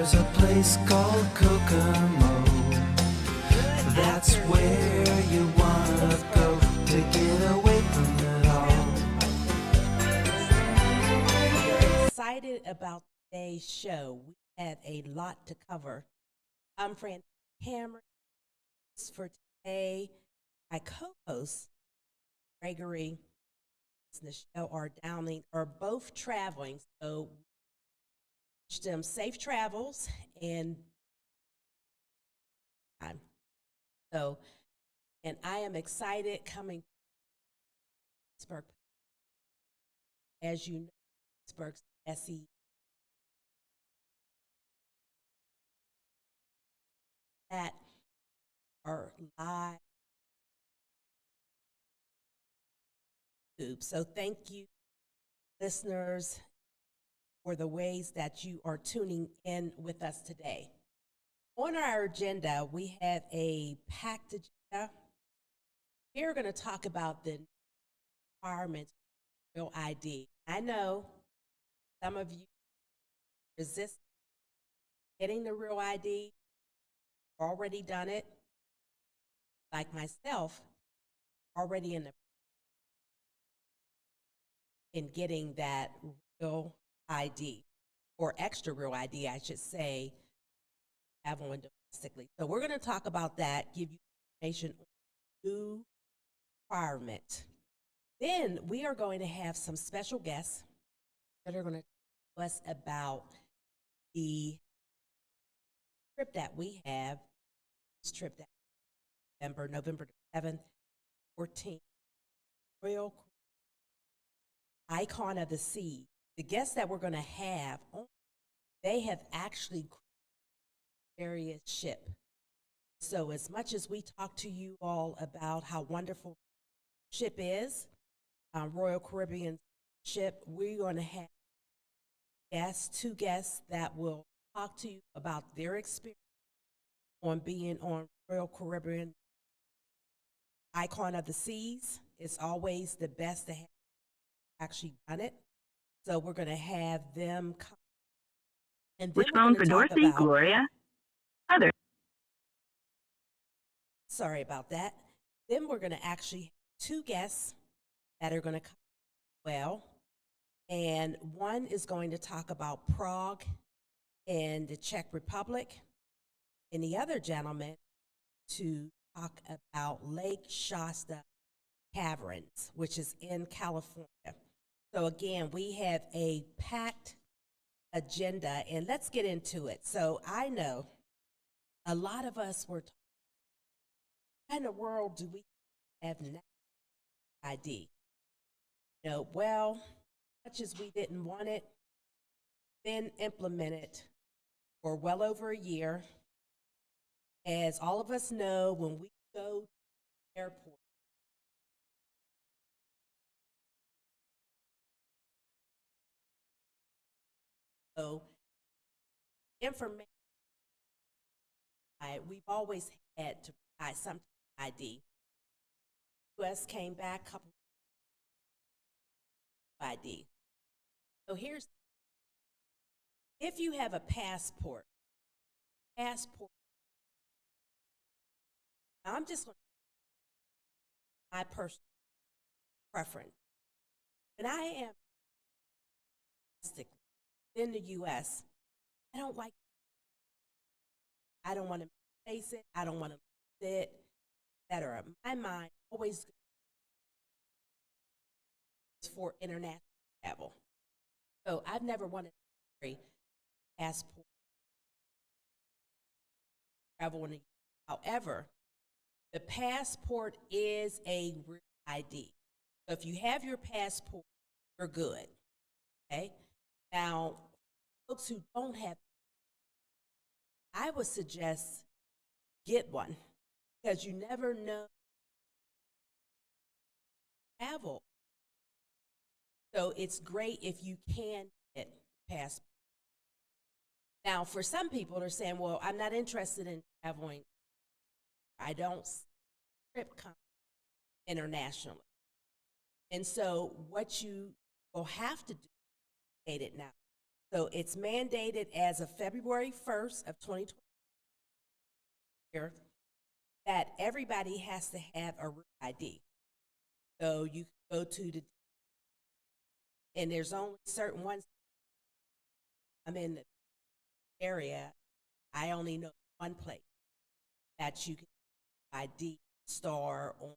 There's a place called Kokomo. That's where you wanna go to get away from it all. We're excited about today's show. We have a lot to cover. I'm Francine Cameron. For today, my co-host Gregory and Michelle are both traveling, so wish them safe travels and time. So, and I am excited coming to Pittsburgh. As you know, Pittsburgh's DSEN that are live. So thank you, listeners, for the ways that you are tuning in with us today. On our agenda, we have a packed agenda. We're going to talk about the requirements of real ID. I know some of you resist getting the real ID, already done it, like myself, already in getting that real ID, or extra real ID, I should say, have one domestically. So we're going to talk about that, give you information on the new requirement. Then we are going to have some special guests that are going to tell us about the trip that we have, this trip that November 7th, 14th, Royal Icon of the Sea. The guests that we're going to have, they have actually various ship. So as much as we talk to you all about how wonderful ship is, Royal Caribbean ship, we're going to have two guests that will talk to you about their experience on being on Royal Caribbean Icon of the Seas. It's always the best to have actually done it. So we're going to have them come. And then Which phone for Dorsey, Gloria? Other. Sorry about that. Then we're going to actually have two guests that are going to come well. And one is going to talk about Prague in the Czech Republic. And the other gentleman to talk about Lake Shasta Caverns, which is in California. So again, we have a packed agenda, and let's get into it. So I know a lot of us were talking, how in the world do we have national ID? You know, well, much as we didn't want it, been implemented for well over a year. As all of us know, when we go to the airport, so information, we've always had to provide some ID. US came back a couple of ID. So here's, if you have a passport, I'm just going to my personal preference. When I am in the U.S., I don't want to face it. I don't want to sit, etc. My mind always goes for international travel. So I've never wanted to carry passport travel in the U.S. However, the passport is a real ID. So if you have your passport, you're good. Okay? Now, folks who don't have, I would suggest get one, because you never know travel. So it's great if you can get a passport. Now, for some people, they're saying, well, I'm not interested in traveling. I don't trip internationally. And so what you will have to do, it now, So it's mandated as of February 1st of 2020 that everybody has to have a real ID. So you can go to the, and there's only certain ones. I'm in the area, I only know one place that you can ID star on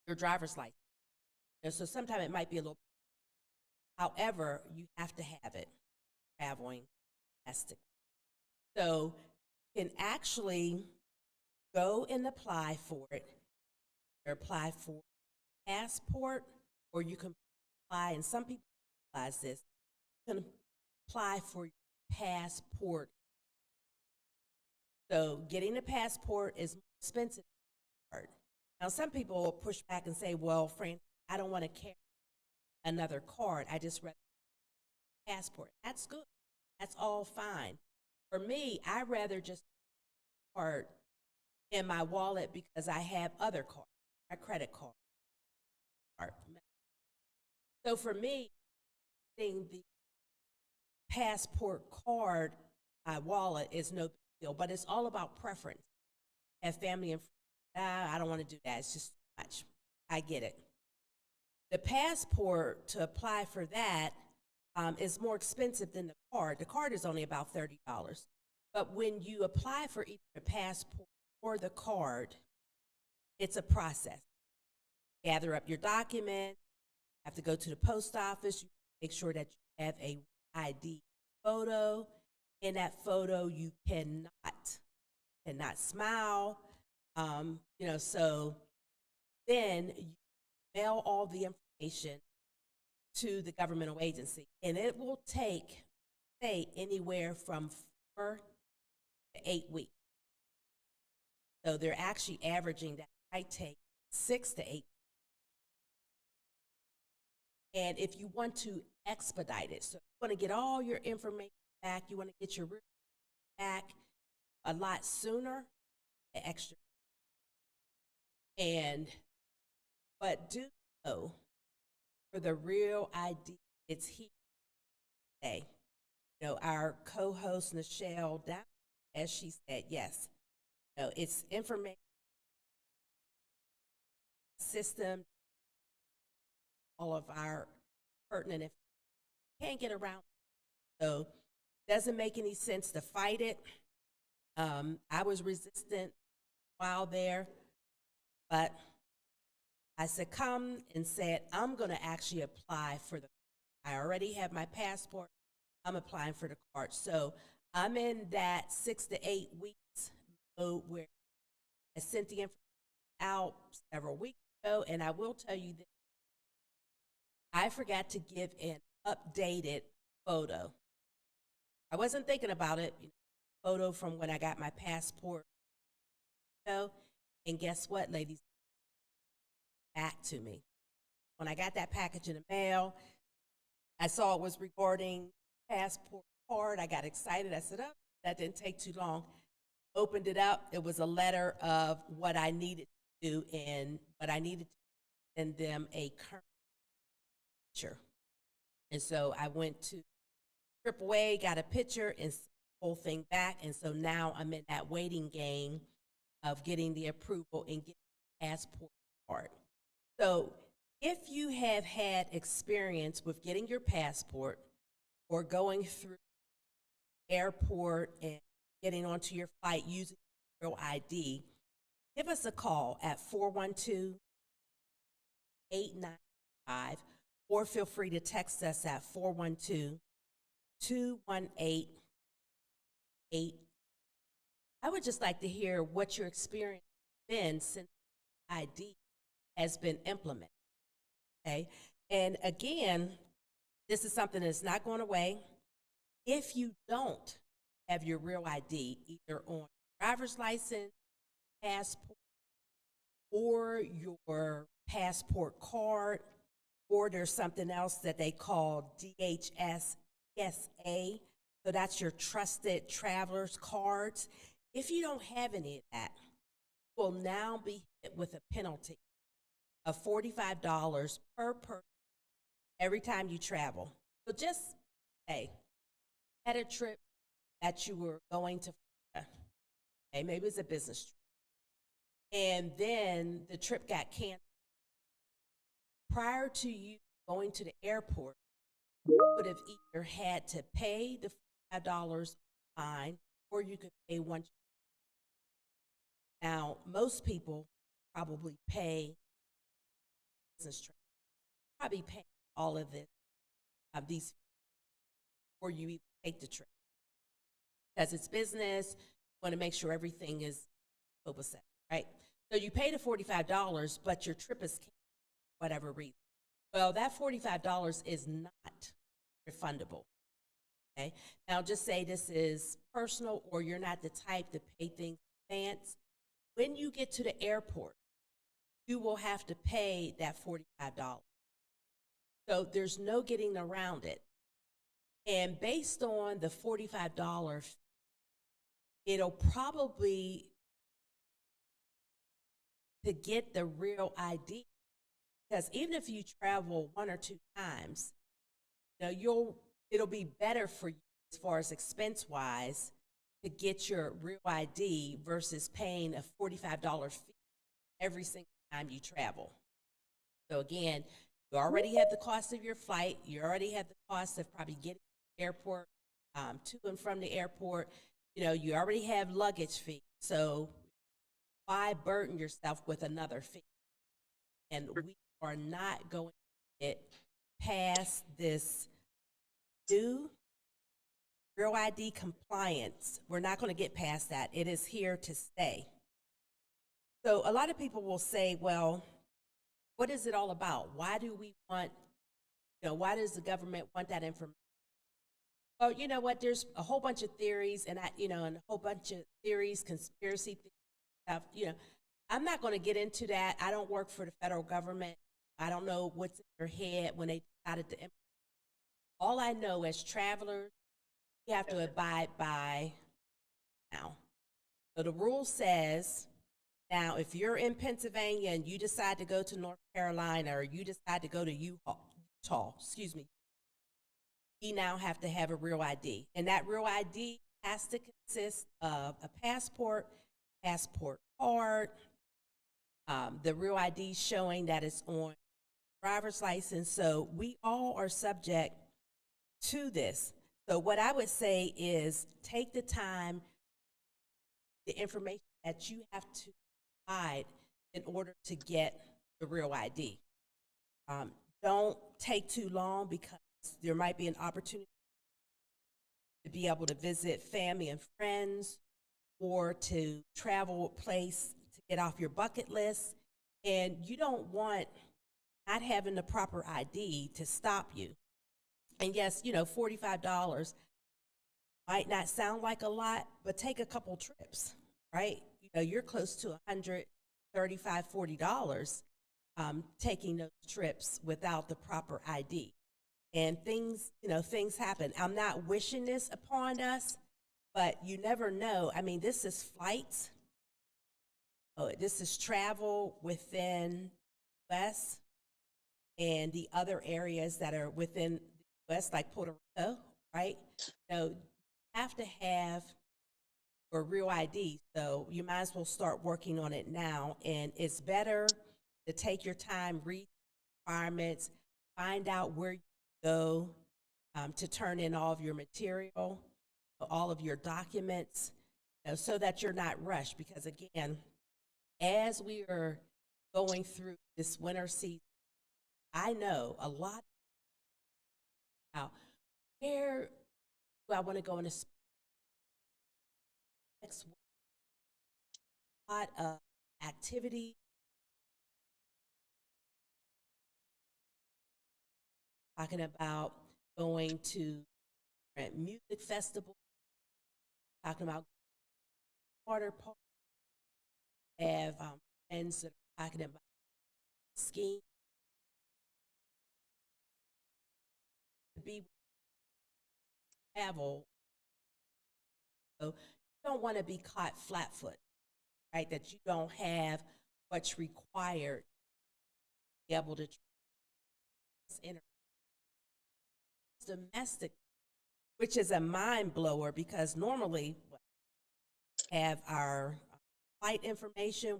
your driver's license. And so sometimes it might be a little, however, you have to have it traveling domestic. So you can actually go and apply for it, or apply for passport, or you can apply, and some people realize this, you can apply for your passport. So getting a passport is more expensive. Now, some people will push back and say, well, Fran, I don't want to carry another card. I just rather passport. That's good. That's all fine. For me, I rather just card in my wallet because I have other cards, my credit card. So for me, getting the passport card, my wallet is no big deal, but it's all about preference. Have family and friends, I don't want to do that. It's just too much. I get it. The passport, to apply for that, is more expensive than the card. The card is only about $30. But when you apply for either the passport or the card, it's a process. Gather up your documents, have to go to the post office, you make sure that you have a ID photo. In that photo, you cannot smile. So then you mail all the information to the governmental agency, and it will take, say, anywhere from 4 to 8 weeks. So they're actually averaging that might take 6 to 8 weeks. And if you want to expedite it, so you want to get all your information back, you want to get your back a lot sooner, the extra. But do know, for the real ID, it's here today. Our co-host, Nichelle, down, as she said, yes, it's information system, all of our pertinent information. Can't get around. So it doesn't make any sense to fight it. I was resistant while there, but I succumbed and said, I'm going to actually apply for I already have my passport. I'm applying for the card. So I'm in that 6 to 8 weeks mode where I sent the information out several weeks ago, and I will tell you that I forgot to give an updated photo. I wasn't thinking about it. Photo from when I got my passport. And guess what, ladies? Back to me. When I got that package in the mail, I saw it was regarding passport card. I got excited. I said, oh, that didn't take too long. Opened it up. It was a letter of what I needed to do, but I needed to send them a current picture. And so I went to AAA, got a picture, and sent the whole thing back. And so now I'm in that waiting game of getting the approval and getting the passport card. So if you have had experience with getting your passport or going through airport and getting onto your flight using your ID, give us a call at 412-895, or feel free to text us at 412-218-8. I would just like to hear what your experience has been since ID has been implemented. Okay, and again, this is something that's not going away. If you don't have your real ID, either on driver's license, passport, or your passport card, or there's something else that they call DHS ESA, so that's your trusted traveler's cards. If you don't have any of that, you will now be hit with a penalty of $45 per person every time you travel. So just say, had a trip that you were going to Florida. Okay, maybe it's a business trip. And then the trip got canceled. Prior to you going to the airport, you would have either had to pay the $5 fine or you could pay one. Now, most people probably pay business trip, probably pay all of this, these before you even take the trip. Because it's business, you want to make sure everything is copacetic, right? So you pay the $45, but your trip is canceled for whatever reason. Well, that $45 is not refundable. Okay. Now, just say this is personal or you're not the type to pay things in advance. When you get to the airport, you will have to pay that $45. So there's no getting around it. And based on the $45, it'll probably, to get the real ID, because even if you travel 1 or 2 times, you know, it'll be better for you as far as expense wise to get your real ID versus paying a $45 fee every single time you travel. So again, you already have the cost of your flight. You already have the cost of probably getting to the airport, to and from the airport. You know, you already have luggage fee. So why burden yourself with another fee? And we are not going to get past this new Real ID compliance. We're not going to get past that. It is here to stay. So a lot of people will say, well, what is it all about? Why do we want, why does the government want that information? Well, you know what, there's a whole bunch of theories and and a whole bunch of theories, conspiracy stuff, I'm not going to get into that. I don't work for the federal government. I don't know what's in their head when they decided to implement. All I know as travelers, we have to abide by now. So the rule says, now if you're in Pennsylvania and you decide to go to North Carolina or you decide to go to Utah, you now have to have a real ID. And that real ID has to consist of a passport card, the real ID showing that it's on driver's license. So we all are subject to this. So what I would say is take the time, the information that you have to provide in order to get the real ID. Don't take too long because there might be an opportunity to be able to visit family and friends or to travel a place to get off your bucket list. And you don't want not having the proper ID to stop you. And yes, $45 might not sound like a lot, but take a couple trips, right? You're close to $135, $40 taking those trips without the proper ID. And things happen. I'm not wishing this upon us, but you never know. I mean, this is flights. This is travel within the U.S. and the other areas that are within the U.S., like Puerto Rico, right? You have to have a real ID, so you might as well start working on it now. And it's better to take your time, read requirements, find out where you go to turn in all of your material, all of your documents, so that you're not rushed. Because again, as we are going through this winter season, I know a lot about where do I want to go in a next week. A lot of activity. Talking about going to different music festivals, talking about water park. Have friends that are talking about skiing. To be travel, so you don't want to be caught flat-footed, right? That you don't have what's required to be able to enter domestic. which is a mind blower because normally we have our flight information,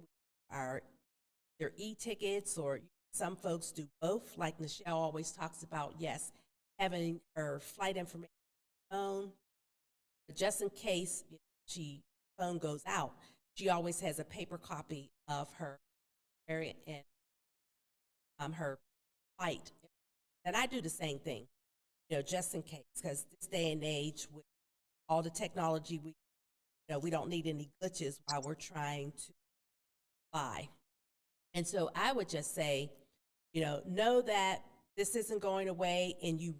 our their e-tickets, or some folks do both. Like Nichelle always talks about, yes, having her flight information on, but just in case she phone goes out, she always has a paper copy of her variant and her flight. And I do the same thing, just in case, because this day and age with all the technology, we don't need any glitches while we're trying to fly. And so I would just say, know that this isn't going away, and you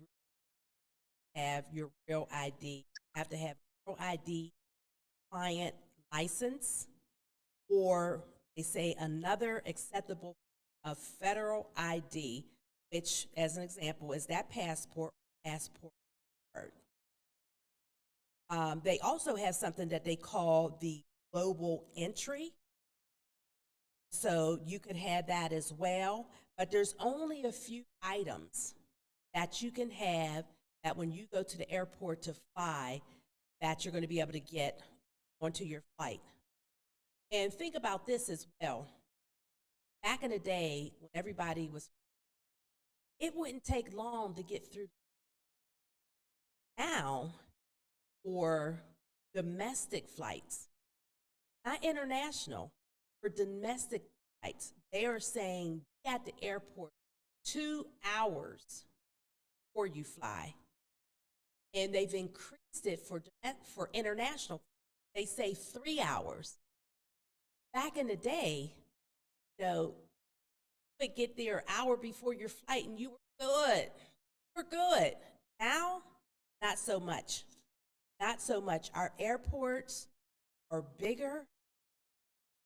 have your real ID. You have to have a real ID client license, or they say another acceptable of federal ID, which, as an example, is that passport card. They also have something that they call the global entry. So you could have that as well, but there's only a few items that you can have that when you go to the airport to fly, that you're going to be able to get onto your flight. And think about this as well. Back in the day, when everybody was, it wouldn't take long to get through. Now, for domestic flights, not international, for domestic flights, they are saying at the airport 2 hours before you fly. And they've increased it for international. They say 3 hours. Back in the day, you would get there an hour before your flight and you were good. We're good. Now, not so much. Not so much. Our airports are bigger.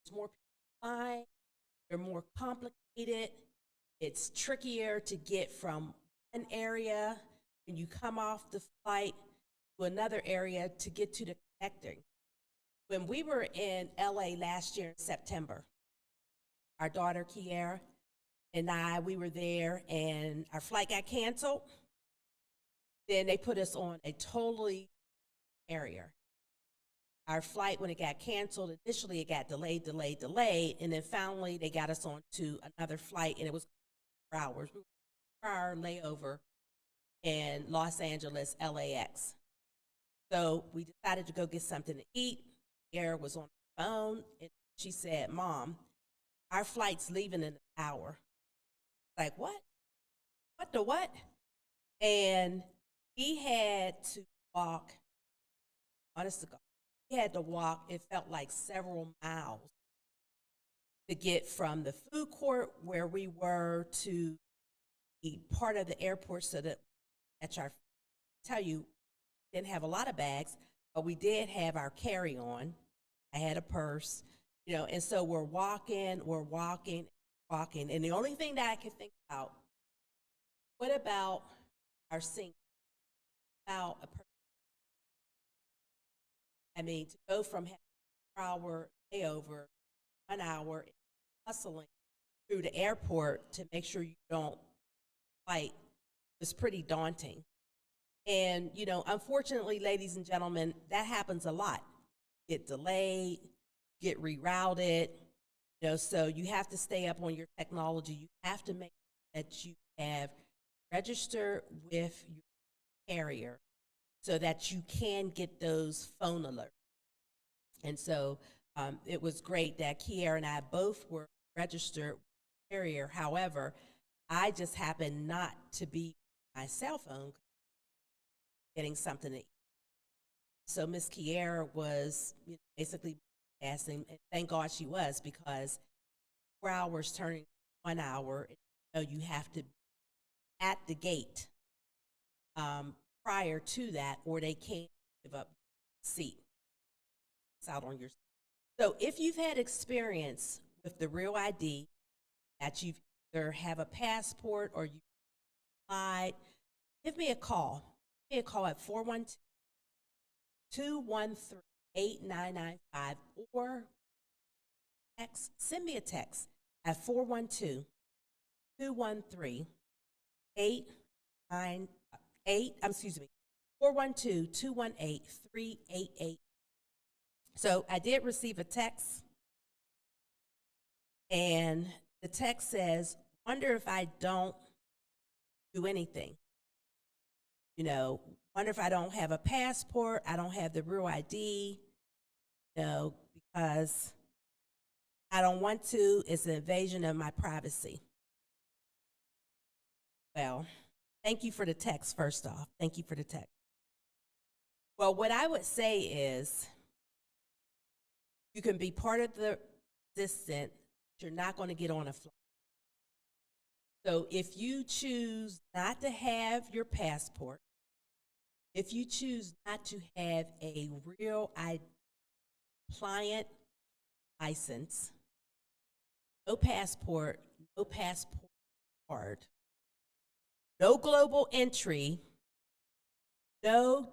There's more people flying. They're more complicated. It's trickier to get from one area when you come off the flight to another area to get to the connecting. When we were in LA last year in September, our daughter Kiara and we were there, and our flight got canceled. Then they put us on a totally carrier. Our flight, when it got canceled, initially it got delayed, and then finally they got us on to another flight, and it was 4 hours. We were 4-hour layover in Los Angeles, LAX. So we decided to go get something to eat. Kiara was on the phone, and she said, "Mom, our flight's leaving in an hour." Like, what? What the what? And he had to walk, honest to God, he had to walk, it felt like several miles to get from the food court where we were to the part of the airport so that tell you, didn't have a lot of bags, but we did have our carry-on. I had a purse, and so we're walking, and the only thing that I could think about, what about our sink? About a person? I mean, to go from having a 4-hour layover, 1 hour, hustling through the airport to make sure you don't fight was pretty daunting. And, unfortunately, ladies and gentlemen, that happens a lot. Get delayed, get rerouted, so you have to stay up on your technology. You have to make sure that you have registered with your carrier so that you can get those phone alerts. And so it was great that Kiara and I both were registered with the carrier. However, I just happened not to be on my cell phone getting something to eat. So Miss Kiara was basically asking, and thank God she was, because 4 hours turning 1 hour, you have to be at the gate prior to that, or they can't give up the seat. It's out on your seat. So if you've had experience with the Real ID, that you've either have a passport or you applied, give me a call. Give me a call at 412-213-8995, or send me a text at 412-213-8995. 412-218-3888. So I did receive a text, and the text says, wonder if I don't do anything. You know, wonder if I don't have a passport, I don't have the real ID, you know, because I don't want to. It's an invasion of my privacy. Well, thank you for the text, first off. Thank you for the text. Well, what I would say is you can be part of the resistance, but you're not going to get on a flight. So if you choose not to have your passport, if you choose not to have a real client license, no passport card, no global entry, no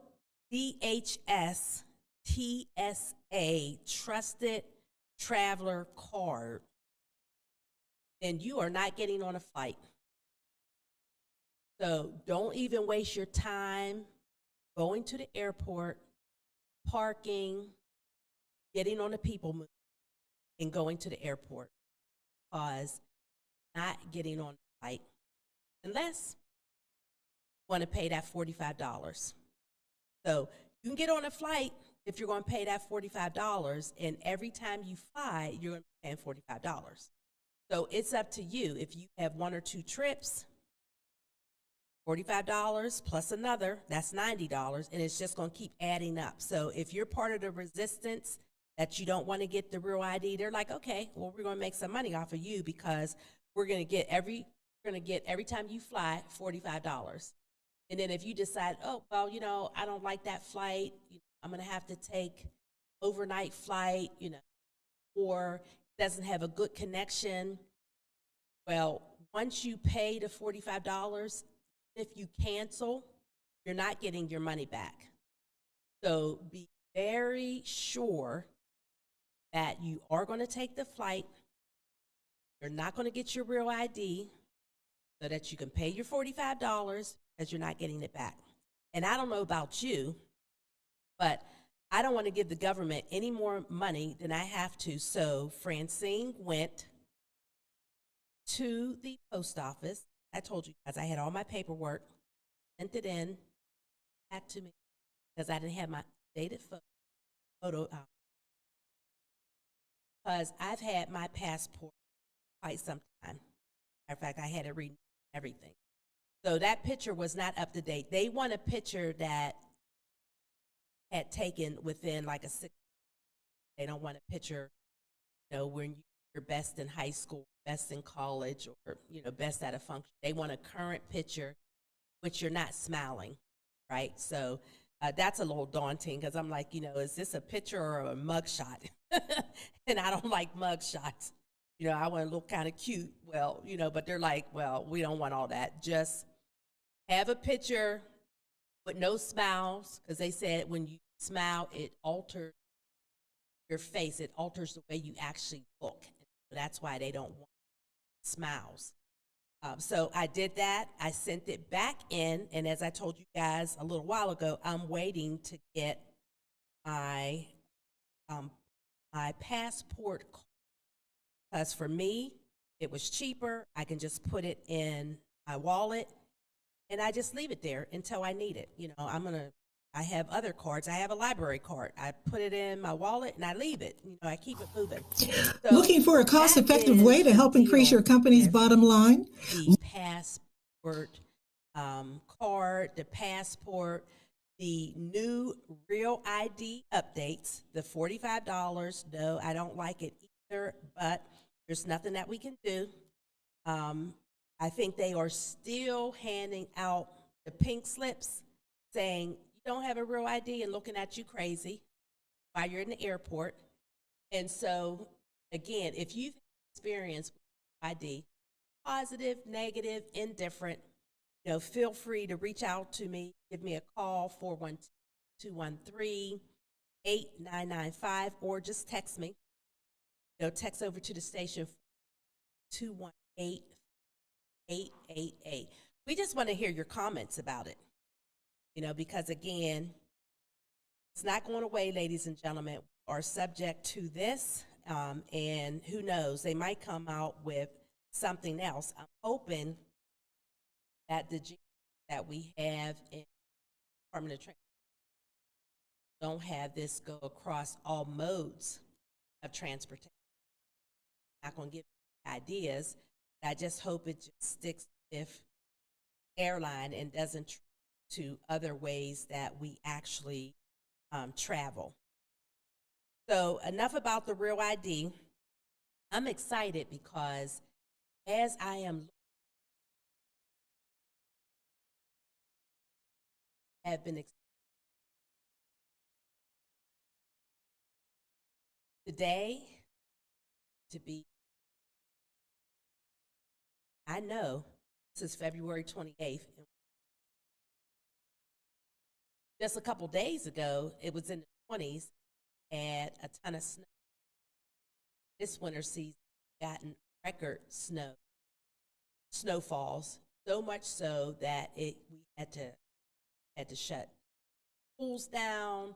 DHS, TSA, trusted traveler card, then you are not getting on a flight. So don't even waste your time going to the airport, parking, getting on the people mover, and going to the airport, because not getting on a flight unless you want to pay that $45. So you can get on a flight if you're going to pay that $45, and every time you fly, you're going to be paying $45. So it's up to you. If you have 1 or 2 trips, $45 plus another, that's $90, and it's just going to keep adding up. So if you're part of the resistance that you don't want to get the real ID, they're like, okay, well, we're going to make some money off of you, because we're going to get every time you fly $45. And then if you decide, oh, well, you know, I don't like that flight, I'm going to have to take overnight flight, you know, or doesn't have a good connection. Well, once you pay the $45, if you cancel, you're not getting your money back. So be very sure that you are going to take the flight. You're not going to get your real ID so that you can pay your $45, because you're not getting it back. And I don't know about you, but I don't want to give the government any more money than I have to. So Francine went to the post office. I told you guys I had all my paperwork, sent it in, back to me, because I didn't have my dated photo out. Because I've had my passport quite some time. Matter of fact, I had to read everything. So that picture was not up to date. They want a picture that had taken within like a 6. They don't want a picture, you know, when you're best in high school, best in college, or, you know, best at a function. They want a current picture, which you're not smiling, right? So that's a little daunting, because I'm like, you know, is this a picture or a mug shot? And I don't like mug shots. You know, I want to look kind of cute. Well, you know, but they're like, well, we don't want all that. Just have a picture with no smiles, because they said when you smile, it alters your face. It alters the way you actually look. That's why they don't want smiles. So I did that. I sent it back in, and as I told you guys a little while ago, I'm waiting to get my passport, because for me, it was cheaper. I can just put it in my wallet, and I just leave it there until I need it. You know, I have other cards. I have a library card. I put it in my wallet and I leave it. You know, I keep it moving. So looking for a cost-effective way to help increase your company's bottom line? The passport card, the passport, the new Real ID updates, the $45. No, I don't like it either, but there's nothing that we can do. I think they are still handing out the pink slips saying you don't have a real ID and looking at you crazy while you're in the airport. And so, again, if you've experienced ID, positive, negative, indifferent, you know, feel free to reach out to me. Give me a call, 412-213-8995, or just text me. You know, text over to the station, 218-888. We just want to hear your comments about it. because again, it's not going away, ladies and gentlemen, are subject to this. And who knows, they might come out with something else. I'm hoping that the G that we have in Department of Transportation don't have this go across all modes of transportation. I'm not going to give ideas. I just hope it just sticks with airline and doesn't to other ways that we actually travel. So enough about the Real ID. I'm excited because as I am have been today to be, I know this is February 28th. Just a couple days ago, it was in the 20s, and a ton of snow. This winter season, gotten record snowfalls, so much so that we had to shut schools down,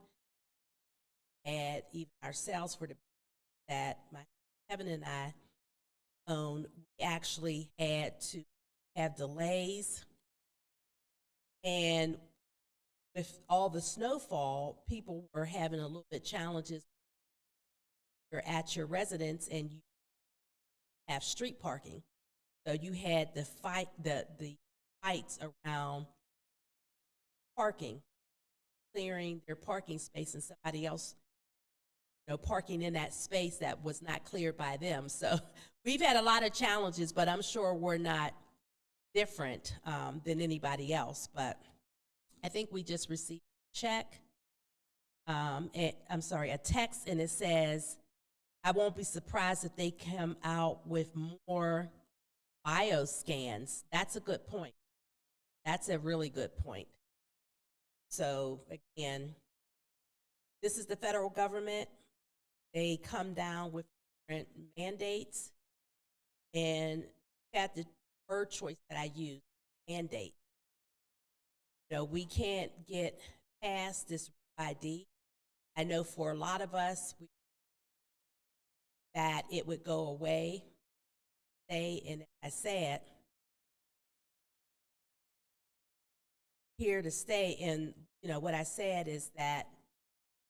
and even ourselves for the that my Kevin and I own, we actually had to have delays. And with all the snowfall, people were having a little bit challenges. You're at your residence and you have street parking. So you had the fights around parking, clearing their parking space, and somebody else parking in that space that was not cleared by them. So we've had a lot of challenges, but I'm sure we're not different than anybody else. But I think we just received a check, a text, and it says, I won't be surprised if they come out with more bioscans. That's a good point. That's a really good point. So again, this is the federal government. They come down with different mandates, and at the word choice that I use, mandate. We can't get past this ID. I know for a lot of us that it would go away. And I said, here to stay. And what I said is that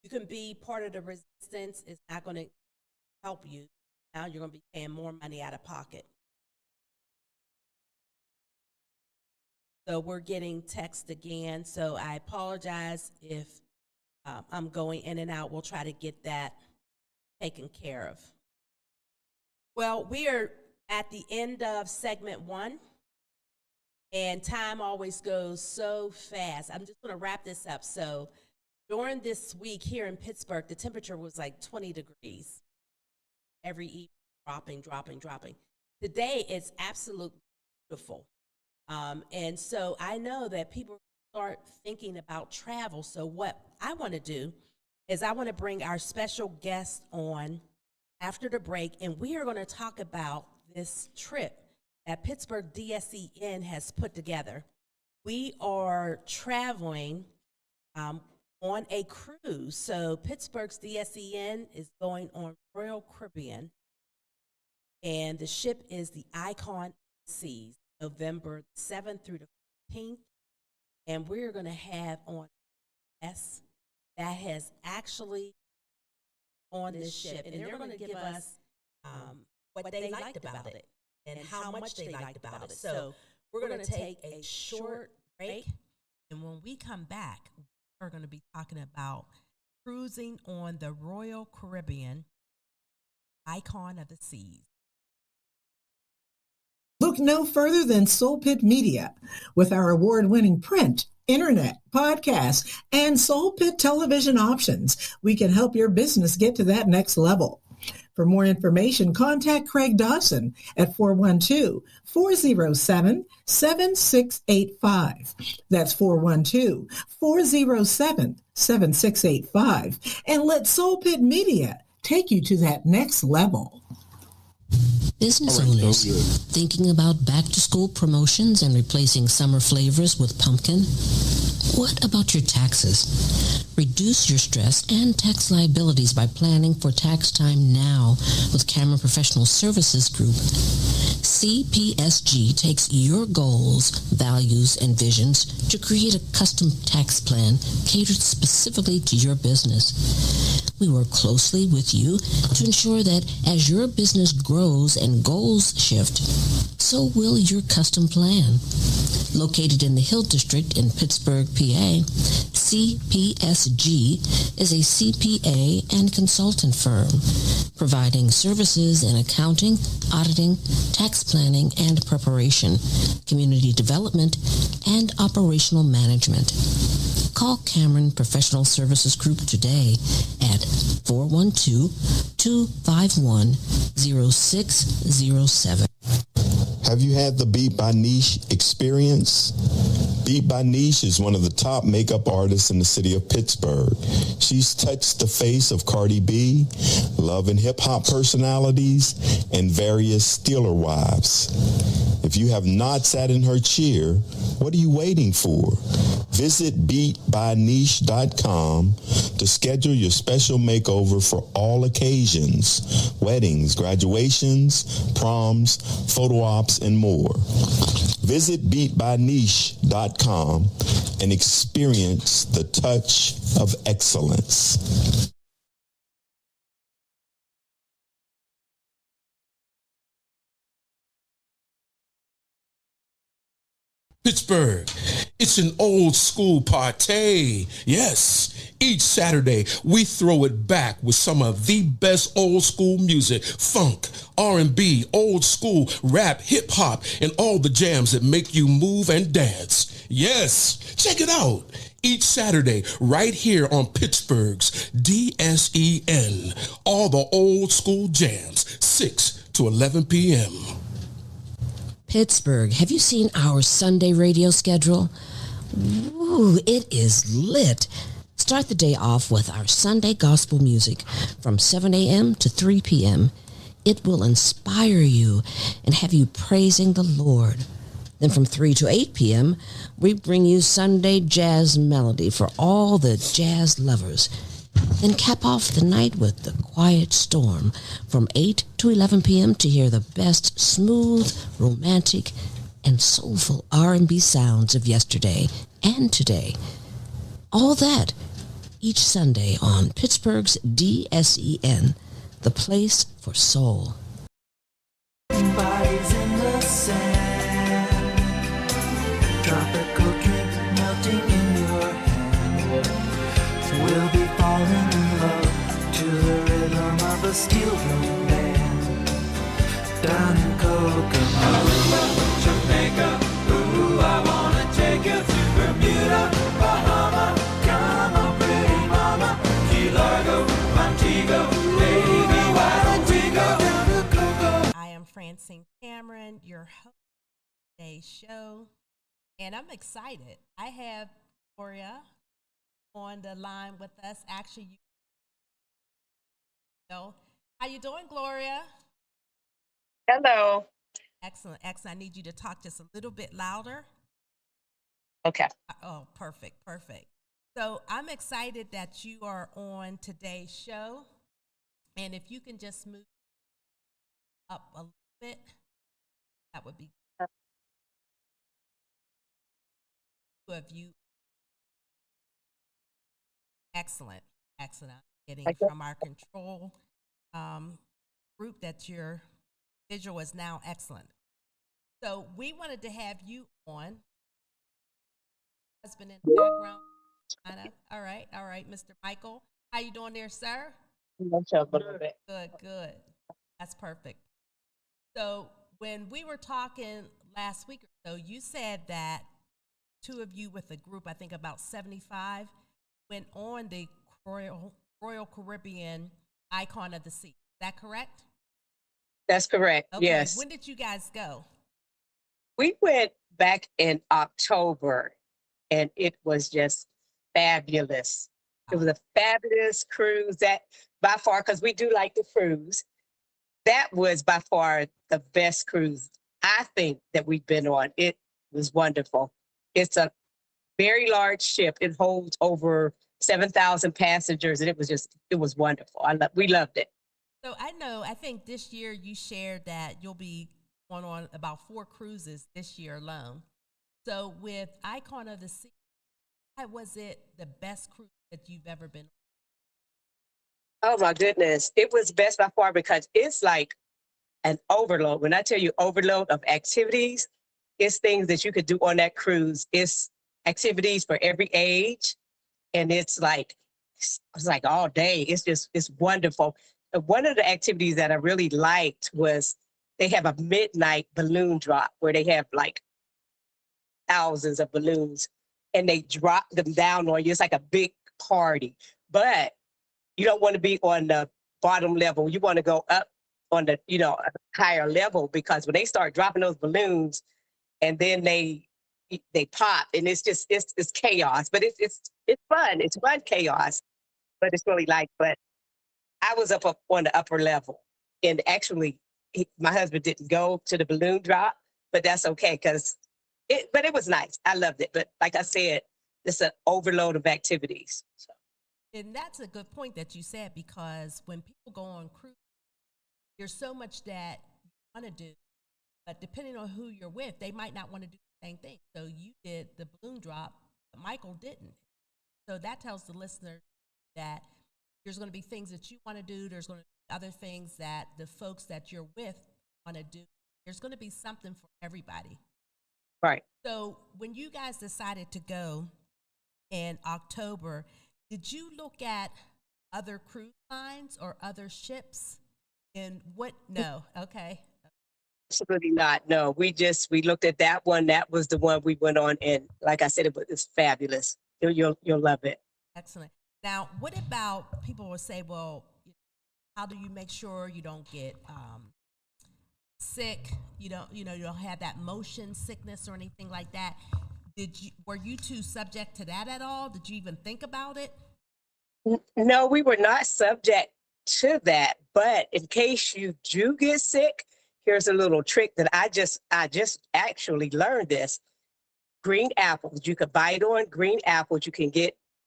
you can be part of the resistance. It's not going to help you. Now you're going to be paying more money out of pocket. So we're getting text again. So I apologize if I'm going in and out. We'll try to get that taken care of. Well, we are at the end of segment 1. And time always goes so fast. I'm just going to wrap this up. So during this week here in Pittsburgh, the temperature was like 20 degrees. Every evening, dropping. Today, it's absolutely beautiful. And so I know that people start thinking about travel. So what I want to do is I want to bring our special guest on after the break, and we are going to talk about this trip that Pittsburgh DSEN has put together. We are traveling on a cruise. So Pittsburgh's DSEN is going on Royal Caribbean, and the ship is the Icon of the Seas, November 7th through the 15th. And we're going to have on S that has actually on this ship, and they're going to give us what they liked about it and how much they liked about it. So we're going to take a short break, and when we come back, we're going to be talking about cruising on the Royal Caribbean, Icon of the Seas. Look no further than Soul Pit Media. With our award-winning print, internet, podcast, and Soul Pit television options, we can help your business get to that next level. For more information, contact Craig Dawson at 412-407-7685. That's 412-407-7685. And let Soul Pit Media take you to that next level. Business owners thinking about back-to-school promotions and replacing summer flavors with pumpkin? What about your taxes? Reduce your stress and tax liabilities by planning for tax time now with Cameron Professional Services Group. CPSG takes your goals, values, and visions to create a custom tax plan catered specifically to your business. We work closely with you to ensure that as your business grows and goals shift, so will your custom plan. Located in the Hill District in Pittsburgh, PA, CPSG is a CPA and consultant firm, providing services in accounting, auditing, tax planning and preparation, community development, and operational management. Call Cameron Professional Services Group today at 412-251-0607. Have you had the Beat by Niche experience? Beat by Niche is one of the top makeup artists in the city of Pittsburgh. She's touched the face of Cardi B, Love and Hip Hop personalities, and various Steeler wives. If you have not sat in her chair, what are you waiting for? Visit beatbyniche.com to schedule your special makeover for all occasions: weddings, graduations, proms, photo ops, and more. Visit beatbyniche.com and experience the touch of excellence. Pittsburgh, it's an old school party. Yes, each Saturday we throw it back with some of the best old school music, funk, R&B, old school, rap, hip hop, and all the jams that make you move and dance. Yes, check it out. Each Saturday right here on Pittsburgh's DSEN. All the old school jams, 6 to 11 p.m. Pittsburgh, have you seen our Sunday radio schedule? Ooh, it is lit. Start the day off with our Sunday gospel music from 7 a.m. to 3 p.m. It will inspire you and have you praising the Lord. Then from 3 to 8 p.m., we bring you Sunday jazz melody for all the jazz lovers. Then cap off the night with the Quiet Storm from 8 to 11 p.m. to hear the best smooth, romantic, and soulful R&B sounds of yesterday and today. All that each Sunday on Pittsburgh's DSEN, the place for soul. Bodies in the sand, tropical drink melting in your hand. We'll be falling in love to the rhythm of a steel drum band. Down in Kokomo, Aruba, Jamaica, ooh, I wanna take you to Bermuda, Bahama. Come on, pretty mama, Key Largo, Montego, baby, why don't we go down to Coco? I am Francine Cameron, your host of today's show, and I'm excited. I have Gloria on the line with us. Actually, you know, how you doing, Gloria? Hello. Excellent, excellent. I need you to talk just a little bit louder. Okay. Oh, perfect, perfect. So I'm excited that you are on today's show, and if you can just move up a little bit, that would be good. Two of you. Excellent, excellent. I'm getting from our control group that your visual is now excellent. So we wanted to have you on. Husband in the background. All right, Mr. Michael. How you doing there, sir? Good, good. That's perfect. So when we were talking last week or so, you said that two of you with a group, I think about 75, went on the Royal Caribbean Icon of the Sea. Is that correct? That's correct. Okay. Yes. When did you guys go? We went back in October, and it was just fabulous. It was a fabulous cruise, that by far, because we do like the cruise. that was by far the best cruise I think that we've been on. It was wonderful. It's a very large ship. It holds over 7,000 passengers, and it was wonderful. We loved it. So I think this year you shared that you'll be going on about 4 cruises this year alone. So with Icon of the Sea, why was it the best cruise that you've ever been on? Oh my goodness. It was best by far because it's like an overload. When I tell you overload of activities, it's things that you could do on that cruise. It's activities for every age. And it's like all day. It's wonderful. One of the activities that I really liked was they have a midnight balloon drop where they have like thousands of balloons and they drop them down on you. It's like a big party, but you don't want to be on the bottom level. You want to go up on the, a higher level, because when they start dropping those balloons and then they pop, and it's chaos, but it's fun. It's fun chaos, but it's really but I was up on the upper level, and actually my husband didn't go to the balloon drop, but that's okay but it was nice. I loved it. But like I said, it's an overload of activities. So. And that's a good point that you said, because when people go on cruise, there's so much that you want to do, but depending on who you're with, they might not want to do the same thing. So you did the balloon drop, but Michael didn't. So that tells the listener that there's going to be things that you want to do. There's going to be other things that the folks that you're with want to do. There's going to be something for everybody. Right. So when you guys decided to go in October, did you look at other cruise lines or other ships? And what? No. Okay. Absolutely not. No, we looked at that one. That was the one we went on, and like I said, it's fabulous. You'll love it. Excellent. Now, what about people will say, well, how do you make sure you don't get sick? You don't have that motion sickness or anything like that. Were you two subject to that at all? Did you even think about it? No, we were not subject to that. But in case you do get sick, here's a little trick that I just actually learned this. Green apples. You could bite on green apples. You can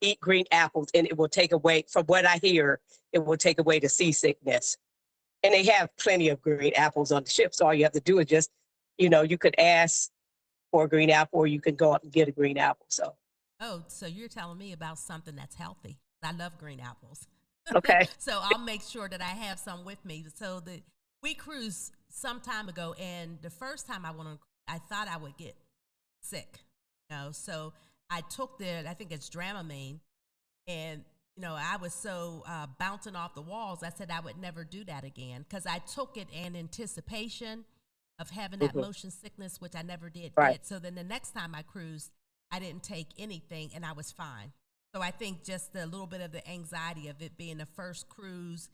eat green apples, and it will take away, from what I hear, it will take away the seasickness. And they have plenty of green apples on the ship. So all you have to do is just, you could ask for a green apple, or you can go up and get a green apple. So. Oh, so you're telling me about something that's healthy. I love green apples. Okay. So I'll make sure that I have some with me. So we cruised some time ago, and the first time I went on, I thought I would get sick. So I took I think it's Dramamine, and I was so bouncing off the walls. I said I would never do that again, because I took it in anticipation of having that motion sickness, which I never did get. So then the next time I cruised, I didn't take anything, and I was fine. So I think just a little bit of the anxiety of it being the first cruise,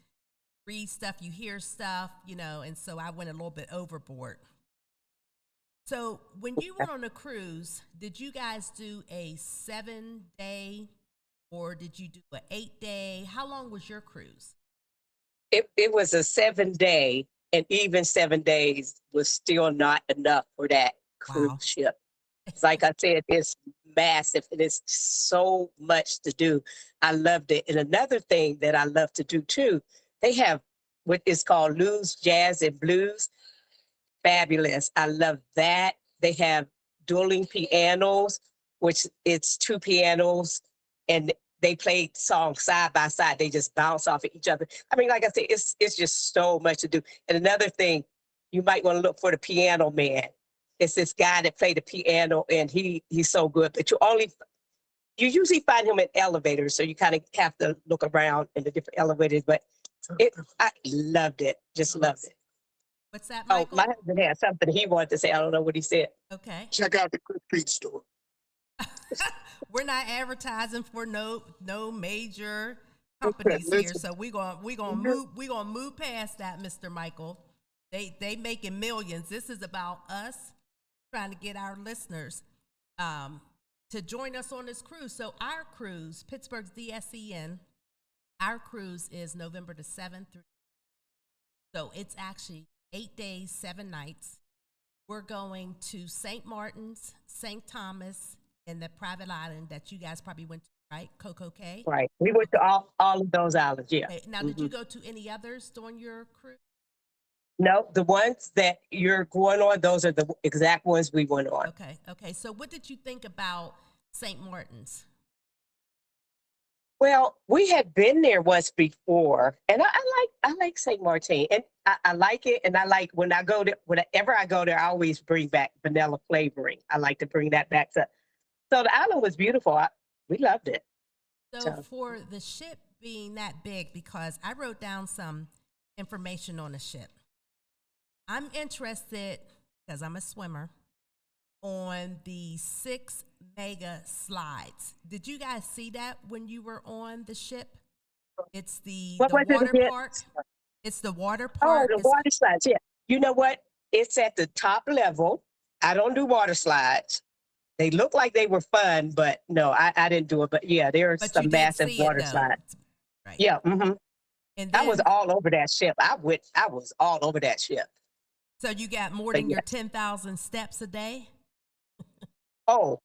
read stuff, you hear stuff, and so I went a little bit overboard. So when you went on a cruise, did you guys do a 7-day or did you do an 8-day? How long was your cruise? It was a 7-day, and even 7 days was still not enough for that cruise ship. Like I said, it's massive, and it's so much to do. I loved it. And another thing that I love to do too, they have what is called blues, jazz, and blues. Fabulous. I love that. They have dueling pianos, which it's 2 pianos, and they play songs side by side. They just bounce off of each other. I mean, like I said, it's just so much to do. And another thing, you might want to look for the piano man. It's this guy that played the piano, and he's so good. But you usually find him in elevators, so you kind of have to look around in the different elevators. But I loved it. Just loved it. What's that, Michael? Oh, my husband had something he wanted to say. I don't know what he said. Okay. Check out the Quick Treat store. We're not advertising for no major companies here, so we gonna move past that, Mr. Michael. They making millions. This is about us trying to get our listeners to join us on this cruise. So our cruise, Pittsburgh's DSEN, our cruise is November the 7th through So it's actually 8 days, 7 nights. We're going to St. Martin's, St. Thomas, and the private island that you guys probably went to, right? Coco Cay? Right. We went to all of those islands, yeah. Okay. Now, did you go to any others during your cruise? No, the ones that you're going on, those are the exact ones we went on. Okay. Okay. So what did you think about St. Martin's? Well, we had been there once before, and I like St. Martin, and I like it, and I like when I go there. Whenever I go there, I always bring back vanilla flavoring. I like to bring that back to. So the island was beautiful. We loved it. So for the ship being that big, because I wrote down some information on the ship, I'm interested, because I'm a swimmer, on the 6 mega slides. Did you guys see that when you were on the ship? It's the water park. It's the water park. Oh, the water slides, yeah. You know what? It's at the top level. I don't do water slides. They look like they were fun, but no, I didn't do it. But yeah, there's some massive water slides. Right. Yeah. Mm-hmm. And I was all over that ship. I was all over that ship. So you got more than your 10,000 steps a day? Oh,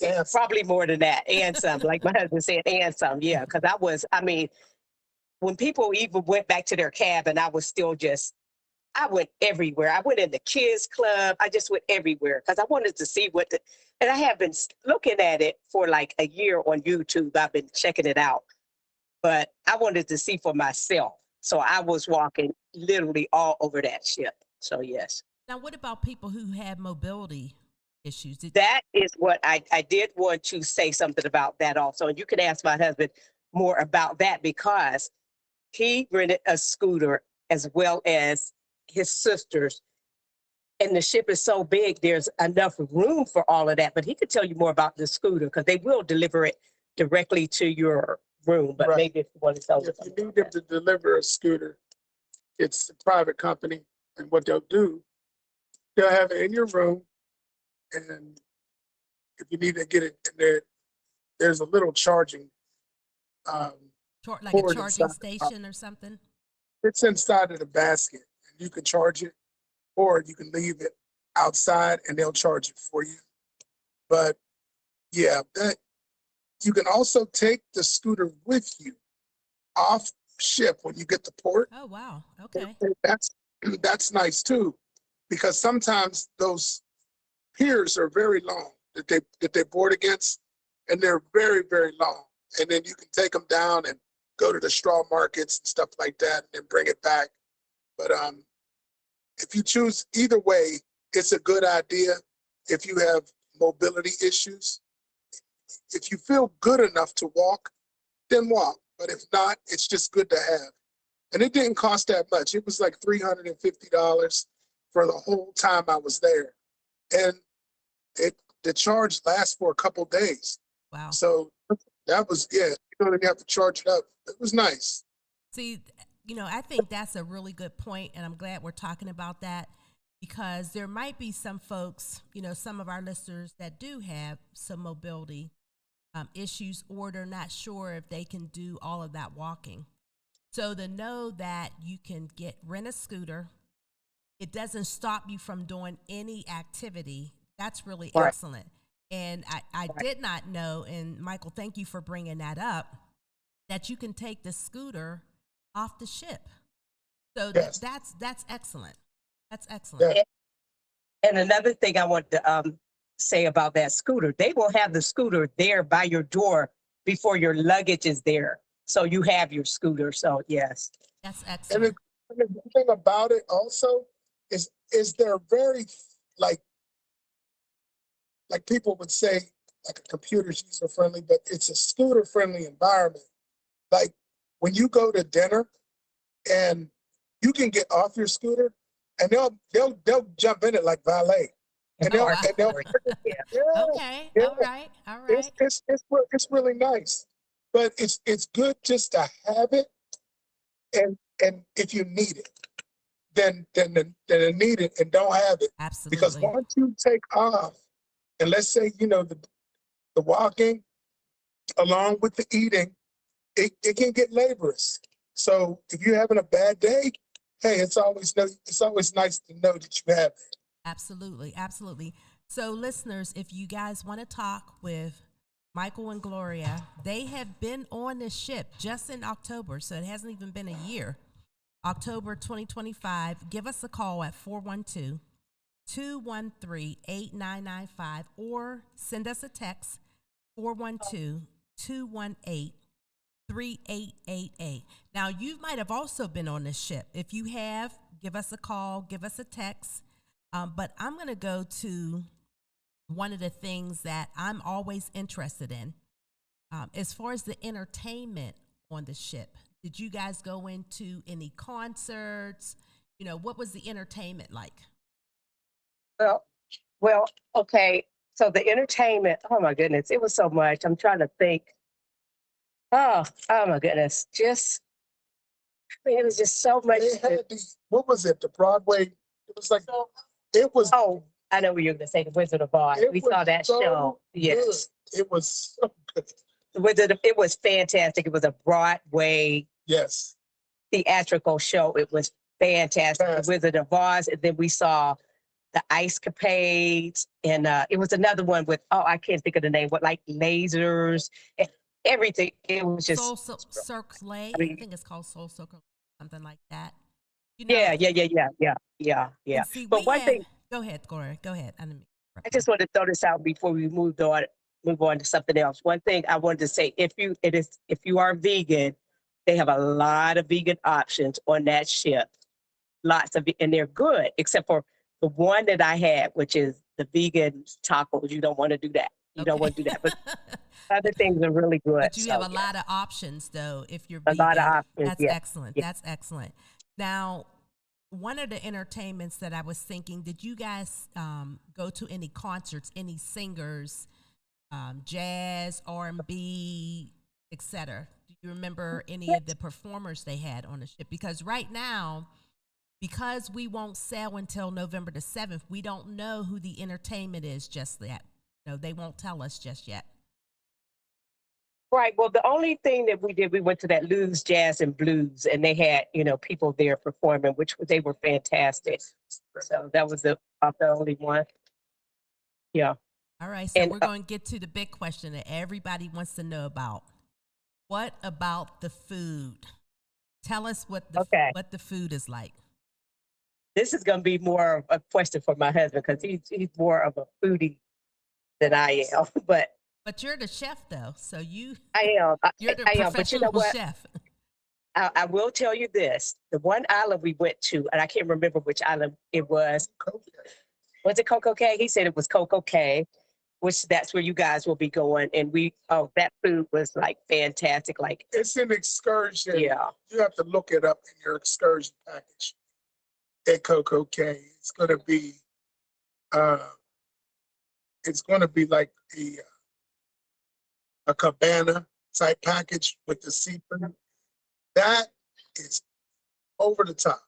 yeah, probably more than that, and some. Like my husband said, and some. Yeah, because when people even went back to their cabin, I went everywhere. I went in the kids club. I just went everywhere because I wanted to see and I have been looking at it for like a year on YouTube. I've been checking it out, but I wanted to see for myself. So I was walking literally all over that ship. So yes. Now, what about people who have mobility issues? That is what I did want to say something about that also. And you can ask my husband more about that because he rented a scooter as well as his sisters. And the ship is so big, there's enough room for all of that. But he could tell you more about the scooter because they will deliver it directly to your room. But maybe if you want to tell us. If you need them to deliver a scooter, it's a private company. And what they'll do, they'll have it in your room. And if you need to get it in there, there's a little charging. Like a charging station or something? It's inside of the basket. And you can charge it, or you can leave it outside and they'll charge it for you. But yeah, you can also take the scooter with you off ship when you get to port. Oh, wow. Okay. And that's nice too, because sometimes those piers are very long that they board against, and they're very, very long. And then you can take them down and go to the straw markets and stuff like that and then bring it back. But if you choose either way, it's a good idea if you have mobility issues. If you feel good enough to walk, then walk. But if not, it's just good to have. And it didn't cost that much. It was like $350 for the whole time I was there. And the charge lasts for a couple days. Wow. So that was, you don't even have to charge it up. It was nice. See, I think that's a really good point, and I'm glad we're talking about that because there might be some folks, some of our listeners that do have some mobility issues, or they're not sure if they can do all of that walking. So to know that you can rent a scooter, it doesn't stop you from doing any activity. That's really excellent. And I did not know, and Michael, thank you for bringing that up, that you can take the scooter off the ship. So yes. That's excellent. That's excellent. And another thing I want to say about that scooter, they will have the scooter there by your door before your luggage is there. So you have your scooter. So yes. That's excellent. And the good thing about it also is they're very like people would say, like a computer's user friendly, but it's a scooter friendly environment. Like when you go to dinner and you can get off your scooter and they'll jump in it like valet. And they'll okay. Yeah. All right. It's really nice. But it's good just to have it, and if you need it, then need it and don't have it. Absolutely. Because once you take off, and let's say the walking along with the eating, it can get laborious. So if you're having a bad day, hey, it's always nice to know that you have it. Absolutely, absolutely. So, listeners, if you guys want to talk with Michael and Gloria, they have been on this ship just in October, so it hasn't even been a year. October 2025. Give us a call at 412-213-8995 or send us a text 412-218-3888. Now, you might have also been on this ship. If you have, give us a call, give us a text. But I'm going to go to one of the things that I'm always interested in. As far as the entertainment on the ship, did you guys go into any concerts? You know, what was the entertainment like? Well, okay. So the entertainment, oh my goodness, it was so much. I'm trying to think. Oh my goodness. It was just so much. They had what was it? The Broadway? It was like, it was. Oh, I know what you're going to say, The Wizard of Oz. We saw that show. Yes. Good. It was so good. It was fantastic. It was a Broadway theatrical show. It was fantastic. The Wizard of Oz. And then we saw the Ice Capades. And it was another one with, I can't think of the name, like lasers, and everything. It was just. Soul Circle. I think it's called Soul Circle, something like that. You know, yeah. See, but one thing. Go ahead, Gloria. Go ahead. I just want to throw this out before we move on to something else. One thing I wanted to say, if you are vegan, they have a lot of vegan options on that ship. Lots of, and they're good, except for the one that I had, which is the vegan tacos. You don't want to do that. You don't want to do that. But other things are really good. But you have a lot of options, though, if you're vegan. A lot of options. That's excellent. Yeah. That's excellent. Now, one of the entertainments that I was thinking, did you guys go to any concerts, any singers, jazz, R&B, etc.? Do you remember any of the performers they had on the ship? Because right now, because we won't sail until November the 7th, we don't know who the entertainment is just yet. No, they won't tell us just yet. Right. Well, the only thing that we did, we went to that Lou's Jazz and Blues, and they had, people there performing, which they were fantastic. So that was the only one. Yeah. All right. So we're going to get to the big question that everybody wants to know about. What about the food? Tell us what the food is like. This is going to be more of a question for my husband because he's more of a foodie than I am, But you're the chef, though, so you're the professional chef. I will tell you this. The one island we went to, and I can't remember which island it was. Was it Coco Cay? He said it was Coco Cay, which that's where you guys will be going. And that food was like fantastic. Like, it's an excursion. Yeah. You have to look it up in your excursion package at Coco Cay. It's going to be like a cabana type package with the seafood. That is over the top.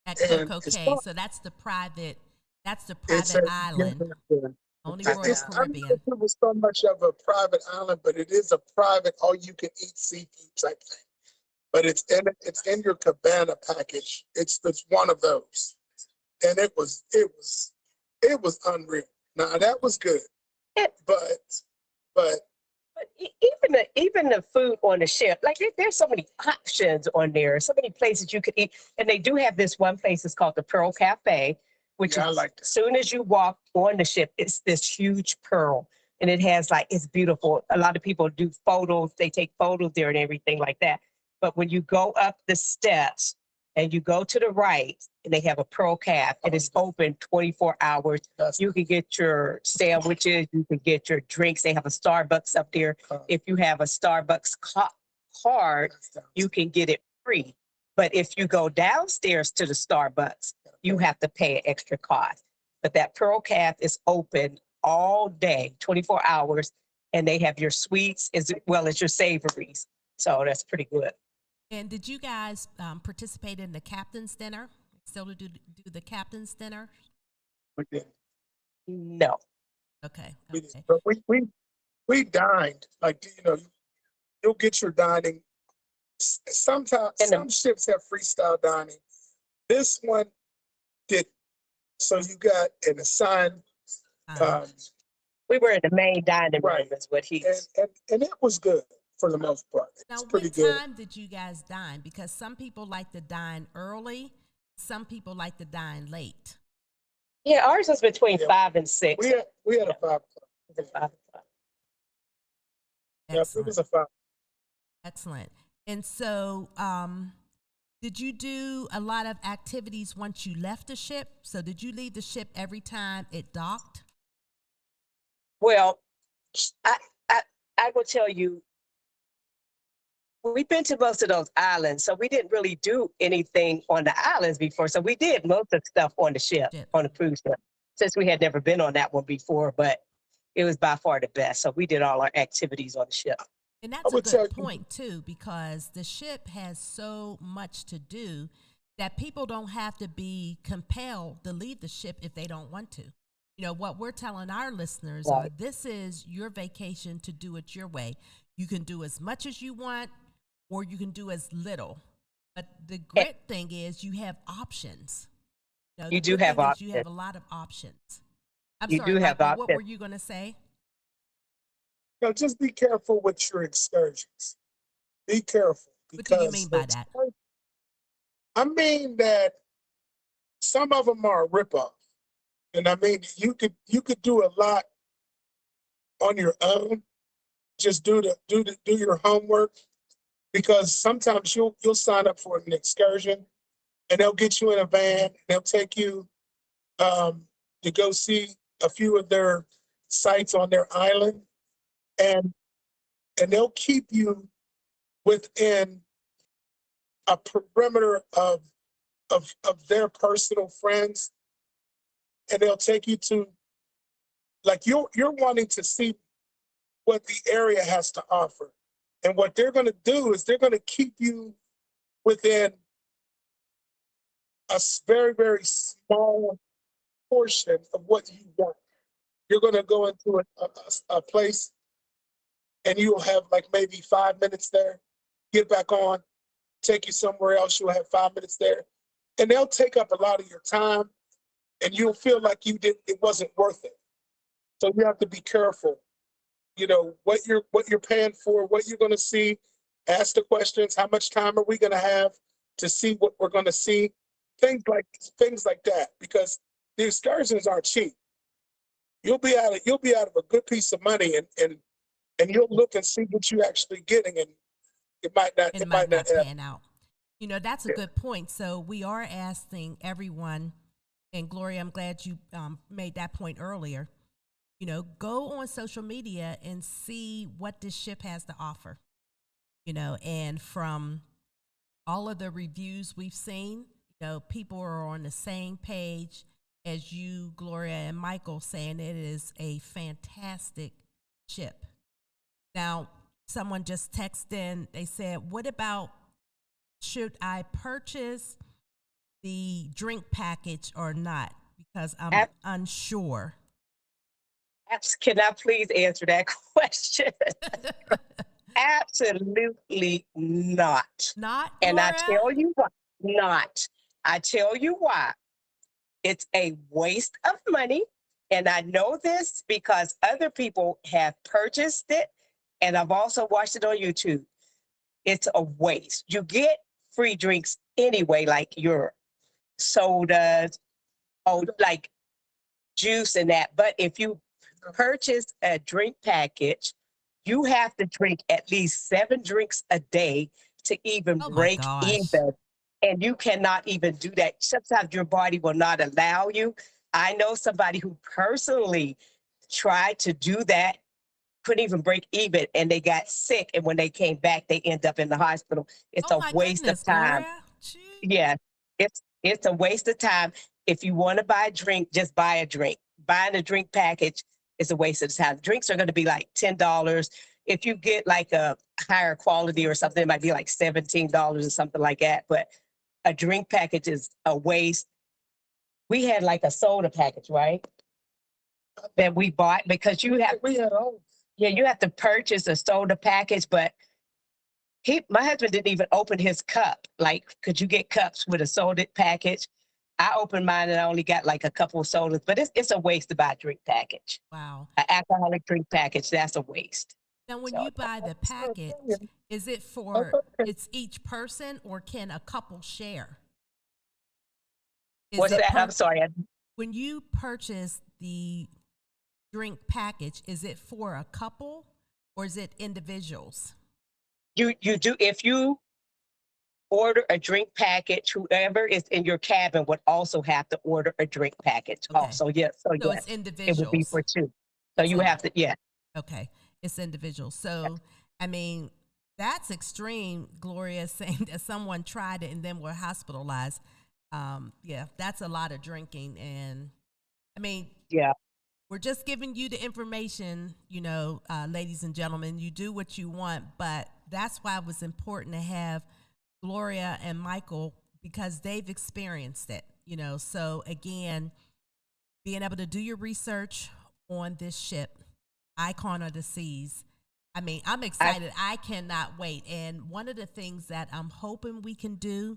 At Coco Cay, so that's the private island. Only Royal Caribbean. It was so much of a private island, but it is a private all-you-can-eat seafood type thing. But it's in your cabana package. It's one of those, and it was unreal. Now that was good, but even the food on the ship, like there's so many options on there, so many places you could eat. And they do have this one place, it's called the Pearl Cafe, which is, as soon as you walk on the ship, it's this huge pearl. And it has it's beautiful. A lot of people do photos, they take photos there and everything like that. But when you go up the steps and you go to the right, and they have a Pearl Cafe, and it's open 24 hours. You can get your sandwiches, you can get your drinks. They have a Starbucks up there. If you have a Starbucks card, you can get it free. But if you go downstairs to the Starbucks, you have to pay an extra cost. But that Pearl Cafe is open all day, 24 hours, and they have your sweets as well as your savories. So that's pretty good. And did you guys participate in the captain's dinner? Still do the captain's dinner? We did. No. Okay. We did. But we dined. You'll get your dining. Sometimes some ships have freestyle dining, This one didn't. So you got an assigned, we were in the main dining room, Right. is what he. and it was good for the most part. Now, It's pretty what good. time did you guys dine? Because some people like to dine early, some people like to dine late. Yeah, ours was between Yeah. 5 and 6. We had a 5 o'clock. The 5 o'clock. Yeah, it Excellent. was a 5. Excellent. And so, did you do a lot of activities once you left the ship? So did you leave the ship every time it docked? Well, I will tell you, we've been to most of those islands, so we didn't really do anything on the islands before. So we did most of the stuff on the ship, on the cruise ship, since we had never been on that one before, but it was by far the best. So we did all our activities on the ship. And that's a good point too, because the ship has so much to do that people don't have to be compelled to leave the ship if they don't want to. You know, what we're telling our listeners are, this is your vacation to do it your way. You can do as much as you want, or you can do as little. But the great thing is you have options. You know, you do have options. You have a lot of options. I'm you sorry, do have Michael, options. what were you going to say? No, just be careful with your excursions. Be careful. What do you mean by that? I mean that some of them are a ripoff. And I mean, you could do a lot on your own. Just do your homework, because sometimes you'll sign up for an excursion and they'll get you in a van and they'll take you to go see a few of their sites on their island, and they'll keep you within a perimeter of their personal friends, and they'll take you to, like, you're wanting to see what the area has to offer. And what they're going to do is they're going to keep you within a very, very small portion of what you want. You're going to go into a place and you'll have like maybe 5 minutes there, get back on, take you somewhere else, you'll have 5 minutes there. And they'll take up a lot of your time and you'll feel like it wasn't worth it. So you have to be careful. You know, what you're paying for, what you're going to see. Ask the questions. How much time are we going to have to see what we're going to see? Things like that, because the excursions aren't cheap. You'll be out of a good piece of money, and you'll look and see what you're actually getting, and it might not pan out. You know, that's a good point. So we are asking everyone, and Gloria, I'm glad you made that point earlier. You know, go on social media and see what this ship has to offer. You know, and from all of the reviews we've seen, you know, people are on the same page as you, Gloria, and Michael, saying it is a fantastic ship. Now, someone just texted in, they said, what about, should I purchase the drink package or not? Because I'm unsure. Can I please answer that question? Absolutely not. Not, and Gloria? I tell you why. Not. I tell you why. It's a waste of money. And I know this because other people have purchased it, and I've also watched it on YouTube. It's a waste. You get free drinks anyway, like your sodas, like juice and that. But if you purchase a drink package, you have to drink at least 7 drinks a day to even break even. And you cannot even do that. Sometimes your body will not allow you. I know somebody who personally tried to do that, couldn't even break even, and they got sick. And when they came back, they end up in the hospital. It's a waste of time. Yeah, it's a waste of time. If you want to buy a drink, just buy a drink. Buying a drink package is a waste of time. Drinks are going to be like $10. If you get like a higher quality or something, it might be like $17 or something like that. But a drink package is a waste. We had like a soda package, right? That we bought, because you have, you have to purchase a soda package, but My husband didn't even open his cup. Like, could you get cups with a soda package? I opened mine and I only got like a couple of sodas, but it's a waste to buy a drink package. Wow. An alcoholic drink package, that's a waste. Now, when So, you buy the package, is it for it's each person, or can a couple share? Is What's it that? I'm sorry. When you purchase the drink package, is it for a couple or is it individuals? You do, if you order a drink package, whoever is in your cabin would also have to order a drink package. Okay. Also, yes. So So yes, it's it individuals. would be for two. So you have to, yeah. Okay, it's individuals. So, I mean, that's extreme, Gloria, saying that someone tried it and then were hospitalized. Yeah, that's a lot of drinking. And, I mean, Yeah. we're just giving you the information, you know, ladies and gentlemen. You do what you want, but that's why it was important to have Gloria and Michael, because they've experienced it, you know. So, again, being able to do your research on this ship, Icon of the Seas. I mean, I'm excited. I cannot wait. And one of the things that I'm hoping we can do,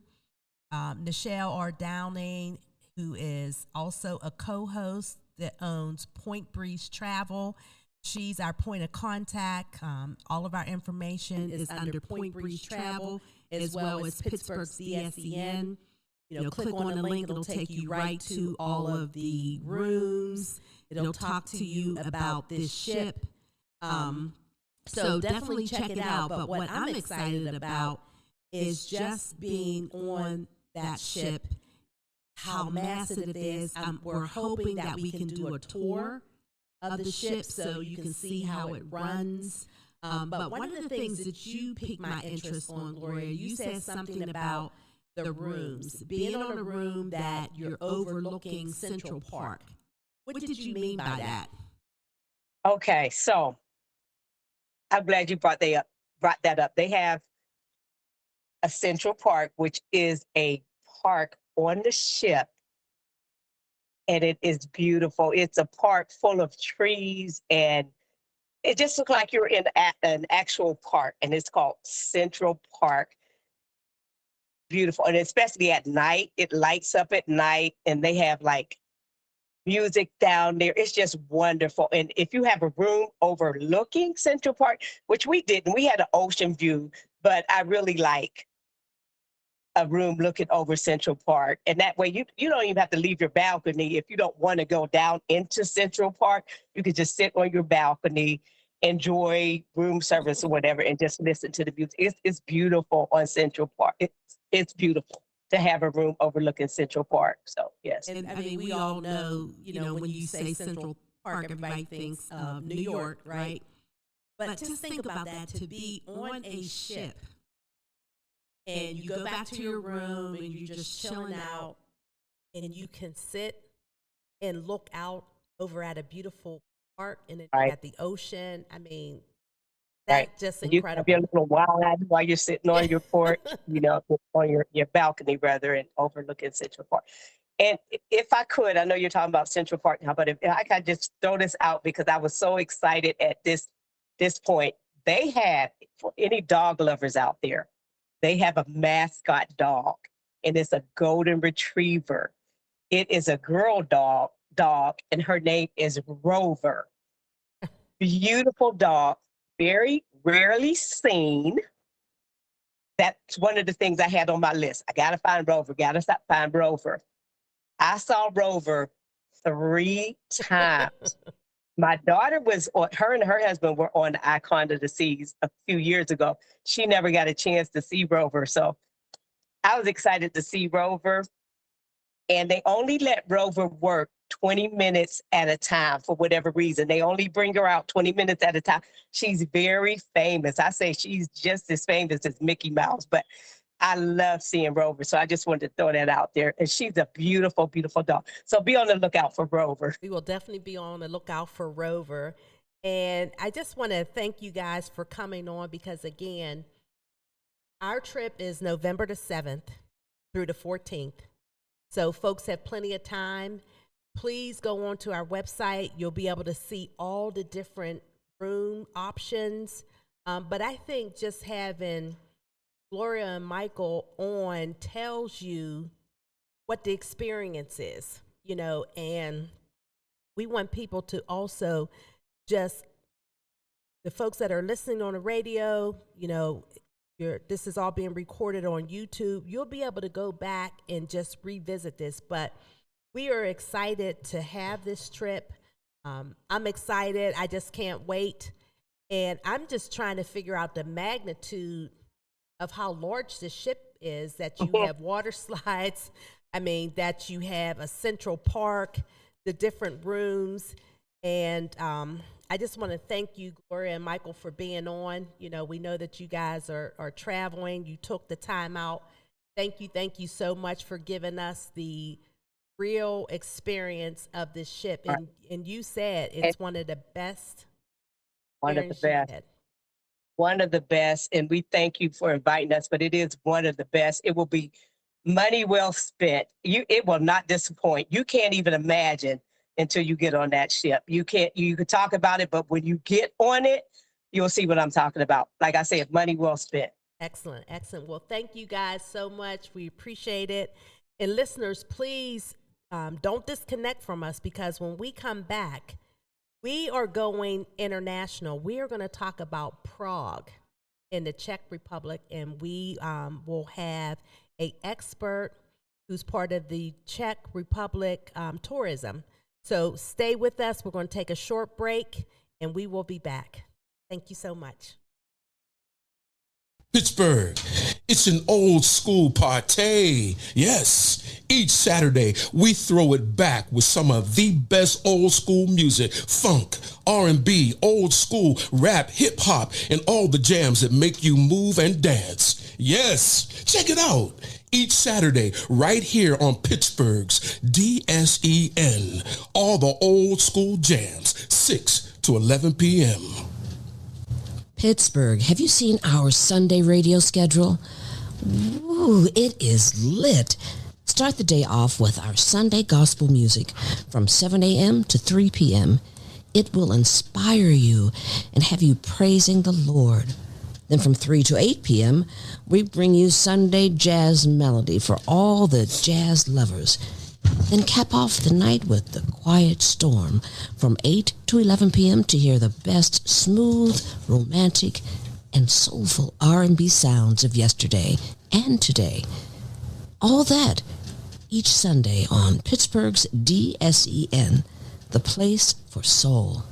Nichelle R. Downing, who is also a co-host that owns Point Breeze Travel. She's our point of contact. All of our information is under Point Breeze Travel, as well as Pittsburgh's DSEN. You know, click on the link. It'll take you right to all of the rooms. It'll talk to you about this ship. So definitely check it out. But what I'm excited about is just being on that ship, how massive it is. We're hoping that we can do a tour of the ship so you can see how it runs. But one of the things that you piqued my interest on, Gloria, you said something about the rooms, being on a room that you're overlooking Central Park. What did you mean by that? Okay, so I'm glad you brought that up. They have a Central Park, which is a park on the ship, and it is beautiful. It's a park full of trees, and it just looks like you're in an actual park, and it's called Central Park. Beautiful, and especially at night, it lights up at night, and they have like music down there. It's just wonderful. And if you have a room overlooking Central Park, which we didn't, we had an ocean view, but I really like a room looking over Central Park. And that way you don't even have to leave your balcony. If you don't want to go down into Central Park, you could just sit on your balcony, enjoy room service or whatever, and just listen to the music. It's beautiful on Central Park. It's beautiful to have a room overlooking Central Park. So yes. And I mean, we all know, you know, when you say Central Park, everybody thinks of New York, right? But just think about that, to be on a ship and you go back to your room and you're just chilling out and you can sit and look out over at a beautiful park and then Right. at the ocean. I mean, that's just You incredible. have your little wine while you're sitting on your porch, you know, on your balcony rather, and overlooking Central Park. And if I could, I know you're talking about Central Park now, but if I could just throw this out because I was so excited at this point. They have, for any dog lovers out there, they have a mascot dog, and it's a golden retriever. It is a girl dog, and her name is Rover. Beautiful dog, very rarely seen. That's one of the things I had on my list. I gotta find Rover, find Rover. I saw Rover 3 times. My daughter her and her husband were on the Icon of the Seas a few years ago. She never got a chance to see Rover. So I was excited to see Rover. And they only let Rover work 20 minutes at a time for whatever reason. They only bring her out 20 minutes at a time. She's very famous. I say she's just as famous as Mickey Mouse, but I love seeing Rover. So I just wanted to throw that out there. And she's a beautiful, beautiful dog. So be on the lookout for Rover. We will definitely be on the lookout for Rover. And I just want to thank you guys for coming on because, again, our trip is November the 7th through the 14th. So folks have plenty of time. Please go on to our website. You'll be able to see all the different room options. But I think just having Gloria and Michael on tells you what the experience is, and we want people to also just, the folks that are listening on the radio, this is all being recorded on YouTube. You'll be able to go back and just revisit this, but we are excited to have this trip. I'm excited. I just can't wait. And I'm just trying to figure out the magnitude of how large the ship is, that you have water slides. That you have a central park, the different rooms. And I just want to thank you, Gloria and Michael, for being on. We know that you guys are traveling. You took the time out. Thank you so much for giving us the real experience of this ship. And you said it's one of the best. One of the best. One of the best. And we thank you for inviting us, but it is one of the best. It will be money well spent. It will not disappoint. You can't even imagine until you get on that ship. You could talk about it, but when you get on it, you'll see what I'm talking about. Like I said, money well spent. Excellent. Well, thank you guys so much. We appreciate it. And listeners, please don't disconnect from us, because when we come back, we are going international. We are going to talk about Prague in the Czech Republic, and we will have an expert who's part of the Czech Republic tourism. So stay with us. We're going to take a short break, and we will be back. Thank you so much. Pittsburgh, it's an old school party. Yes, each Saturday we throw it back with some of the best old school music, funk, R&B, old school, rap, hip hop, and all the jams that make you move and dance. Yes, check it out. Each Saturday right here on Pittsburgh's DSEN. All the old school jams, 6 to 11 p.m. Pittsburgh, have you seen our Sunday radio schedule? Ooh, it is lit. Start the day off with our Sunday gospel music from 7 a.m. to 3 p.m. It will inspire you and have you praising the Lord. Then from 3 to 8 p.m., we bring you Sunday jazz melody for all the jazz lovers. Then cap off the night with the Quiet Storm from 8 to 11 p.m. to hear the best smooth, romantic, and soulful R&B sounds of yesterday and today. All that each Sunday on Pittsburgh's DSEN, the place for soul.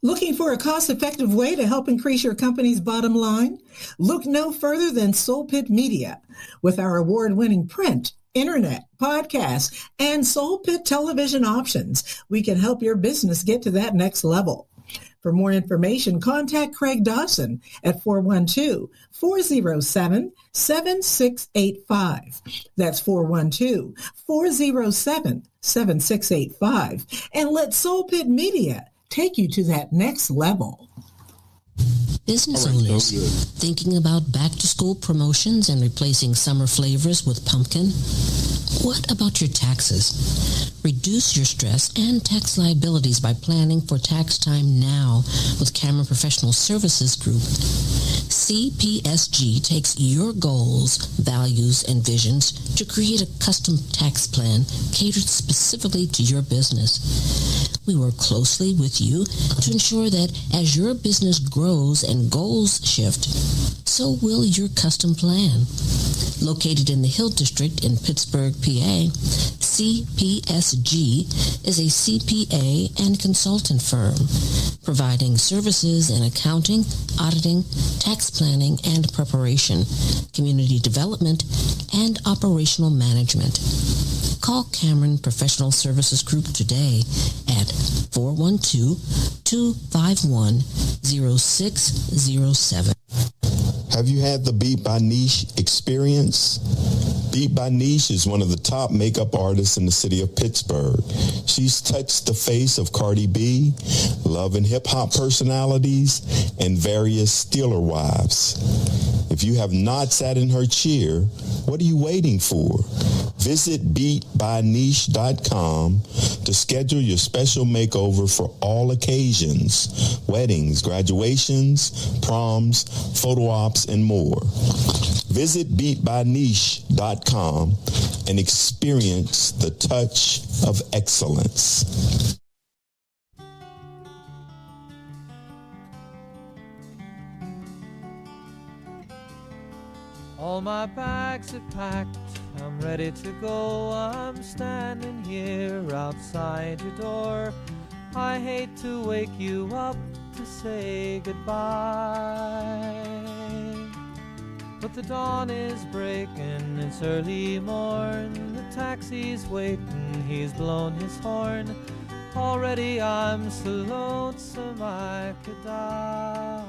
Looking for a cost-effective way to help increase your company's bottom line? Look no further than Soul Pit Media. With our award-winning print, internet, podcast, and Soul Pit television options, we can help your business get to that next level. For more information, contact Craig Dawson at 412-407-7685. That's 412-407-7685. And let Soul Pit Media take you to that next level. Business owners thinking about back-to-school promotions and replacing summer flavors with pumpkin? What about your taxes? Reduce your stress and tax liabilities by planning for tax time now with Cameron Professional Services Group. CPSG takes your goals, values, and visions to create a custom tax plan catered specifically to your business. We work closely with you to ensure that as your business grows and goals shift, so will your custom plan. Located in the Hill District in Pittsburgh, PA, CPSG is a CPA and consultant firm, providing services in accounting, auditing, tax planning and preparation, community development, and operational management. Call Cameron Professional Services Group today at 412-251-0607. Have you had the Beat by Niche experience? Beat by Niche is one of the top makeup artists in the city of Pittsburgh. She's touched the face of Cardi B, Love and Hip Hop personalities, and various Steeler wives. If you have not sat in her chair, what are you waiting for? Visit beatbyniche.com to schedule your special makeover for all occasions, weddings, graduations, proms, photo ops, and more. Visit beatbyniche.com and experience the touch of excellence. All my bags are packed, I'm ready to go. I'm standing here outside your door. I hate to wake you up to say goodbye, but the dawn is breaking, it's early morn. The taxi's waiting, he's blown his horn. Already I'm so lonesome I could die.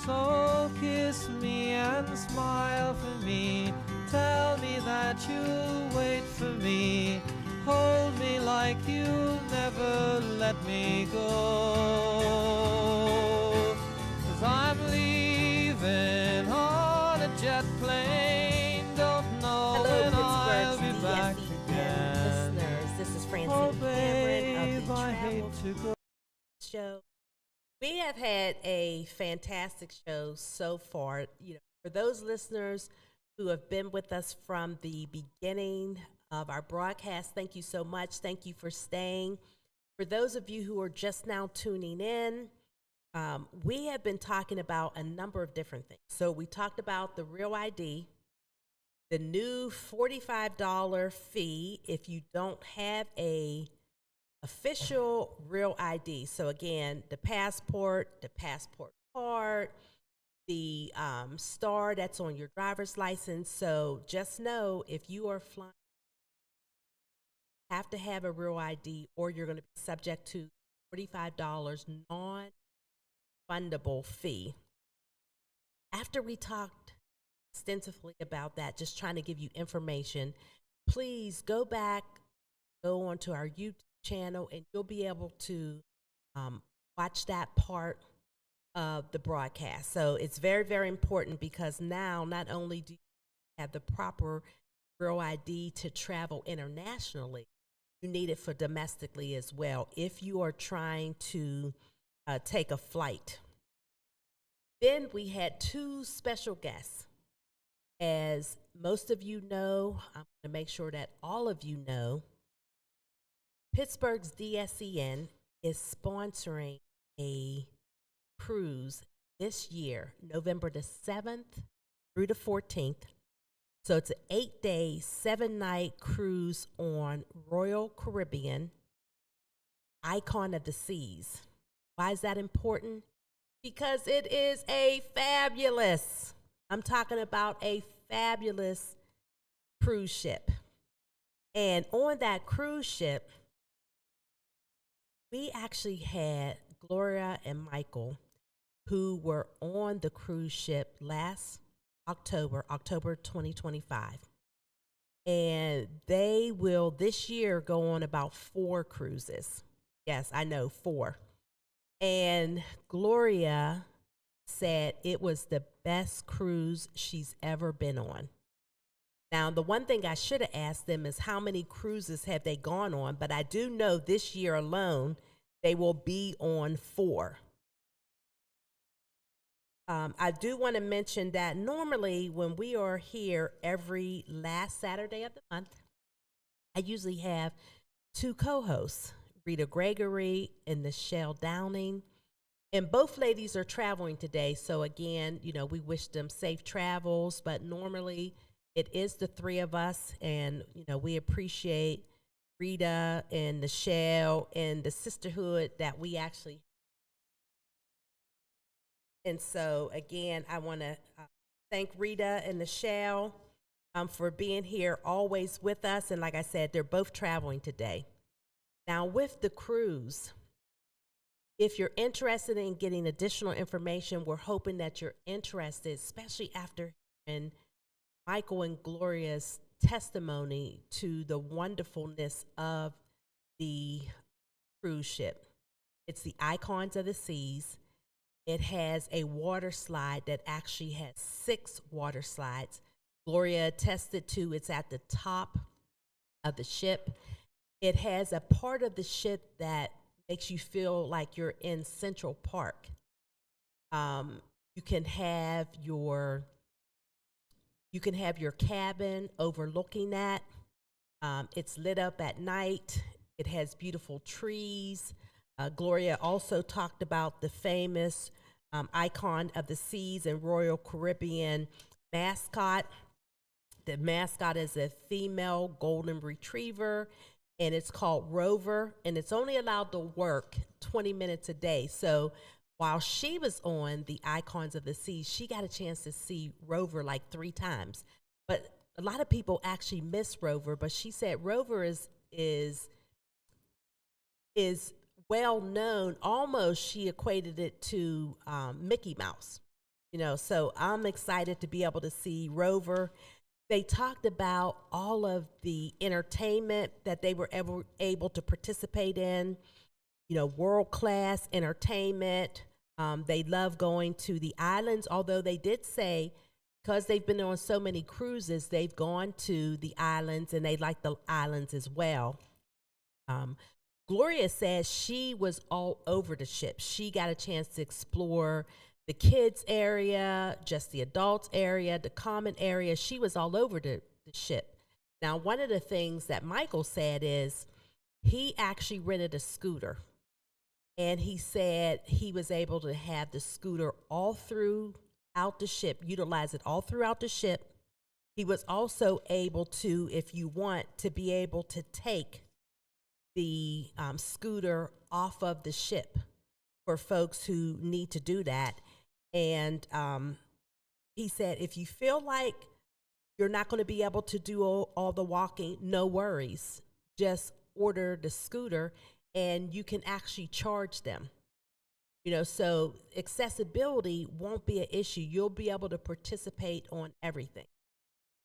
So kiss me and smile for me. Tell me that you'll wait for me. Hold me like you'll never let me go. 'Cause I'm leaving on a jet plane. Don't know Hello, when I'll be Pittsburgh's back DSEN again. listeners. This is Francine Oh, Cameron of babe, the I Travel hate to go. Show. We have had a fantastic show so far. For those listeners who have been with us from the beginning of our broadcast, thank you so much. Thank you for staying. For those of you who are just now tuning in, we have been talking about a number of different things. So we talked about the Real ID, the new $45 fee if you don't have a official Real ID. So again, the passport card, the star that's on your driver's license. So just know if you are flying, you have to have a Real ID or you're going to be subject to $45 non-refundable fee. After we talked extensively about that, just trying to give you information, please go back, go onto our YouTube channel, and you'll be able to watch that part of the broadcast. So it's very, very important because now not only do you have the proper Real ID to travel internationally, you need it for domestically as well if you are trying to take a flight. Then we had two special guests. As most of you know, I'm going to make sure that all of you know, Pittsburgh's DSEN is sponsoring a cruise this year, November the 7th through the 14th. So it's an 8-day, 7-night cruise on Royal Caribbean, Icon of the Seas. Why is that important? Because it is I'm talking about a fabulous cruise ship. And on that cruise ship, we actually had Gloria and Michael, who were on the cruise ship last October 2025. And they will this year go on about 4 cruises. Yes, I know, 4. And Gloria said it was the best cruise she's ever been on. Now, the one thing I should have asked them is how many cruises have they gone on, but I do know this year alone they will be on 4. I do want to mention that normally when we are here every last Saturday of the month, I usually have 2 co-hosts, Rita Gregory and Michelle Downing. And both ladies are traveling today. So again, we wish them safe travels, but normally it is the 3 of us, and we appreciate Rita and Michelle and the sisterhood that we actually. And so again, I want to thank Rita and Michelle for being here always with us. And like I said, they're both traveling today. Now with the cruise, if you're interested in getting additional information, we're hoping that you're interested, especially after hearing Michael and Gloria's testimony to the wonderfulness of the cruise ship. It's the Icons of the Seas. It has a water slide that actually has 6 water slides. Gloria attested to it's at the top of the ship. It has a part of the ship that makes you feel like you're in Central Park. You can have your cabin overlooking that. It's lit up at night. It has beautiful trees. Gloria also talked about the famous icon of the seas and Royal Caribbean mascot. The mascot is a female golden retriever, and it's called Rover, and it's only allowed to work 20 minutes a day. So while she was on the Icons of the Seas, she got a chance to see Rover like 3 times. But a lot of people actually miss Rover, but she said Rover is well known. Almost she equated it to Mickey Mouse. So I'm excited to be able to see Rover. They talked about all of the entertainment that they were able to participate in, world-class entertainment. They love going to the islands, although they did say, because they've been on so many cruises, they've gone to the islands and they like the islands as well. Gloria says she was all over the ship. She got a chance to explore the kids area, just the adults area, the common area. She was all over the ship. Now, one of the things that Michael said is he actually rented a scooter. And he said he was able to have the scooter all throughout the ship, utilize it all throughout the ship. He was also able to, if you want, to be able to take the scooter off of the ship for folks who need to do that. And he said, if you feel like you're not going to be able to do all the walking, no worries. Just order the scooter and you can actually charge them. So accessibility won't be an issue. You'll be able to participate on everything.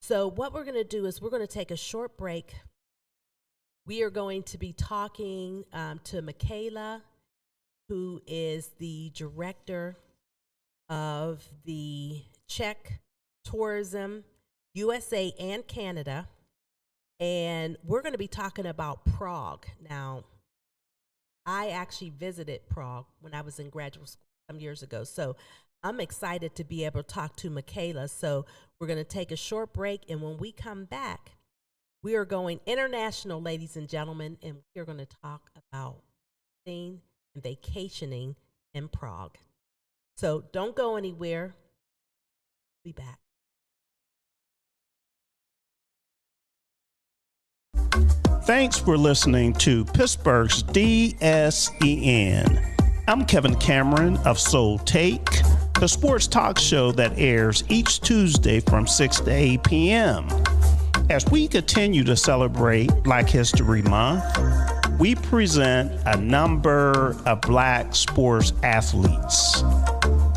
So what we're going to do is we're going to take a short break. We are going to be talking to Michaela, who is the director of the Czech Tourism, USA and Canada. And we're going to be talking about Prague. Now, I actually visited Prague when I was in graduate school some years ago. So I'm excited to be able to talk to Michaela. So we're going to take a short break. And when we come back, we are going international, ladies and gentlemen, and we're going to talk about staying and vacationing in Prague. So don't go anywhere. Be back. Thanks for listening to Pittsburgh's DSEN. I'm Kevin Cameron of Soul Take, the sports talk show that airs each Tuesday from 6 to 8 p.m. As we continue to celebrate Black History Month, we present a number of Black sports athletes.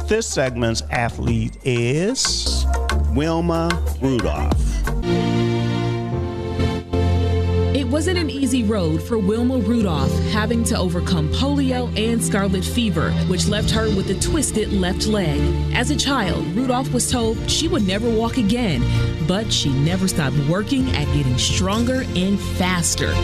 This segment's athlete is Wilma Rudolph. It wasn't an easy road for Wilma Rudolph, having to overcome polio and scarlet fever, which left her with a twisted left leg. As a child, Rudolph was told she would never walk again, but she never stopped working at getting stronger and faster.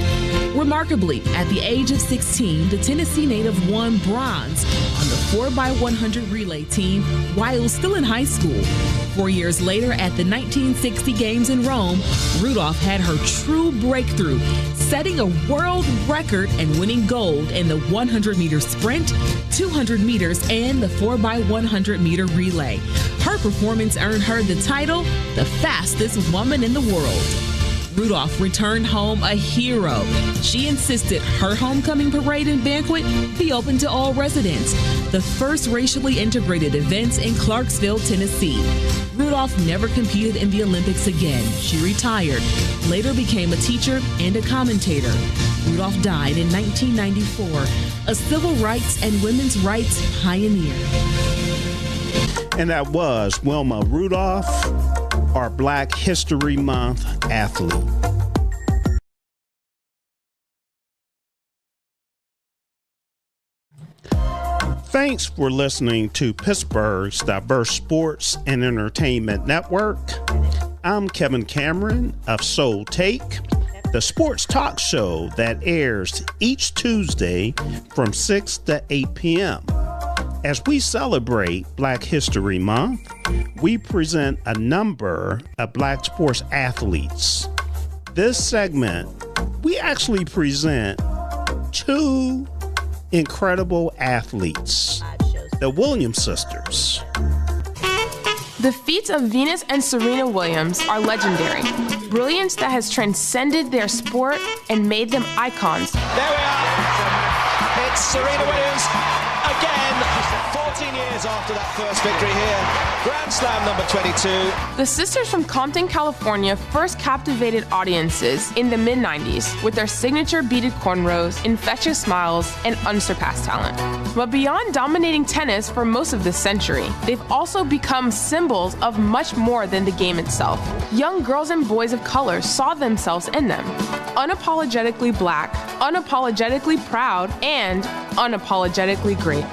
Remarkably, at the age of 16, the Tennessee native won bronze on the 4x100 relay team while still in high school. 4 years later, at the 1960 Games in Rome, Rudolph had her true breakthrough, setting a world record and winning gold in the 100-meter sprint, 200 meters, and the 4x100 meter relay. Her performance earned her the title, the fastest woman in the world. Rudolph returned home a hero. She insisted her homecoming parade and banquet be open to all residents, the first racially integrated events in Clarksville, Tennessee. Rudolph never competed in the Olympics again. She retired, later became a teacher and a commentator. Rudolph died in 1994, a civil rights and women's rights pioneer. And that was Wilma Rudolph, our Black History Month athlete. Thanks for listening to Pittsburgh's diverse sports and entertainment network. I'm Kevin Cameron of Soul Take, the sports talk show that airs each Tuesday from 6 to 8 p.m. As we celebrate Black History Month, we present a number of Black sports athletes. This segment, we actually present two incredible athletes, the Williams sisters. The feats of Venus and Serena Williams are legendary. Brilliance that has transcended their sport and made them icons. There we are. It's Serena Williams again, 14 years after that first victory here. Grand Slam number 22. The sisters from Compton, California first captivated audiences in the mid-90s with their signature beaded cornrows, infectious smiles, and unsurpassed talent. But beyond dominating tennis for most of this century, they've also become symbols of much more than the game itself. Young girls and boys of color saw themselves in them. Unapologetically Black, unapologetically proud, and unapologetically great.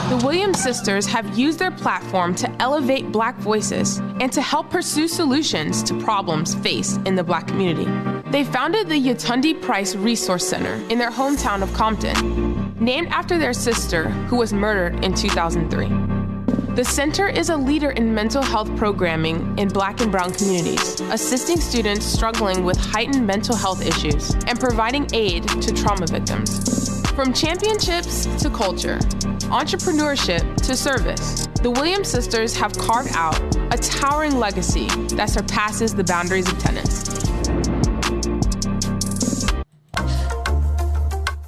The Williams sisters have used their platform to elevate Black voices and to help pursue solutions to problems faced in the Black community. They founded the Yetundi Price Resource Center in their hometown of Compton, named after their sister who was murdered in 2003. The center is a leader in mental health programming in Black and Brown communities, assisting students struggling with heightened mental health issues and providing aid to trauma victims. From championships to culture, entrepreneurship to service, the Williams sisters have carved out a towering legacy that surpasses the boundaries of tennis.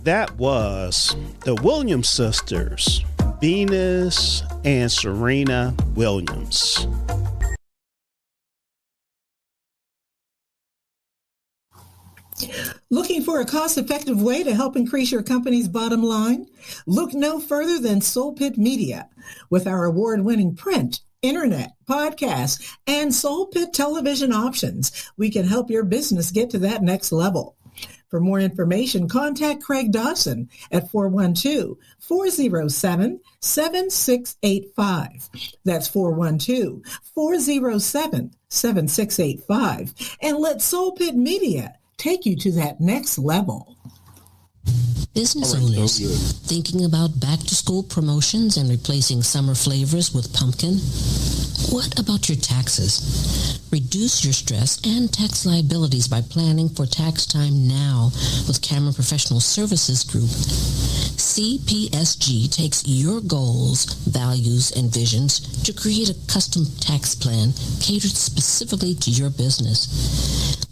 That was the Williams sisters, Venus and Serena Williams. Looking for a cost-effective way to help increase your company's bottom line? Look no further than Soul Pit Media. With our award-winning print, internet, podcast, and Soul Pit television options, we can help your business get to that next level. For more information, contact Craig Dawson at 412-407-7685. That's 412-407-7685. And let Soul Pit Media take you to that next level. Business owners thinking about back-to-school promotions and replacing summer flavors with pumpkin? What about your taxes? Reduce your stress and tax liabilities by planning for tax time now with Cameron Professional Services Group. CPSG takes your goals, values, and visions to create a custom tax plan catered specifically to your business.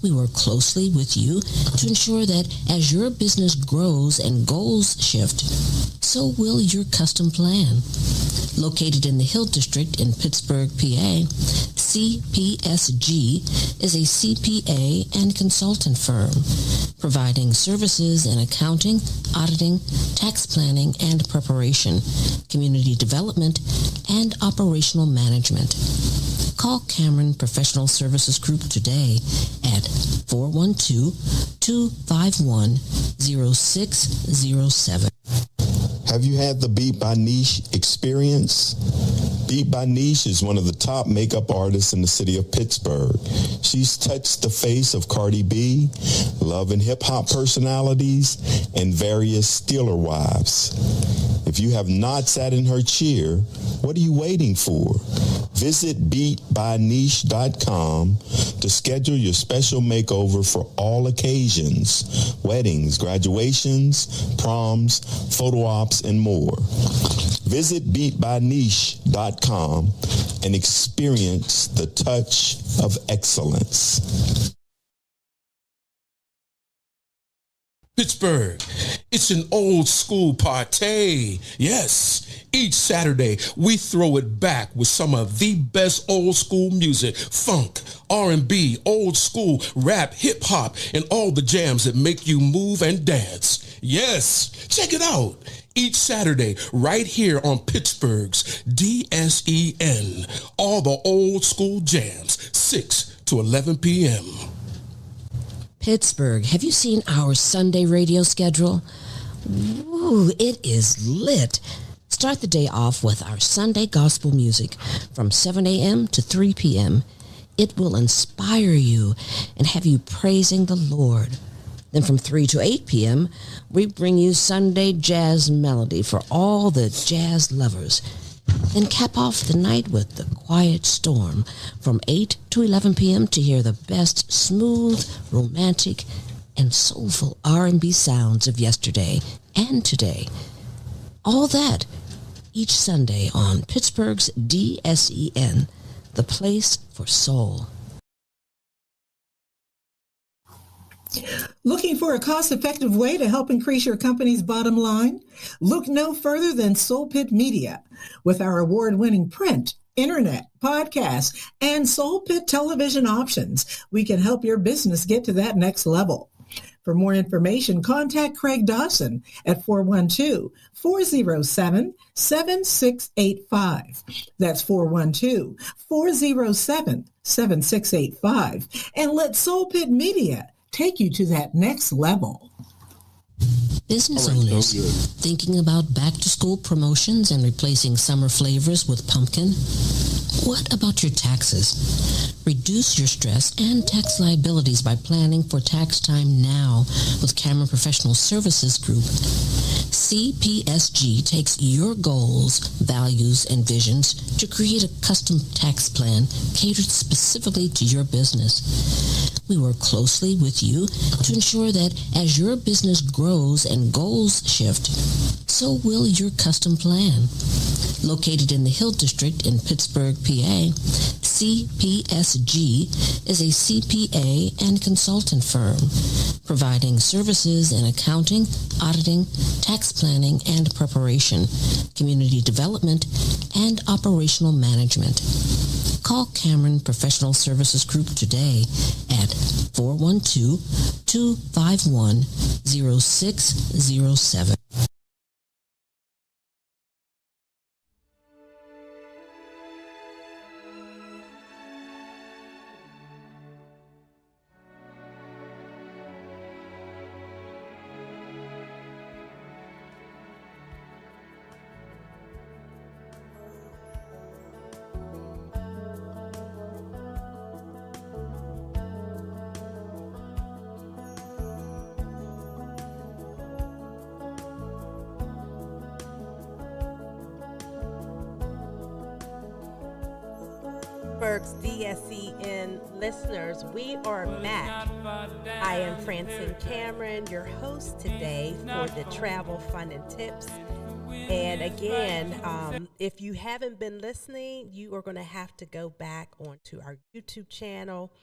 We work closely with you to ensure that as your business grows and goals shift, so will your custom plan. Located in the Hill District in Pittsburgh, PA, CPSG is a CPA and consultant firm, providing services in accounting, auditing, tax planning and preparation, community development, and operational management. Call Cameron Professional Services Group today at 412-251-0607. Have you had the Beat by Niche experience? Beat by Niche is one of the top makeup artists in the city of Pittsburgh. She's touched the face of Cardi B, love and hip-hop personalities, and various Steeler wives. If you have not sat in her chair, what are you waiting for? Visit beatbyniche.com to schedule your special makeover for all occasions, weddings, graduations, proms, photo ops, and more. Visit beatbyniche.com and experience the touch of excellence. Pittsburgh, it's an old school party. Yes, each Saturday we throw it back with some of the best old school music, funk, R&B, old school, rap, hip hop, and all the jams that make you move and dance. Yes, check it out. Each Saturday, right here on Pittsburgh's DSEN, all the old school jams, 6 to 11 p.m. Pittsburgh, have you seen our Sunday radio schedule? Ooh, it is lit. Start the day off with our Sunday gospel music from 7 a.m. to 3 p.m. It will inspire you and have you praising the Lord. Then from 3 to 8 p.m., we bring you Sunday jazz melody for all the jazz lovers. Then cap off the night with the Quiet Storm from 8 to 11 p.m. to hear the best smooth, romantic, and soulful R&B sounds of yesterday and today. All that each Sunday on Pittsburgh's DSEN, the place for soul. Looking for a cost-effective way to help increase your company's bottom line? Look no further than Soul Pit Media. With our award-winning print, internet, podcast, and Soul Pit television options, we can help your business get to that next level. For more information, contact Craig Dawson at 412-407-7685. That's 412-407-7685. And let Soul Pit Media take you to that next level. Business owners thinking about back-to-school promotions and replacing summer flavors with pumpkin? What about your taxes? Reduce your stress and tax liabilities by planning for tax time now with Cameron Professional Services Group. CPSG takes your goals, values, and visions to create a custom tax plan catered specifically to your business. We work closely with you to ensure that as your business grows and goals shift, so will your custom plan. Located in the Hill District in Pittsburgh, PA, CPSG is a CPA and consultant firm, providing services in accounting, auditing, tax planning and preparation, community development, and operational management. Call Cameron Professional Services Group today at 412-251-0607. Pittsburgh's DSEN listeners, we are back. I am Francine Cameron, your host today for the Travel Fun and Tips. And again, if you haven't been listening, you are going to have to go back onto our YouTube channel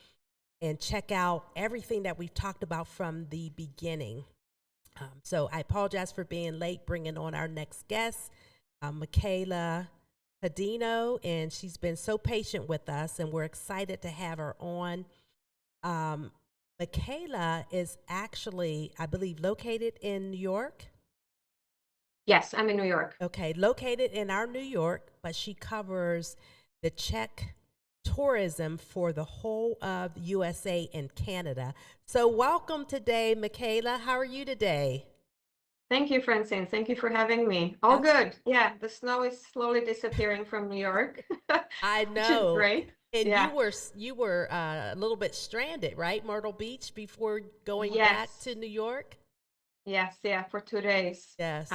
and check out everything that we've talked about from the beginning. So I apologize for being late bringing on our next guest, Michaela Claudino, and she's been so patient with us, and we're excited to have her on. Michaela is actually, I believe, located in New York. Yes, I'm in New York. Okay, located in our New York, but she covers the Czech tourism for the whole of USA and Canada. So welcome today, Michaela. How are you today? Thank you, Francine. Thank you for having me. All good. Yeah, the snow is slowly disappearing from New York. I know. Which is great. And yeah. you were a little bit stranded, right? Myrtle Beach before going Yes. back to New York? Yes, yeah, for 2 days. Yes.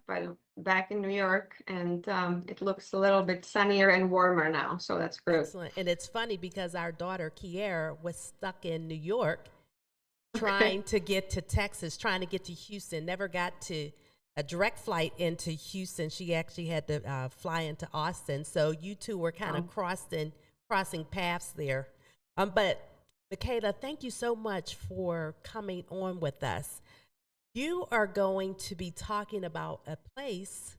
But back in New York, and it looks a little bit sunnier and warmer now, so that's good. Excellent. And it's funny because our daughter Kiera was stuck in New York trying to get to Texas, trying to get to Houston, never got to a direct flight into Houston. She actually had to fly into Austin. So you two were kind of crossing paths there. But Michaela, thank you so much for coming on with us. You are going to be talking about a place,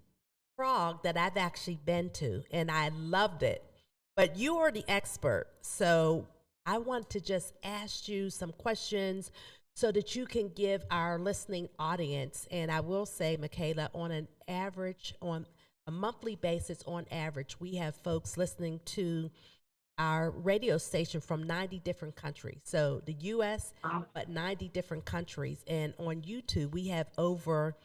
Prague, that I've actually been to, and I loved it. But you are the expert, so I want to just ask you some questions so that you can give our listening audience, and I will say, Michaela, on an average, on a monthly basis, on average, we have folks listening to our radio station from 90 different countries. So the U.S., but 90 different countries. And on YouTube, we have over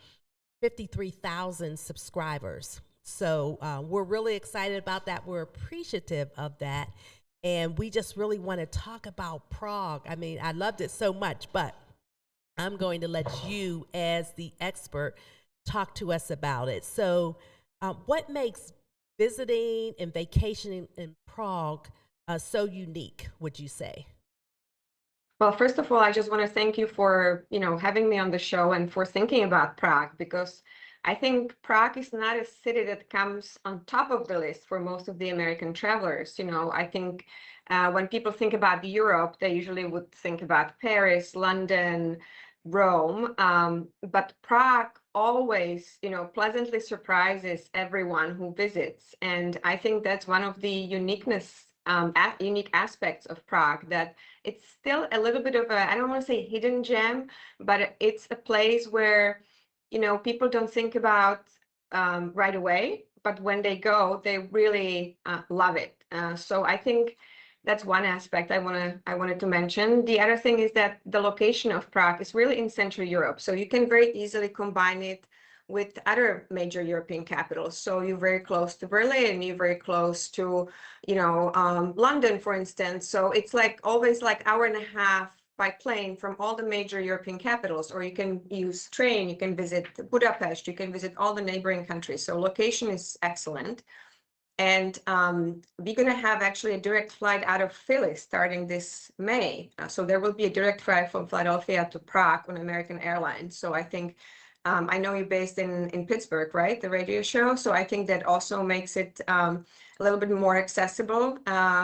53,000 subscribers. So we're really excited about that. We're appreciative of that. And we just really want to talk about Prague. I mean, I loved it so much, but I'm going to let you, as the expert, talk to us about it. So what makes visiting and vacationing in Prague so unique, would you say? Well, first of all, I just want to thank you for, having me on the show and for thinking about Prague, because I think Prague is not a city that comes on top of the list for most of the American travelers. I think when people think about Europe, they usually would think about Paris, London, Rome, but Prague always, pleasantly surprises everyone who visits. And I think that's one of the unique aspects of Prague, that it's still a little bit of a, I don't want to say hidden gem, but it's a place where, people don't think about right away, but when they go, they really love it. So I think that's one aspect I wanted to mention. The other thing is that the location of Prague is really in Central Europe, so you can very easily combine it with other major European capitals. So you're very close to Berlin, you're very close to, London, for instance. So it's like always like hour and a half by plane from all the major European capitals, or you can use train, you can visit Budapest, you can visit all the neighboring countries. So location is excellent. And we're going to have actually a direct flight out of Philly starting this May. So there will be a direct flight from Philadelphia to Prague on American Airlines. So I think, I know you're based in Pittsburgh, right? The radio show. So I think that also makes it a little bit more accessible.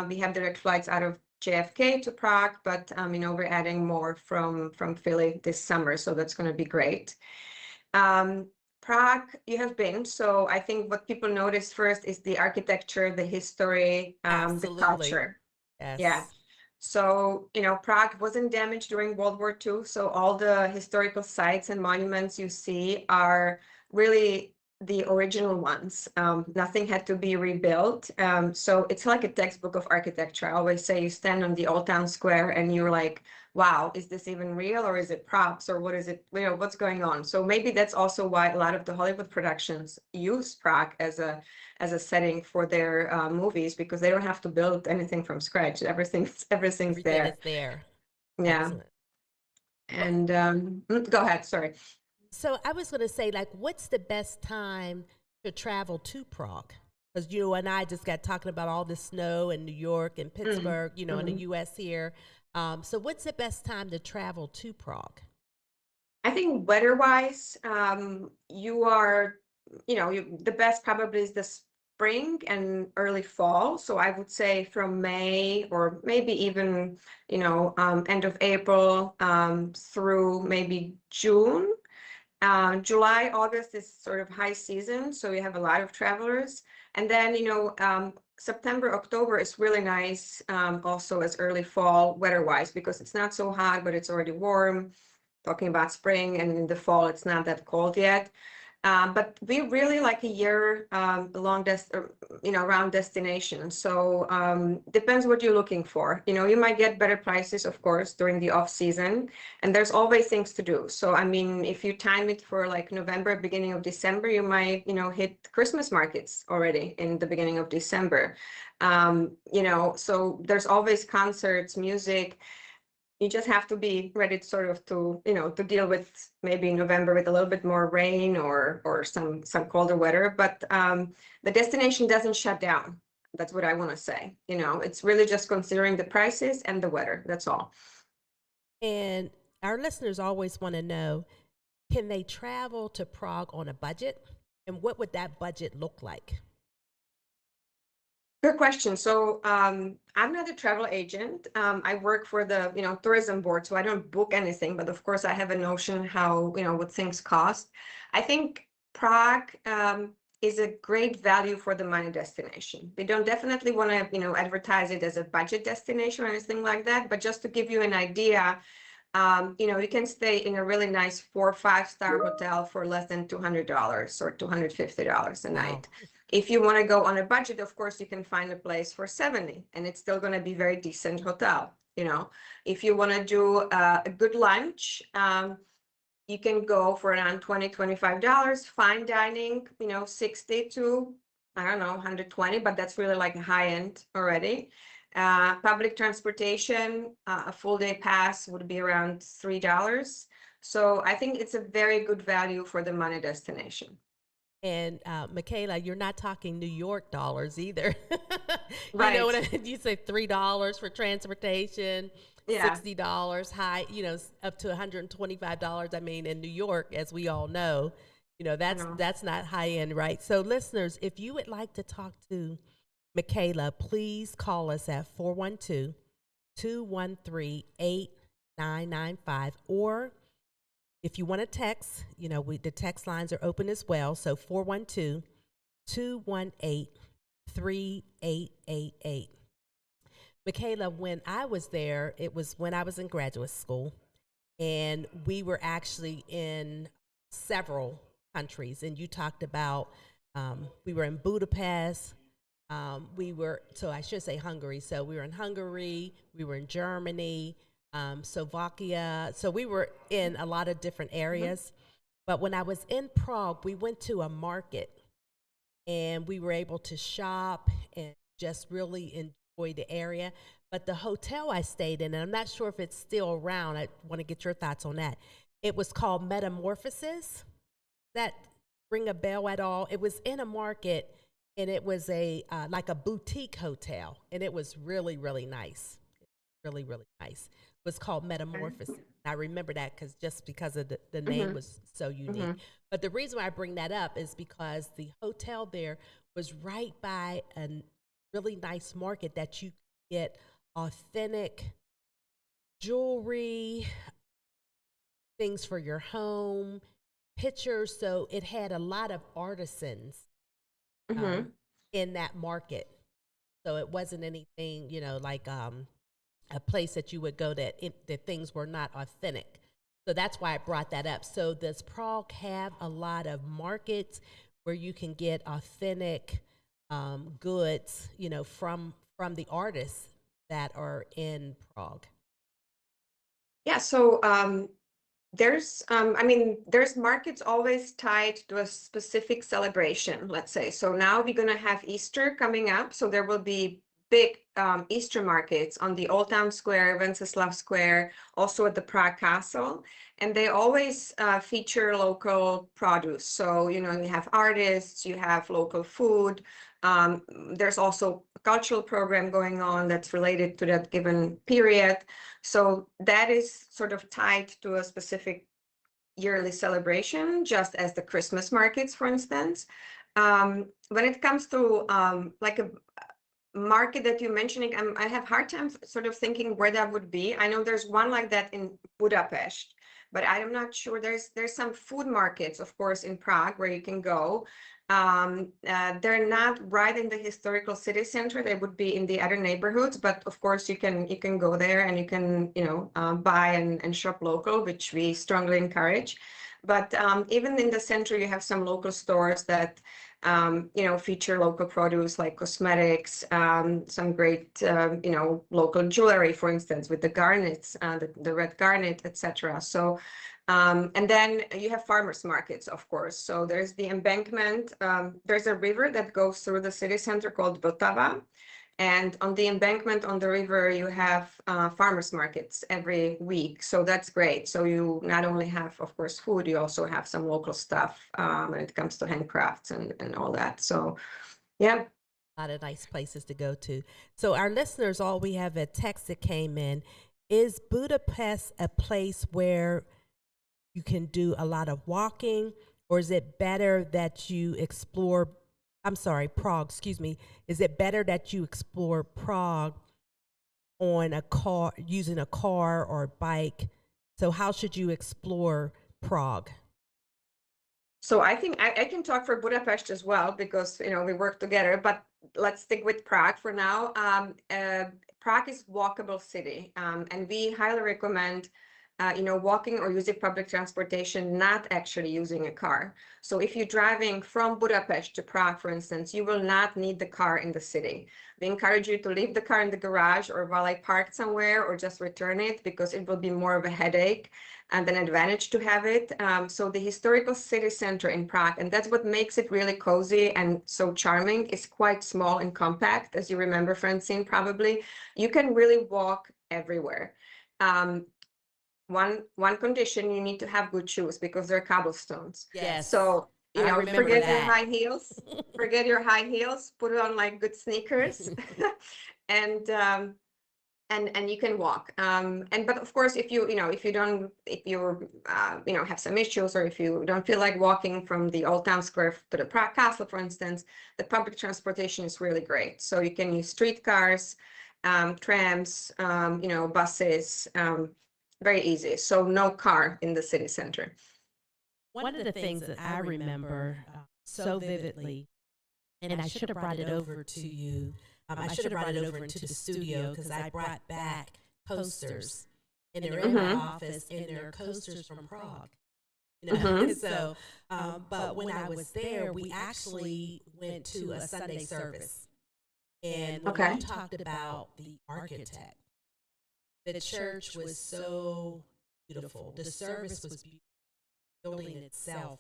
We have direct flights out of JFK to Prague, but we're adding more from Philly this summer. So that's going to be great. Prague, you have been, so I think what people notice first is the architecture, the history, the culture. Yes. Yeah. So, Prague wasn't damaged during World War II, so all the historical sites and monuments you see are really the original ones. Nothing had to be rebuilt. So it's like a textbook of architecture. I always say you stand on the Old Town Square and you're like, wow, is this even real, or is it props, or what is it, what's going on? So maybe that's also why a lot of the Hollywood productions use Prague as a setting for their movies, because they don't have to build anything from scratch. Everything's there. Is there. Yeah. Excellent. And go ahead, sorry. So I was going to say, like, what's the best time to travel to Prague? Because you and I just got talking about all the snow in New York and Pittsburgh, in the U.S. here. So what's the best time to travel to Prague? I think weather-wise, you are, the best probably is the spring and early fall. So I would say from May, or maybe even, end of April through maybe June. July, August is sort of high season, so you have a lot of travelers. And then, September, October is really nice, also as early fall weather-wise, because it's not so hot, but it's already warm. Talking about spring, and in the fall, it's not that cold yet. But we really like a year round destination. So depends what you're looking for. You might get better prices, of course, during the off season, and there's always things to do. So I mean, if you time it for like November, beginning of December, you might hit Christmas markets already in the beginning of December. So there's always concerts, music. You just have to be ready to deal with maybe November with a little bit more rain or some colder weather. But the destination doesn't shut down. That's what I want to say. It's really just considering the prices and the weather. That's all. And our listeners always want to know, can they travel to Prague on a budget? And what would that budget look like? Good question. So I'm not a travel agent. I work for the tourism board, so I don't book anything. But of course, I have a notion how what things cost. I think Prague is a great value for the money destination. We don't definitely want to advertise it as a budget destination or anything like that. But just to give you an idea, you can stay in a really nice 4 or 5-star hotel for less than $200 or $250 a night. If you want to go on a budget, of course, you can find a place for $70, and it's still going to be very decent hotel. If you want to do a good lunch, you can go for around $20-25. Fine dining, 60 to, I don't know, 120, but that's really like a high end already. Public transportation, a full day pass would be around $3. So I think it's a very good value for the money destination. And Michaela, you're not talking New York dollars either. Right. You know what you say, $3 for transportation, Yeah. $60 high, up to $125. I mean, in New York, as we all know, that's not high end, right? So listeners, if you would like to talk to Michaela, please call us at 412-213-8995, or if you want to text, the text lines are open as well. So 412-218-3888. Michaela, when I was there, it was when I was in graduate school, and we were actually in several countries. And you talked about, we were in Budapest. I should say Hungary. So we were in Hungary, we were in Germany, Slovakia. So we were in a lot of different areas. But when I was in Prague, we went to a market and we were able to shop and just really enjoy the area. But the hotel I stayed in, and I'm not sure if it's still around, I want to get your thoughts on that. It was called Metamorphosis. That ring a bell at all? It was in a market, and it was like a boutique hotel, and it was really, really nice. Really, really nice. It was called Metamorphosis. I remember that because of the name was so unique. But the reason why I bring that up is because the hotel there was right by a really nice market that you could get authentic jewelry, things for your home, pictures. So it had a lot of artisans in that market. So it wasn't anything, like a place that you would go that things were not authentic. So that's why I brought that up. So does Prague have a lot of markets where you can get authentic goods, from the artists that are in Prague? Yeah, so there's markets always tied to a specific celebration, let's say. So now we're gonna have Easter coming up, so there will be big Easter markets on the Old Town Square, Wenceslav Square, also at the Prague Castle, and they always feature local produce. So, you have artists, you have local food. There's also a cultural program going on that's related to that given period. So that is sort of tied to a specific yearly celebration, just as the Christmas markets, for instance. When it comes to like a market that you're mentioning, I have hard time sort of thinking where that would be. I know there's one like that in Budapest, but I'm not sure. There's some food markets, of course, in Prague where you can go. They're not right in the historical city center. They would be in the other neighborhoods, but of course you can go there and you can buy and shop local, which we strongly encourage. But even in the center, you have some local stores that feature local produce like cosmetics, some great local jewelry, for instance, with the garnets, the red garnet, etc. So and then you have farmers markets, of course. So there's the embankment. There's a river that goes through the city center called Vltava. And on the embankment on the river, you have farmers markets every week. So that's great. So you not only have, of course, food, you also have some local stuff when it comes to handcrafts and all that. So, yeah. A lot of nice places to go to. So our listeners, all we have a text that came in. Is Budapest a place where you can do a lot of walking, or is it better that you explore Prague, excuse me. Is it better that you explore Prague on a car, using a car or bike? So how should you explore Prague? So I think I can talk for Budapest as well, because, we work together, but let's stick with Prague for now. Prague is a walkable city, and we highly recommend walking or using public transportation, not actually using a car. So if you're driving from Budapest to Prague, for instance, you will not need the car in the city. We encourage you to leave the car in the garage or valet parked somewhere, or just return it, because it will be more of a headache and an advantage to have it. So the historical city center in Prague, and that's what makes it really cozy and so charming, is quite small and compact, as you remember, Francine, probably. You can really walk everywhere. One condition, you need to have good shoes, because they're cobblestones. Yes. So, remember forget that. your high heels, forget your high heels, put on like good sneakers and you can walk. But of course, if you have some issues, or if you don't feel like walking from the Old Town Square to the Prague Castle, for instance, the public transportation is really great. So you can use streetcars, trams, buses, very easy. So no car in the city center. One of the things that I remember so vividly, and I should have brought it over to you, I should have brought it over into the studio, because I brought back posters, and they're in my office, and they're coasters from Prague. So, but when I was there, we actually went to a Sunday service, and when we talked about the architect, the church was so beautiful. The service was beautiful. The building itself,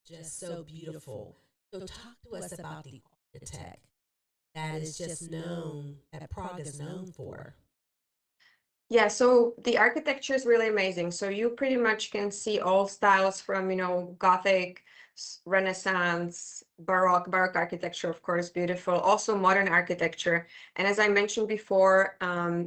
just so beautiful. So talk to us about the architect that is just known, that Prague is known for. Yeah, so the architecture is really amazing. So you pretty much can see all styles from, Gothic, Renaissance, Baroque architecture, of course, beautiful. Also modern architecture. And as I mentioned before,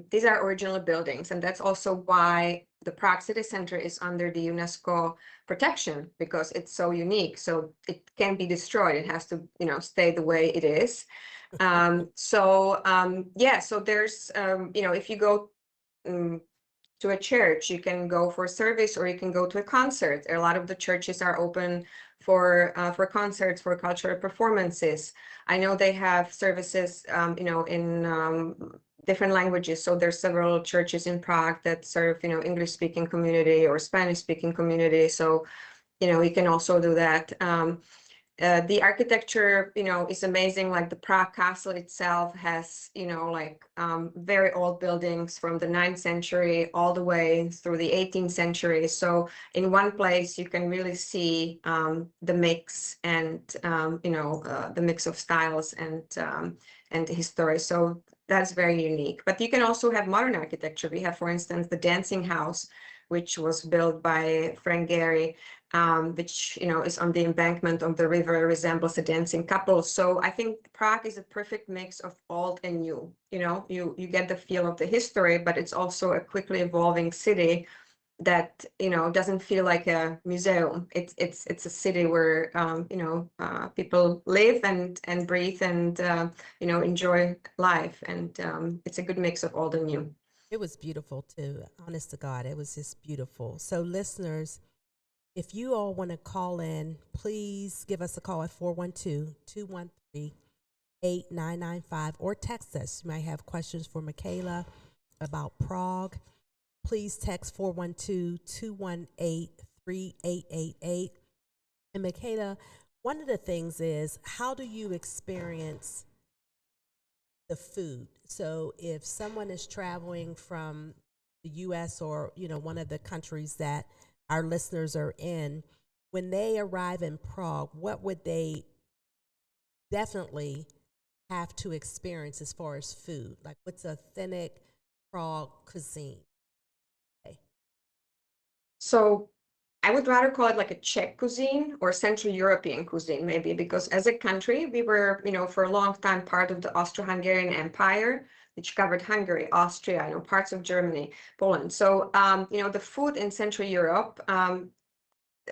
these are original buildings. And that's also why the Prague City Center is under the UNESCO protection, because it's so unique. So it can't be destroyed. It has to, stay the way it is. So there's, if you go to a church, you can go for a service, or you can go to a concert. A lot of the churches are open for concerts, for cultural performances. I know they have services, in different languages. So there's several churches in Prague that serve, English-speaking community or Spanish-speaking community. So, you can also do that. The architecture, is amazing. Like the Prague Castle itself has, very old buildings from the 9th century all the way through the 18th century. So in one place, you can really see the mix and, the mix of styles and history. So that's very unique. But you can also have modern architecture. We have, for instance, the Dancing House, which was built by Frank Gehry, which is on the embankment of the river, resembles a dancing couple. So I think Prague is a perfect mix of old and new. You get the feel of the history, but it's also a quickly evolving city that doesn't feel like a museum. It's a city where people live and breathe and enjoy life, and it's a good mix of old and new. It was beautiful too. Honest to God, it was just beautiful. So listeners, if you all want to call in, please give us a call at 412-213-8995 or text us. You might have questions for Michaela about Prague. Please text 412-218-3888. And Michaela, one of the things is, how do you experience the food? So if someone is traveling from the U.S. or, one of the countries that our listeners are in, when they arrive in Prague, what would they definitely have to experience as far as food? Like, what's authentic Prague cuisine? Okay. So I would rather call it like a Czech cuisine or Central European cuisine, maybe, because as a country, we were, for a long time part of the Austro-Hungarian Empire, which covered Hungary, Austria, parts of Germany, Poland. So, the food in Central Europe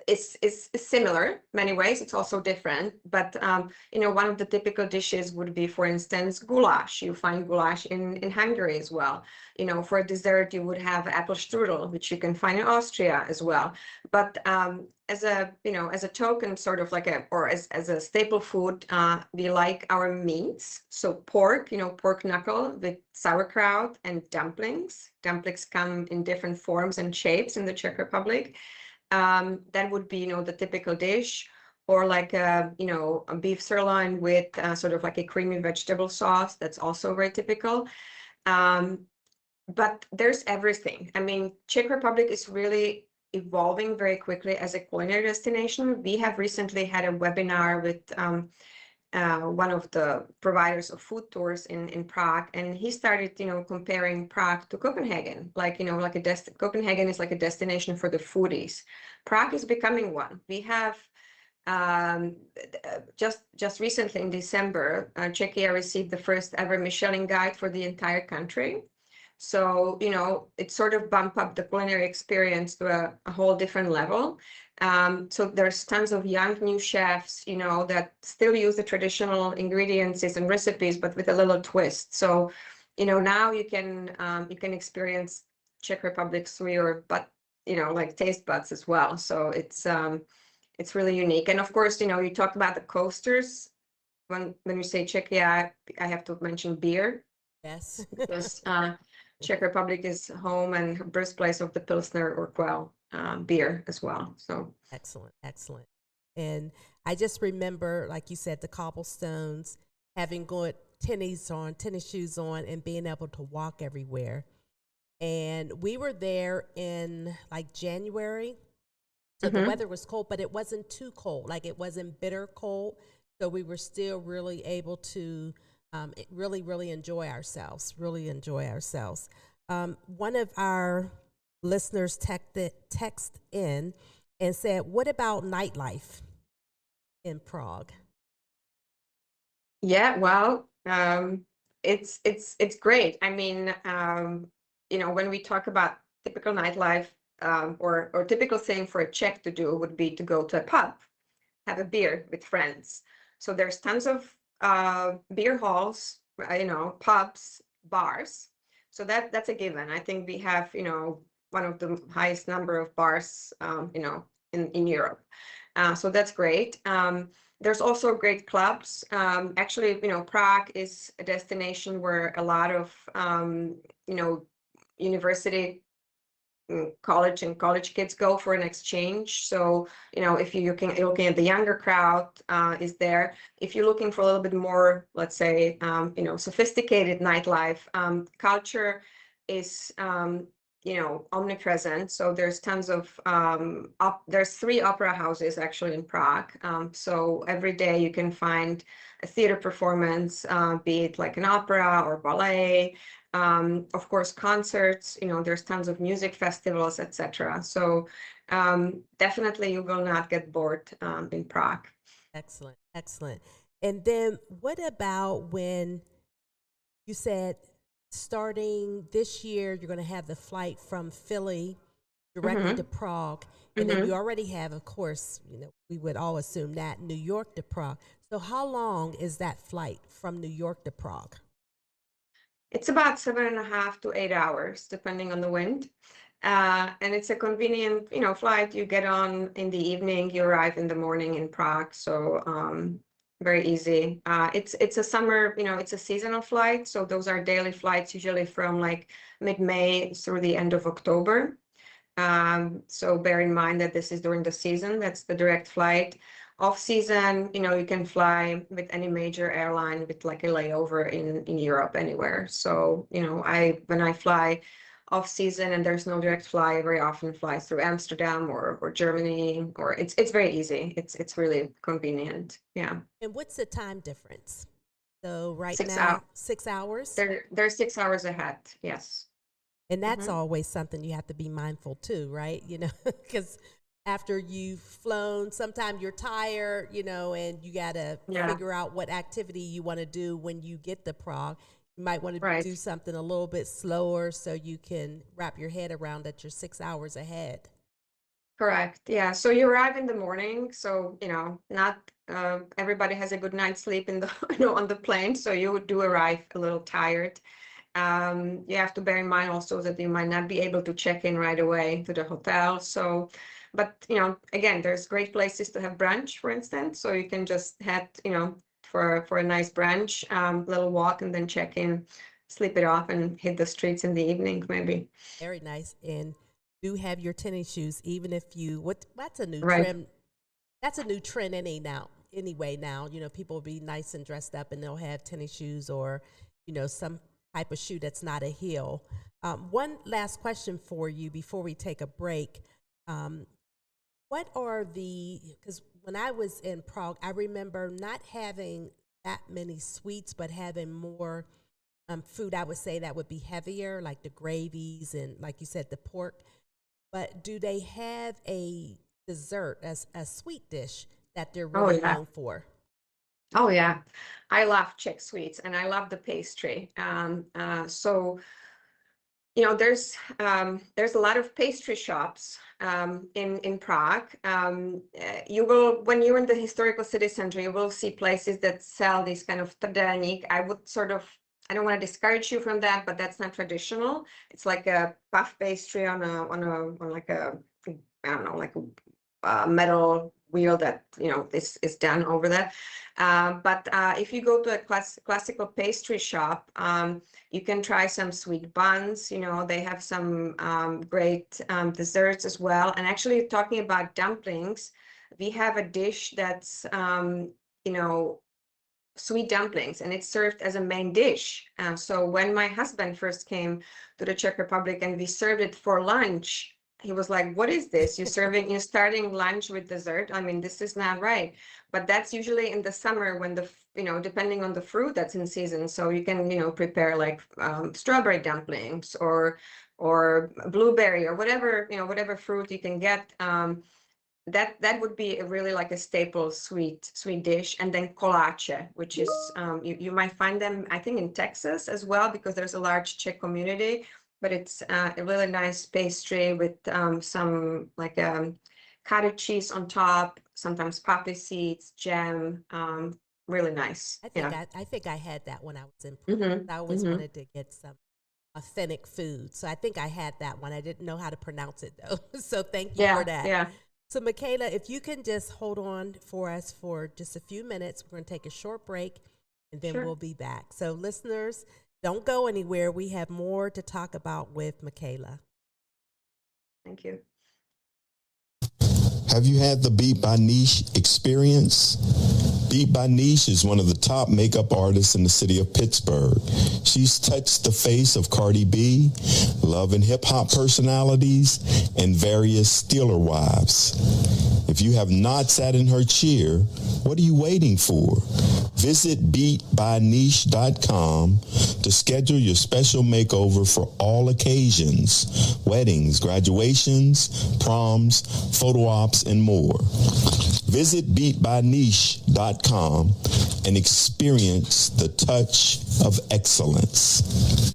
is similar many ways. It's also different, but one of the typical dishes would be, for instance, goulash. You find goulash in Hungary as well. For a dessert, you would have apple strudel, which you can find in Austria as well. But as a token, sort of like as a staple food, we like our meats. So pork, pork knuckle with sauerkraut and dumplings. Dumplings come in different forms and shapes in the Czech Republic. That would be, the typical dish, or like a beef sirloin with sort of like a creamy vegetable sauce. That's also very typical. But there's everything. I mean, Czech Republic is really evolving very quickly as a culinary destination. We have recently had a webinar with one of the providers of food tours in Prague, and he started, comparing Prague to Copenhagen. Copenhagen is like a destination for the foodies. Prague is becoming one. We have just recently in December, Czechia received the first ever Michelin guide for the entire country. So, it sort of bumped up the culinary experience to a whole different level. So there's tons of young new chefs, that still use the traditional ingredients and recipes, but with a little twist. So, now you can experience Czech Republic through your taste buds as well. So it's really unique. And of course, you talk about the coasters. When you say Czechia, I have to mention beer. Yes. Because Czech Republic is home and birthplace of the Pilsner or Quell beer as well. So excellent. And I just remember, like you said, the cobblestones, having good tennis shoes on, and being able to walk everywhere. And we were there in like January, so the weather was cold, but it wasn't too cold. Like, it wasn't bitter cold, so we were still really able to really enjoy ourselves. One of our listeners text in and said, "What about nightlife in Prague?" Yeah, well, it's great. I mean, when we talk about typical nightlife, or typical thing for a Czech to do would be to go to a pub, have a beer with friends. So there's tons of beer halls, pubs, bars. So that's a given. I think we have, one of the highest number of bars, in Europe. So that's great. There's also great clubs. Actually, Prague is a destination where a lot of, university, college kids go for an exchange. So, if you're looking at the younger crowd, is there. If you're looking for a little bit more, let's say, sophisticated nightlife, culture is, omnipresent. So there's tons of, there's 3 opera houses actually in Prague. So every day you can find a theater performance, be it like an opera or ballet. Of course, concerts, there's tons of music festivals, etc. So definitely you will not get bored in Prague. Excellent. And then what about when you said starting this year, you're going to have the flight from Philly directly to Prague, and then you already have, of course, we would all assume that, New York to Prague. So how long is that flight from New York to Prague? It's about 7.5 to 8 hours, depending on the wind. And it's a convenient, flight. You get on in the evening, you arrive in the morning in Prague. So very easy. It's a summer, it's a seasonal flight. So those are daily flights, usually from like mid-May through the end of October. So bear in mind that this is during the season. That's the direct flight. Off season, you can fly with any major airline with like a layover in Europe anywhere. So, when I fly off season and there's no direct flight, I very often fly through Amsterdam or Germany, or it's very easy. It's really convenient. Yeah. And what's the time difference? So right 6 now, hours. 6 hours? They're 6 hours ahead. Yes. And that's always something you have to be mindful too, right? Because after you've flown, sometimes you're tired, and you got to figure out what activity you want to do when you get to Prague. You might want to do something a little bit slower so you can wrap your head around that you're 6 hours ahead. Correct. Yeah. So you arrive in the morning. So, not everybody has a good night's sleep in the, on the plane. So you do arrive a little tired. You have to bear in mind also that you might not be able to check in right away to the hotel. So, but, again, there's great places to have brunch, for instance. So you can just head, for a nice brunch, little walk, and then check in, sleep it off, and hit the streets in the evening, maybe. Very nice. And do have your tennis shoes, even if that's a new Right. trend. That's a new trend anyway now. People will be nice and dressed up and they'll have tennis shoes or, some type of shoe that's not a heel. One last question for you before we take a break. Because when I was in Prague, I remember not having that many sweets, but having more food, I would say, that would be heavier, like the gravies and, like you said, the pork. But do they have a dessert, as a sweet dish that they're really known for? Oh yeah, I love Czech sweets and I love the pastry. So there's a lot of pastry shops in Prague. You will, when you're in the historical city center, you will see places that sell these kind of trdelník. I don't want to discourage you from that, but that's not traditional. It's like a puff pastry on like a, I don't know, like a metal wheel that this is done over that. But if you go to a classical pastry shop, you can try some sweet buns. They have some great desserts as well. And actually, talking about dumplings, we have a dish that's sweet dumplings, and it's served as a main dish. So when my husband first came to the Czech Republic and we served it for lunch, he was like, "What is this? You're starting lunch with dessert? I mean, this is not right." But that's usually in the summer when depending on the fruit that's in season. So you can, prepare like strawberry dumplings or blueberry or whatever fruit you can get. That would be really like a staple sweet dish. And then kolache, which is you might find them, I think, in Texas as well, because there's a large Czech community. But it's a really nice pastry with some like cottage cheese on top, sometimes poppy seeds, jam. Really nice. I think I had that when I was in Prague. I always wanted to get some authentic food, so I think I had that one. I didn't know how to pronounce it though, so thank you for that. Yeah. So Michaela, if you can just hold on for us for just a few minutes, we're going to take a short break, and then we'll be back. So listeners, don't go anywhere. We have more to talk about with Michaela. Thank you. Have you had the Beat by Niche experience? Beat by Niche is one of the top makeup artists in the city of Pittsburgh. She's touched the face of Cardi B, love and hip hop personalities, and various Steeler wives. If you have not sat in her chair, what are you waiting for? Visit beatbyniche.com to schedule your special makeover for all occasions: weddings, graduations, proms, photo ops, and more. Visit beatbyniche.com and experience the touch of excellence.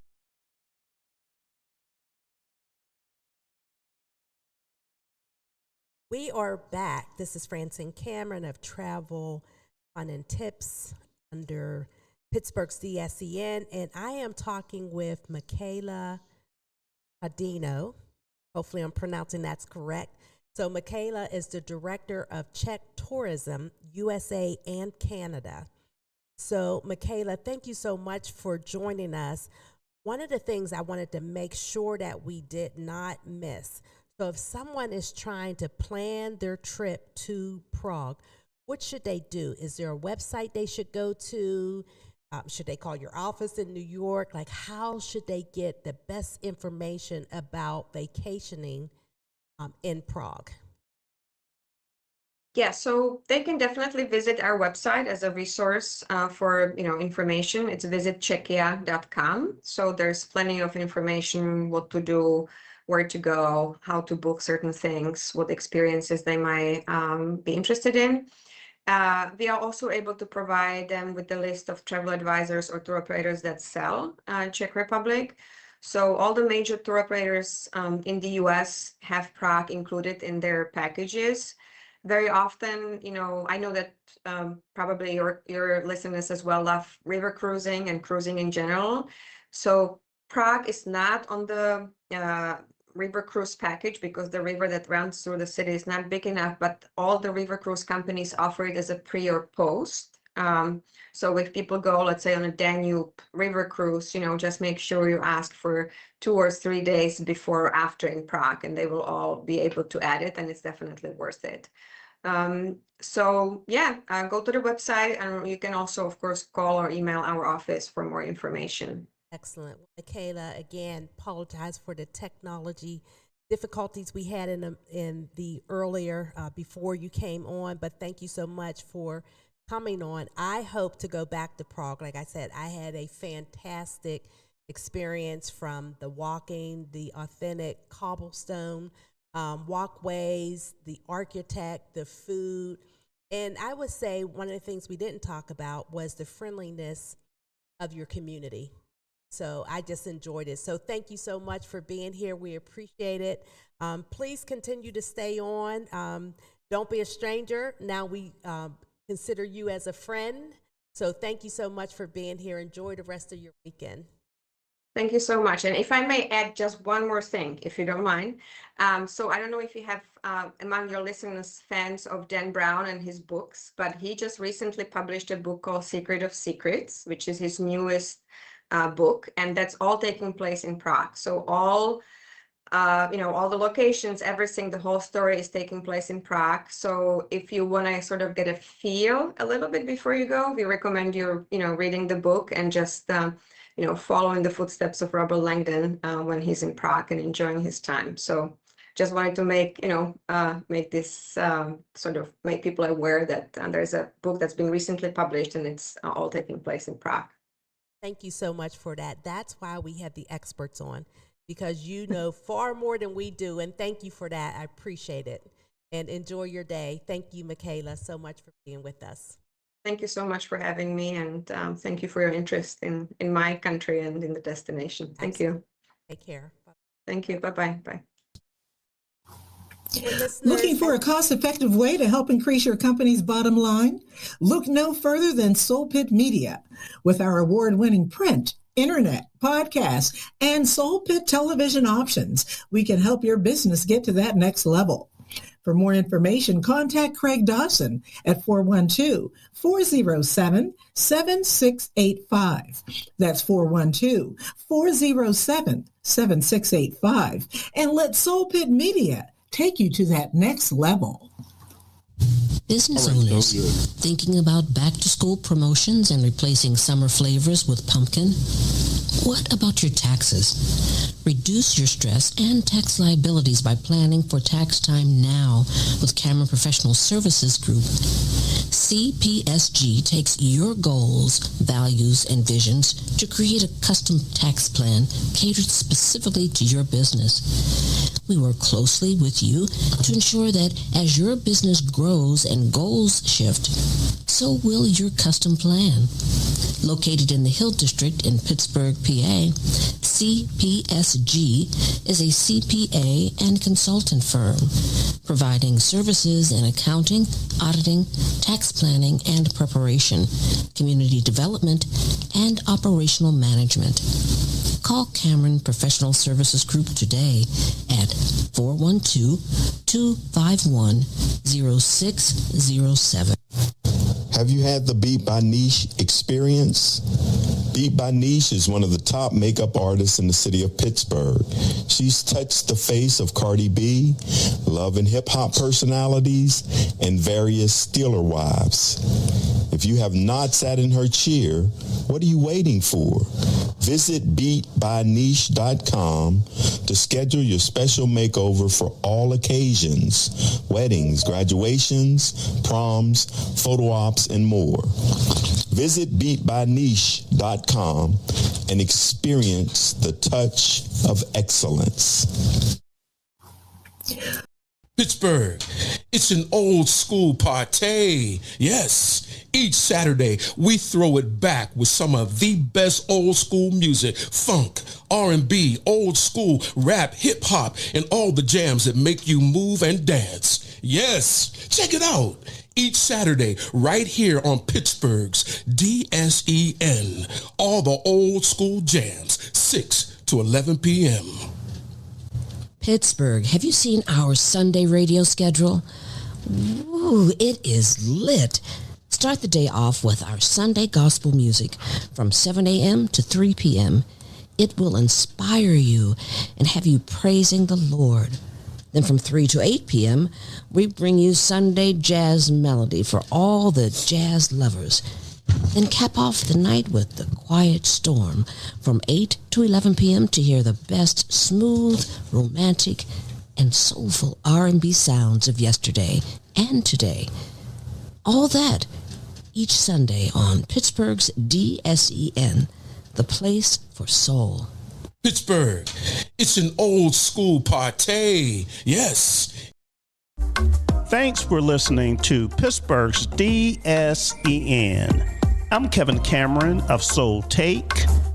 We are back. This is Francine Cameron of Travel, Fun and Tips under Pittsburgh's DSEN, and I am talking with Michaela Claudino. Hopefully I'm pronouncing that's correct. So Michaela is the director of Czech Tourism, USA and Canada. So Michaela, thank you so much for joining us. One of the things I wanted to make sure that we did not miss. So if someone is trying to plan their trip to Prague, what should they do? Is there a website they should go to? Should they call your office in New York? Like, how should they get the best information about vacationing in Prague? Yeah, so they can definitely visit our website as a resource for information. It's visitczechia.com. So there's plenty of information, what to do, where to go, how to book certain things, what experiences they might be interested in. We are also able to provide them with the list of travel advisors or tour operators that sell Czech Republic. So all the major tour operators in the US have Prague included in their packages. Very often, I know that probably your listeners as well love river cruising and cruising in general. So Prague is not on the river cruise package because the river that runs through the city is not big enough, but all the river cruise companies offer it as a pre or post. So if people go, let's say on a Danube river cruise, just make sure you ask for 2 or 3 days before or after in Prague, and they will all be able to add it, and it's definitely worth it. So yeah, go to the website, and you can also, of course, call or email our office for more information. Excellent. Michaela, again, apologize for the technology difficulties we had in the earlier before you came on, but thank you so much for coming on. I hope to go back to Prague. Like I said, I had a fantastic experience from the walking, the authentic cobblestone walkways, the architect, the food. And I would say one of the things we didn't talk about was the friendliness of your community. So I just enjoyed it. So thank you so much for being here. We appreciate it. Please continue to stay on. Don't be a stranger. Now we consider you as a friend. So thank you so much for being here. Enjoy the rest of your weekend. Thank you so much. And if I may add just one more thing, if you don't mind. So I don't know if you have among your listeners fans of Dan Brown and his books, but he just recently published a book called Secret of Secrets, which is his newest book, and that's all taking place in Prague. So all the locations, everything, the whole story is taking place in Prague. So if you want to sort of get a feel a little bit before you go, we recommend you, reading the book and just, following the footsteps of Robert Langdon when he's in Prague and enjoying his time. So just wanted to make this sort of make people aware that there's a book that's been recently published and it's all taking place in Prague. Thank you so much for that. That's why we have the experts on, because you know far more than we do. And thank you for that. I appreciate it. And enjoy your day. Thank you, Michaela, so much for being with us. Thank you so much for having me. And thank you for your interest in my country and in the destination. Thank you. Take care. Bye. Thank you. Bye-bye. Bye. Looking for a cost-effective way to help increase your company's bottom line? Look no further than Soul Pit Media. With our award-winning print, internet, podcast, and Soul Pit television options, we can help your business get to that next level. For more information, contact Craig Dodson at 412-407-7685. That's 412-407-7685. And let Soul Pit Media take you to that next level. Business owners thinking about back-to-school promotions and replacing summer flavors with pumpkin? What about your taxes? Reduce your stress and tax liabilities by planning for tax time now with Cameron Professional Services Group. CPSG takes your goals, values, and visions to create a custom tax plan catered specifically to your business. We work closely with you to ensure that as your business grows and goals shift, so will your custom plan. Located in the Hill District in Pittsburgh, PA, CPSG is a CPA and consultant firm, providing services in accounting, auditing, tax planning and preparation, community development, and operational management. Call Cameron Professional Services Group today at 412-251-0607. Have you had the Beat by Niche experience? Beat by Niche is one of the top makeup artists in the city of Pittsburgh. She's touched the face of Cardi B, love and hip-hop personalities, and various Steeler wives. If you have not sat in her chair, what are you waiting for? Visit beatbyniche.com to schedule your special makeover for all occasions: weddings, graduations, proms, photo ops, and more. Visit beatbyniche.com and experience the touch of excellence. Pittsburgh, it's an old school party. Yes, Each Saturday, we throw it back with some of the best old school music, funk, R&B, old school, rap, hip hop, and all the jams that make you move and dance. Yes, check it out. Each Saturday, right here on Pittsburgh's DSEN. All the old school jams, 6 to 11 p.m. Pittsburgh, have you seen our Sunday radio schedule? Ooh, it is lit. Start the day off with our Sunday gospel music from 7 a.m. to 3 p.m. It will inspire you and have you praising the Lord. Then from 3 to 8 p.m., we bring you Sunday jazz melody for all the jazz lovers. Then cap off the night with the Quiet Storm from 8 to 11 p.m. to hear the best smooth, romantic, and soulful R&B sounds of yesterday and today. All that each Sunday on Pittsburgh's DSEN, the place for soul. Pittsburgh, it's an old school party. Yes. Thanks for listening to Pittsburgh's DSEN. I'm Kevin Cameron of Soul Take,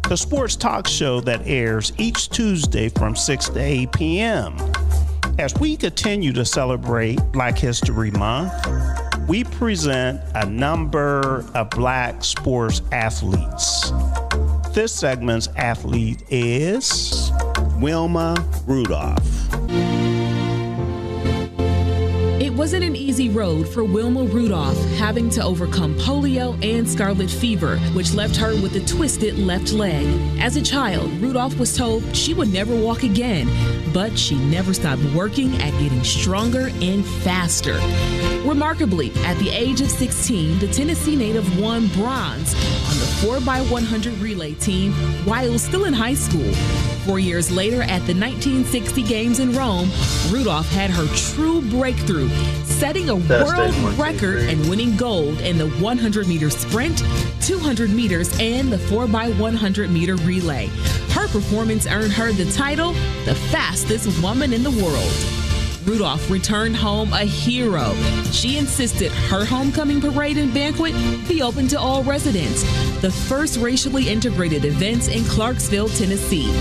the sports talk show that airs each Tuesday from 6 to 8 p.m. As we continue to celebrate Black History Month, we present a number of Black sports athletes. This segment's athlete is Wilma Rudolph. It wasn't an easy road for Wilma Rudolph, having to overcome polio and scarlet fever, which left her with a twisted left leg. As a child, Rudolph was told she would never walk again, but she never stopped working at getting stronger and faster. Remarkably, at the age of 16, the Tennessee native won bronze on the 4x100 relay team while still in high school. 4 years later, at the 1960 Games in Rome, Rudolph had her true breakthrough, setting a world record and winning gold in the 100-meter sprint, 200 meters, and the 4x100 meter relay. Her performance earned her the title, the fastest woman in the world. Rudolph returned home a hero. She insisted her homecoming parade and banquet be open to all residents, the first racially integrated events in Clarksville, Tennessee.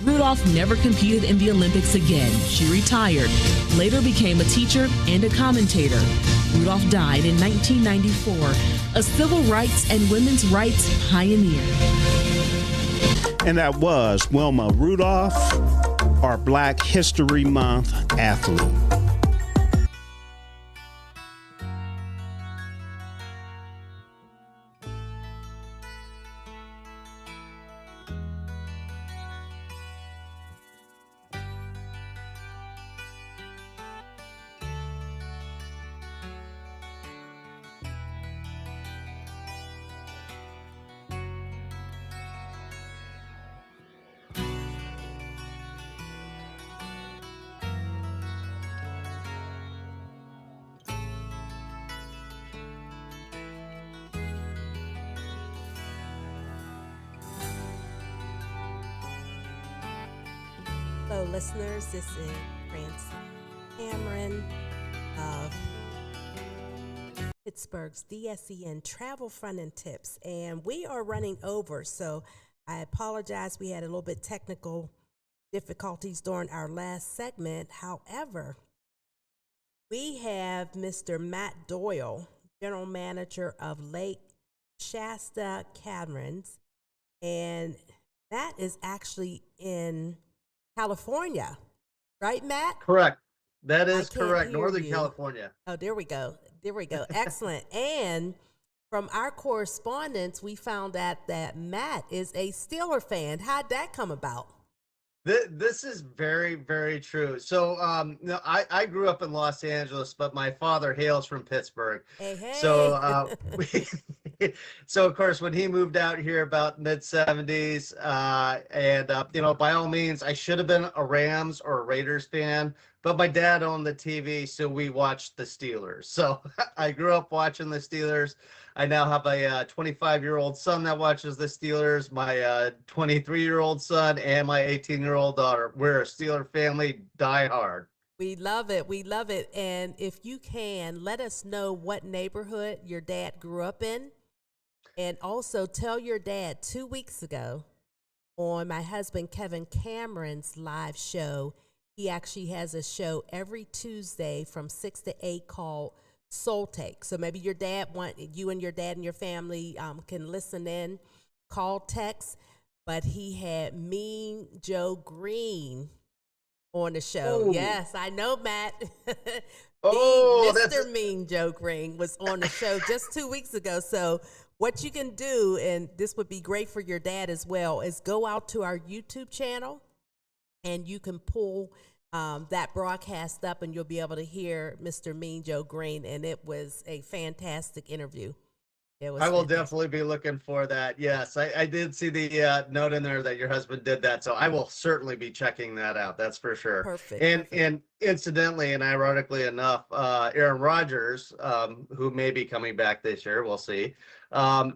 Rudolph never competed in the Olympics again. She retired, later became a teacher and a commentator. Rudolph died in 1994, a civil rights and women's rights pioneer. And that was Wilma Rudolph, our Black History Month athlete. Hello, listeners. This is Francine Cameron of Pittsburgh's DSEN Travel Fun and Tips, and we are running over, so I apologize. We had a little bit technical difficulties during our last segment. However, we have Mr. Matt Doyle, General Manager of Lake Shasta Caverns, and Matt is actually in California, right, Matt? Correct. That is correct. Northern California. Oh, there we go. There we go. Excellent. And from our correspondence, we found out that Matt is a Steeler fan. How'd that come about? This is very, very true. So, I grew up in Los Angeles, but my father hails from Pittsburgh. Hey. So, so of course, when he moved out here about mid-70s, by all means, I should have been a Rams or a Raiders fan, but my dad owned the TV, so we watched the Steelers. So I grew up watching the Steelers. I now have a 25-year-old son that watches the Steelers, my 23-year-old son, and my 18-year-old daughter. We're a Steeler family, die hard. We love it. We love it. And if you can, let us know what neighborhood your dad grew up in. And also tell your dad 2 weeks ago on my husband Kevin Cameron's live show, he actually has a show every Tuesday from 6 to 8 called Soul Take. So maybe you and your dad and your family can listen in, call, text. But he had Mean Joe Green on the show. Oh. Yes, I know, Matt. Mr. Mean Joe Green was on the show just 2 weeks ago. So what you can do, and this would be great for your dad as well, is go out to our YouTube channel and you can pull that broadcast up and you'll be able to hear Mr. Mean Joe Green. And it was a fantastic interview. I will definitely be looking for that. Yes, I did see the note in there that your husband did that. So I will certainly be checking that out. That's for sure. Perfect. And incidentally and ironically enough, Aaron Rodgers, who may be coming back this year, we'll see.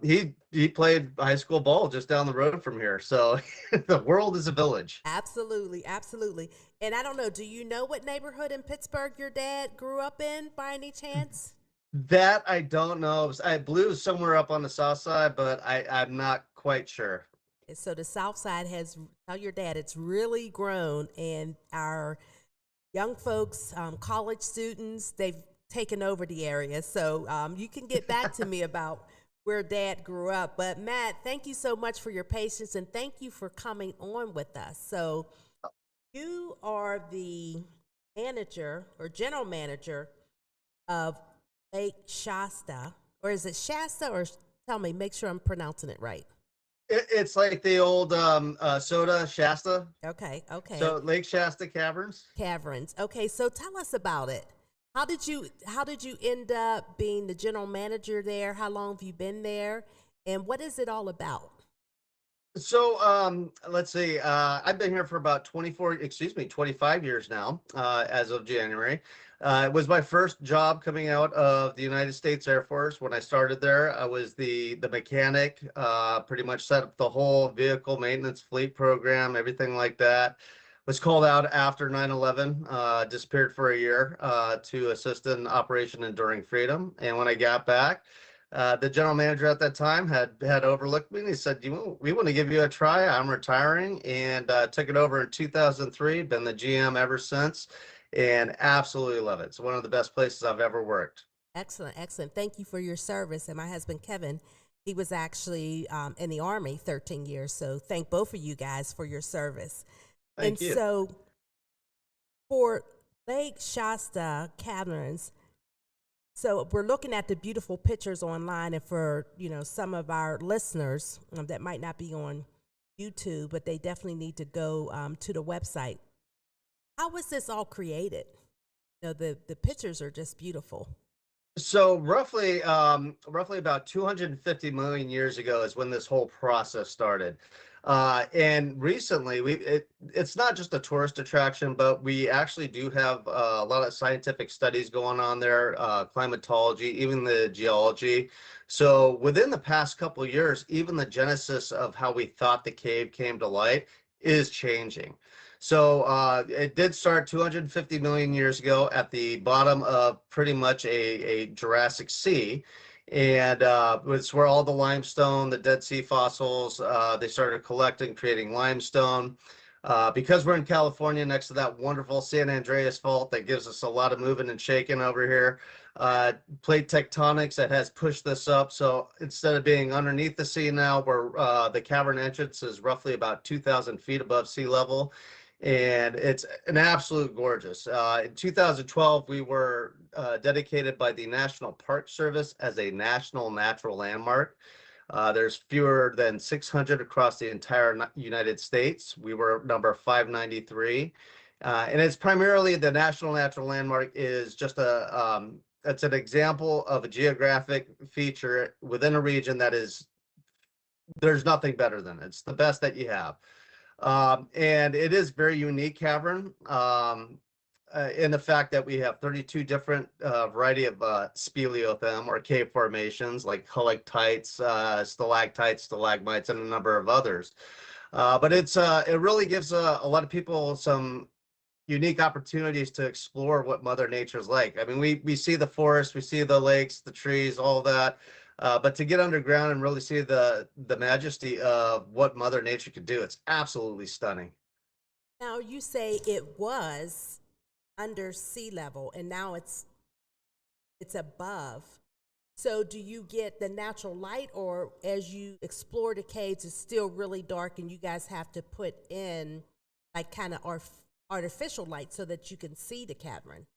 He played high school ball just down the road from here. So the world is a village. Absolutely. Absolutely. And I don't know, do you know what neighborhood in Pittsburgh your dad grew up in by any chance? That I don't know. I believe it was somewhere up on the south side, but I'm not quite sure. So the south side tell your dad, it's really grown, and our young folks, college students, they've taken over the area. So you can get back to me about where dad grew up. But Matt, thank you so much for your patience, and thank you for coming on with us. So you are the manager or general manager of Lake Shasta, or is it Shasta, or tell me, make sure I'm pronouncing it right. It's like the old soda, Shasta. Okay. So Lake Shasta Caverns. Okay, so tell us about it. How did you end up being the general manager there? How long have you been there? And what is it all about? So let's see. I've been here for about 25 years now, as of January. It was my first job coming out of the United States Air Force. When I started there, I was the mechanic, pretty much set up the whole vehicle maintenance fleet program, everything like that. Was called out after 9/11, disappeared for a year to assist in Operation Enduring Freedom. And when I got back, the general manager at that time had overlooked me, and he said, we want to give you a try. I'm retiring, and took it over in 2003, been the GM ever since, and absolutely love it. It's one of the best places I've ever worked. Excellent. Thank you for your service. And my husband, Kevin, he was actually in the Army 13 years. So thank both of you guys for your service. Thank you. So for Lake Shasta Caverns, so we're looking at the beautiful pictures online, and for some of our listeners that might not be on YouTube, but they definitely need to go to the website. How was this all created? The pictures are just beautiful. So roughly about 250 million years ago is when this whole process started. And recently, it's not just a tourist attraction, but we actually do have a lot of scientific studies going on there, climatology, even the geology. So within the past couple of years, even the genesis of how we thought the cave came to light is changing. So it did start 250 million years ago at the bottom of pretty much a Jurassic Sea. And it's where all the limestone, the Dead Sea fossils, they started collecting, creating limestone. Because we're in California next to that wonderful San Andreas fault that gives us a lot of moving and shaking over here. Plate tectonics that has pushed this up. So instead of being underneath the sea now, where the cavern entrance is roughly about 2,000 feet above sea level. And it's an absolute gorgeous. In 2012, we were dedicated by the National Park Service as a national natural landmark. There's fewer than 600 across the entire United States. We were number 593. And it's primarily the National Natural Landmark is just it's an example of a geographic feature within a region that there's nothing better than it. It's the best that you have. And it is very unique cavern in the fact that we have 32 different variety of speleothem or cave formations like stalactites, stalagmites, and a number of others. But it really gives a lot of people some unique opportunities to explore what Mother Nature's like. I mean, we see the forest, we see the lakes, the trees, all that. But to get underground and really see the majesty of what Mother Nature could do, it's absolutely stunning. Now you say it was under sea level and now it's above. So do you get the natural light, or as you explore the caves, it's still really dark and you guys have to put in like kind of artificial light so that you can see the cavern?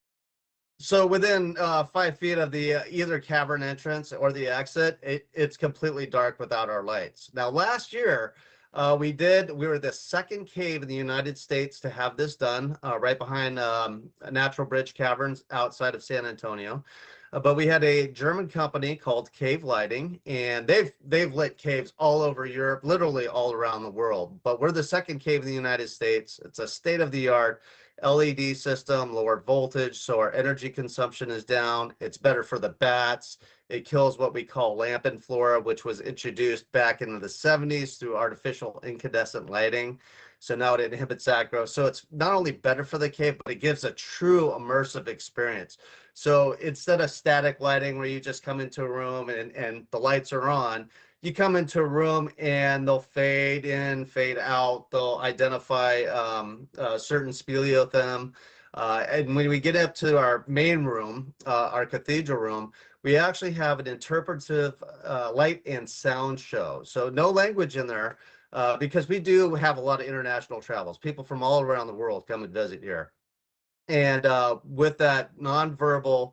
So within 5 feet of the either cavern entrance or the exit, it's completely dark without our lights. Now, last year, we were the second cave in the United States to have this done, right behind Natural Bridge Caverns outside of San Antonio. But we had a German company called Cave Lighting, and they've lit caves all over Europe, literally all around the world. But we're the second cave in the United States. It's a state-of-the-art LED system, lower voltage, so our energy consumption is down. It's better for the bats. It kills what we call lamp flora, which was introduced back into the 70s through artificial incandescent lighting. So now it inhibits that growth. So it's not only better for the cave, but it gives a true immersive experience. So instead of static lighting where you just come into a room and the lights are on, you come into a room and they'll fade in, fade out. They'll identify certain speleothem. And when we get up to our main room, our cathedral room, we actually have an interpretive light and sound show. So no language in there because we do have a lot of international travels. People from all around the world come and visit here. And with that nonverbal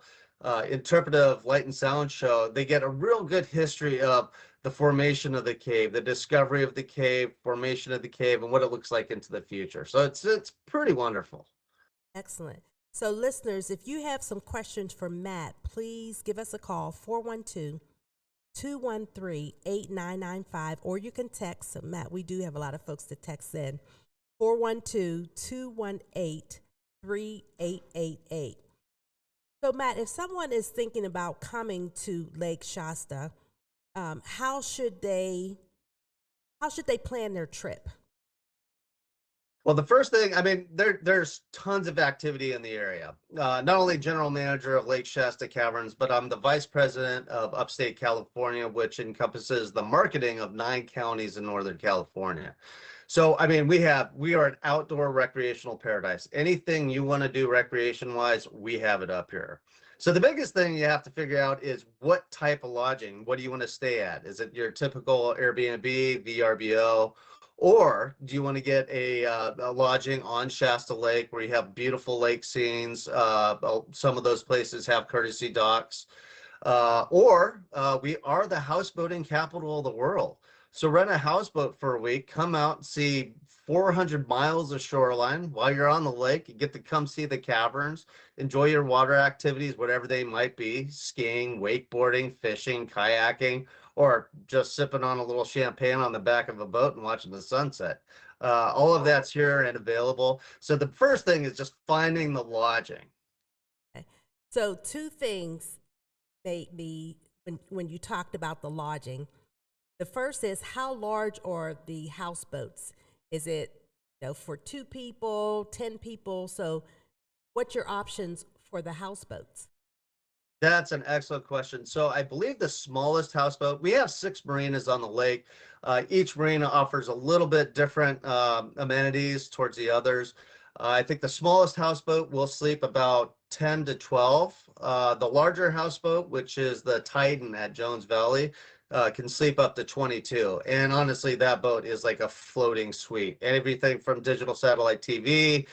interpretive light and sound show, they get a real good history of the formation of the cave, the discovery of the cave, formation of the cave, and what it looks like into the future. So it's pretty wonderful. Excellent. So listeners, if you have some questions for Matt, please give us a call, 412-213-8995, or you can text. So Matt, we do have a lot of folks to text in, 412-218-3888. So Matt, if someone is thinking about coming to Lake Shasta, how should they plan their trip? Well, the first thing, I mean, there's tons of activity in the area. Not only general manager of Lake Shasta Caverns, but I'm the vice president of Upstate California, which encompasses the marketing of 9 counties in Northern California. So, I mean, we are an outdoor recreational paradise. Anything you want to do recreation-wise, we have it up here. So the biggest thing you have to figure out is what type of lodging, what do you want to stay at? Is it your typical Airbnb, VRBO, or do you want to get a lodging on Shasta Lake where you have beautiful lake scenes? Some of those places have courtesy docks. Or we are the houseboating capital of the world. So rent a houseboat for a week, come out and see 400 miles of shoreline. While you're on the lake, you get to come see the caverns, enjoy your water activities, whatever they might be, skiing, wakeboarding, fishing, kayaking, or just sipping on a little champagne on the back of a boat and watching the sunset. All of that's here and available. So the first thing is just finding the lodging. Okay. So 2 things made me, when you talked about the lodging, the first is, how large are the houseboats? Is it, for 2 people, 10 people? So what's your options for the houseboats? That's an excellent question. So I believe the smallest houseboat, we have 6 marinas on the lake. Each marina offers a little bit different amenities towards the others. I think the smallest houseboat will sleep about 10 to 12. The larger houseboat, which is the Titan at Jones Valley, can sleep up to 22. And honestly, that boat is like a floating suite. Everything from digital satellite TV,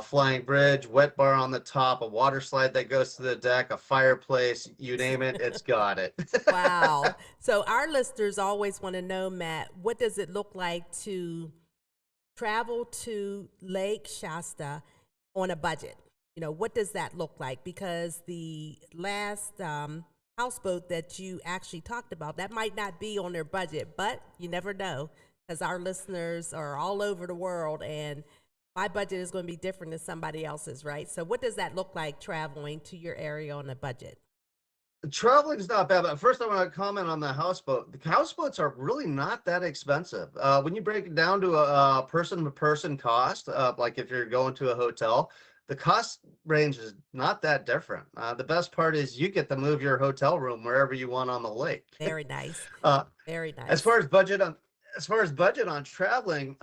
flying bridge, wet bar on the top, a water slide that goes to the deck, a fireplace, you name it, it's got it. Wow. So our listeners always want to know, Matt, what does it look like to travel to Lake Shasta on a budget? What does that look like? Because the last houseboat that you actually talked about, that might not be on their budget, but you never know, because our listeners are all over the world and my budget is going to be different than somebody else's, right? So what does that look like traveling to your area on a budget? Traveling's not bad, but first I want to comment on the houseboat. The houseboats are really not that expensive. When you break it down to a person-to-person cost, like if you're going to a hotel, the cost range is not that different. The best part is you get to move your hotel room wherever you want on the lake. Very nice. Very nice. As far as budget on traveling,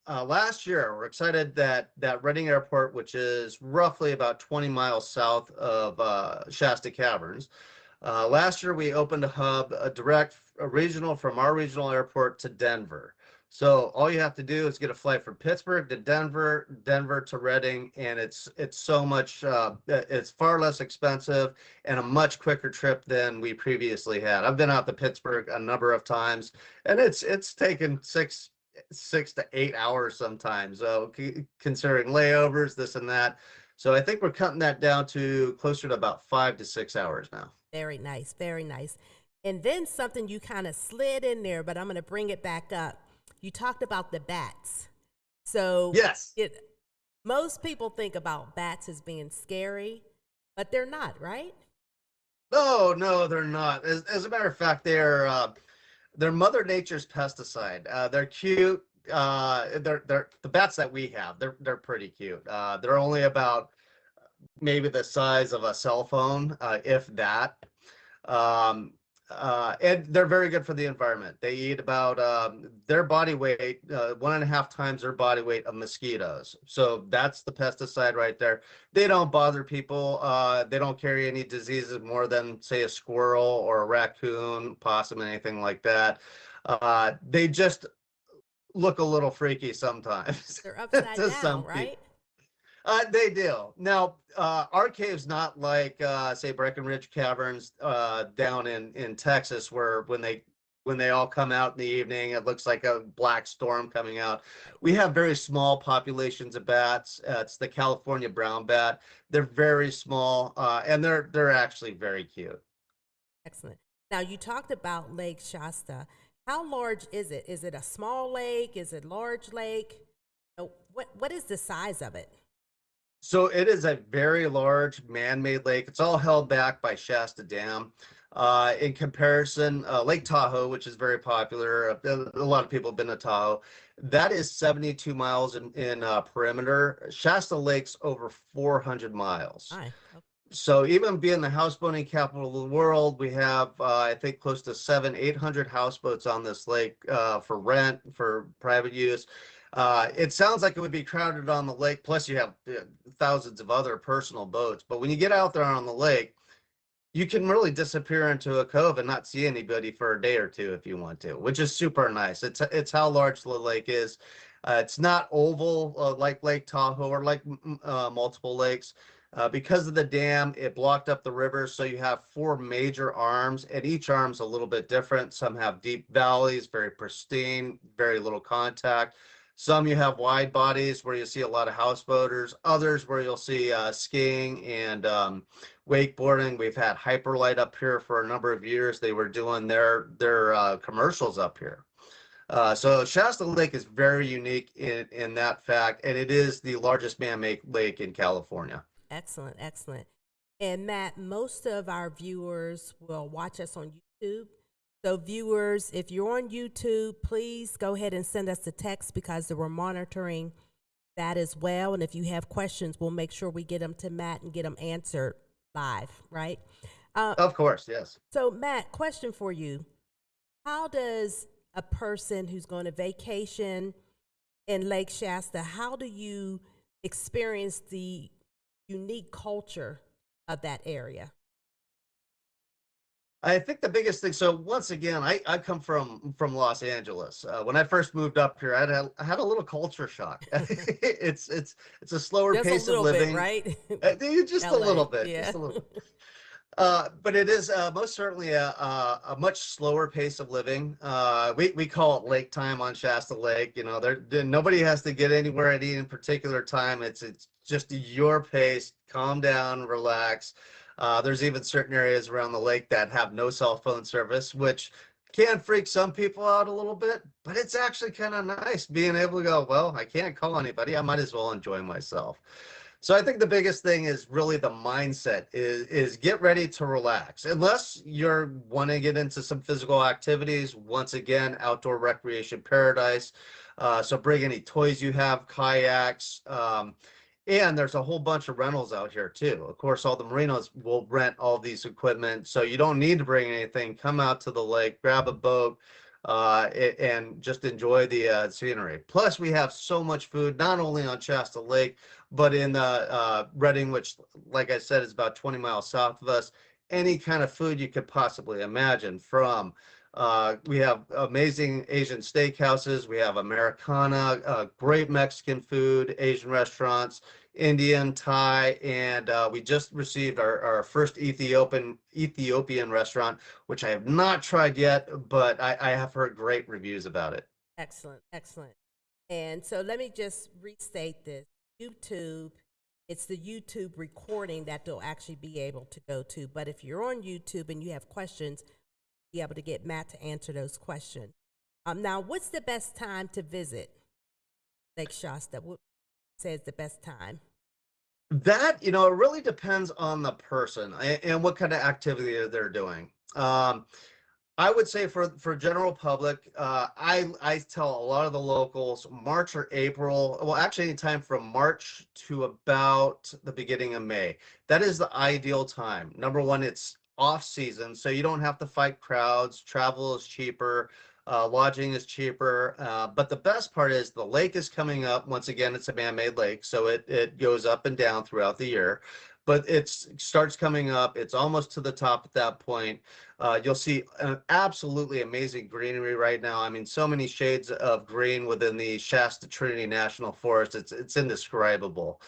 last year we're excited that Reading Airport, which is roughly about 20 miles south of Shasta Caverns, last year we opened a regional from our regional airport to Denver. So all you have to do is get a flight from Pittsburgh to Denver, Denver to Reading, and it's so much it's far less expensive and a much quicker trip than we previously had. I've been out to Pittsburgh a number of times, and it's taken six to 8 hours sometimes. So considering layovers, this and that. So I think we're cutting that down to closer to about 5 to 6 hours now. Very nice, very nice. And then something you kind of slid in there, but I'm going to bring it back up. You talked about the bats. So yes, most people think about bats as being scary, but they're not, right? No, they're not. As a matter of fact, they're Mother Nature's pesticide. They're cute. They're the bats that we have. They're pretty cute. They're only about maybe the size of a cell phone, if that. And they're very good for the environment. They eat about their body weight, 1.5 times their body weight of mosquitoes. So that's the pesticide right there. They don't bother people. They don't carry any diseases more than, say, a squirrel or a raccoon, possum, anything like that. They just look a little freaky sometimes. They're upside down, right? They do. Now, our cave's not like, say, Breckenridge Caverns down in Texas, where when they all come out in the evening, it looks like a black storm coming out. We have very small populations of bats. It's the California brown bat. They're very small, and they're actually very cute. Excellent. Now, you talked about Lake Shasta. How large is it? Is it a small lake? Is it large lake? What is the size of it? So it is a very large man-made lake. It's all held back by Shasta Dam. In comparison, Lake Tahoe, which is very popular, a lot of people have been to Tahoe, that is 72 miles in perimeter. Shasta Lake's over 400 miles. Hi. So even being the houseboating capital of the world, we have, I think, close to 700-800 houseboats on this lake for rent, for private use. It sounds like it would be crowded on the lake, plus you have thousands of other personal boats. But when you get out there on the lake, you can really disappear into a cove and not see anybody for a day or two if you want to, which is super nice. It's how large the lake is. It's not oval like Lake Tahoe or like multiple lakes. Because of the dam, it blocked up the river, so you have 4 major arms, and each arm's a little bit different. Some have deep valleys, very pristine, very little contact. Some you have wide bodies where you see a lot of houseboaters, others where you'll see skiing and wakeboarding. We've had Hyperlight up here for a number of years. They were doing their commercials up here. So Shasta Lake is very unique in that fact, and it is the largest man-made lake in California. Excellent, excellent. And Matt, most of our viewers will watch us on YouTube. So viewers, if you're on YouTube, please go ahead and send us a text because we're monitoring that as well. And if you have questions, we'll make sure we get them to Matt and get them answered live, right? Of course, yes. So Matt, question for you. How does a person who's going to vacation in Lake Shasta, how do you experience the unique culture of that area? I think the biggest thing, so once again, I come from Los Angeles. When I first moved up here, I had a little culture shock. It's a slower Just pace a little of living, bit, right? Just LA, a little bit, yeah. just a little. But it is most certainly a much slower pace of living. We call it lake time on Shasta Lake. You know, nobody has to get anywhere at any particular time. It's just your pace. Calm down, relax. There's even certain areas around the lake that have no cell phone service, which can freak some people out a little bit, but it's actually kind of nice being able to go, well, I can't call anybody. I might as well enjoy myself. So I think the biggest thing is really the mindset is get ready to relax. Unless you're want to get into some physical activities, once again, outdoor recreation paradise. So bring any toys you have, kayaks, and there's a whole bunch of rentals out here too. Of course, all the marinas will rent all these equipment, so you don't need to bring anything. Come out to the lake, grab a boat, and just enjoy the scenery. Plus, we have so much food, not only on Shasta Lake, but in Redding, which, like I said, is about 20 miles south of us. Any kind of food you could possibly imagine. From we have amazing Asian steakhouses, we have Americana, great Mexican food, Asian restaurants, Indian, Thai, and we just received our first Ethiopian restaurant, which I have not tried yet, but I have heard great reviews about it. Excellent, excellent. And so let me just restate this. YouTube, it's the YouTube recording that they'll actually be able to go to. But if you're on YouTube and you have questions, be able to get Matt to answer those questions. Now, what's the best time to visit Lake Shasta? What says the best time? That, it really depends on the person and what kind of activity they're doing. I would say for general public, I tell a lot of the locals March or April, well, actually anytime from March to about the beginning of May. That is the ideal time. Number one, it's off season, so you don't have to fight crowds. Travel is cheaper. Lodging is cheaper, but the best part is the lake is coming up. Once again, it's a man-made lake, so it goes up and down throughout the year, but it starts coming up. It's almost to the top at that point. You'll see an absolutely amazing greenery right now. I mean, so many shades of green within the Shasta Trinity National Forest. It's indescribable.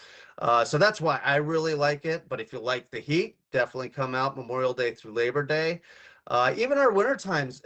So that's why I really like it. But if you like the heat, definitely come out Memorial Day through Labor Day. Even our winter times,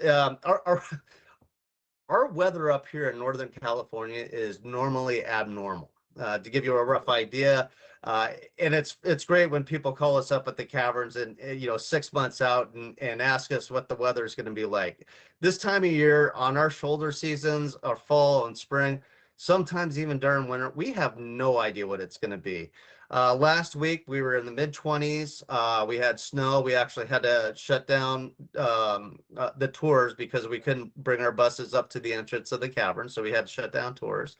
our weather up here in Northern California is normally abnormal. To give you a rough idea, and it's great when people call us up at the caverns and 6 months out and ask us what the weather is going to be like. This time of year, on our shoulder seasons, our fall and spring, sometimes even during winter, we have no idea what it's going to be. Last week we were in the mid-20s. We had snow. We actually had to shut down the tours because we couldn't bring our buses up to the entrance of the cavern, so we had to shut down tours.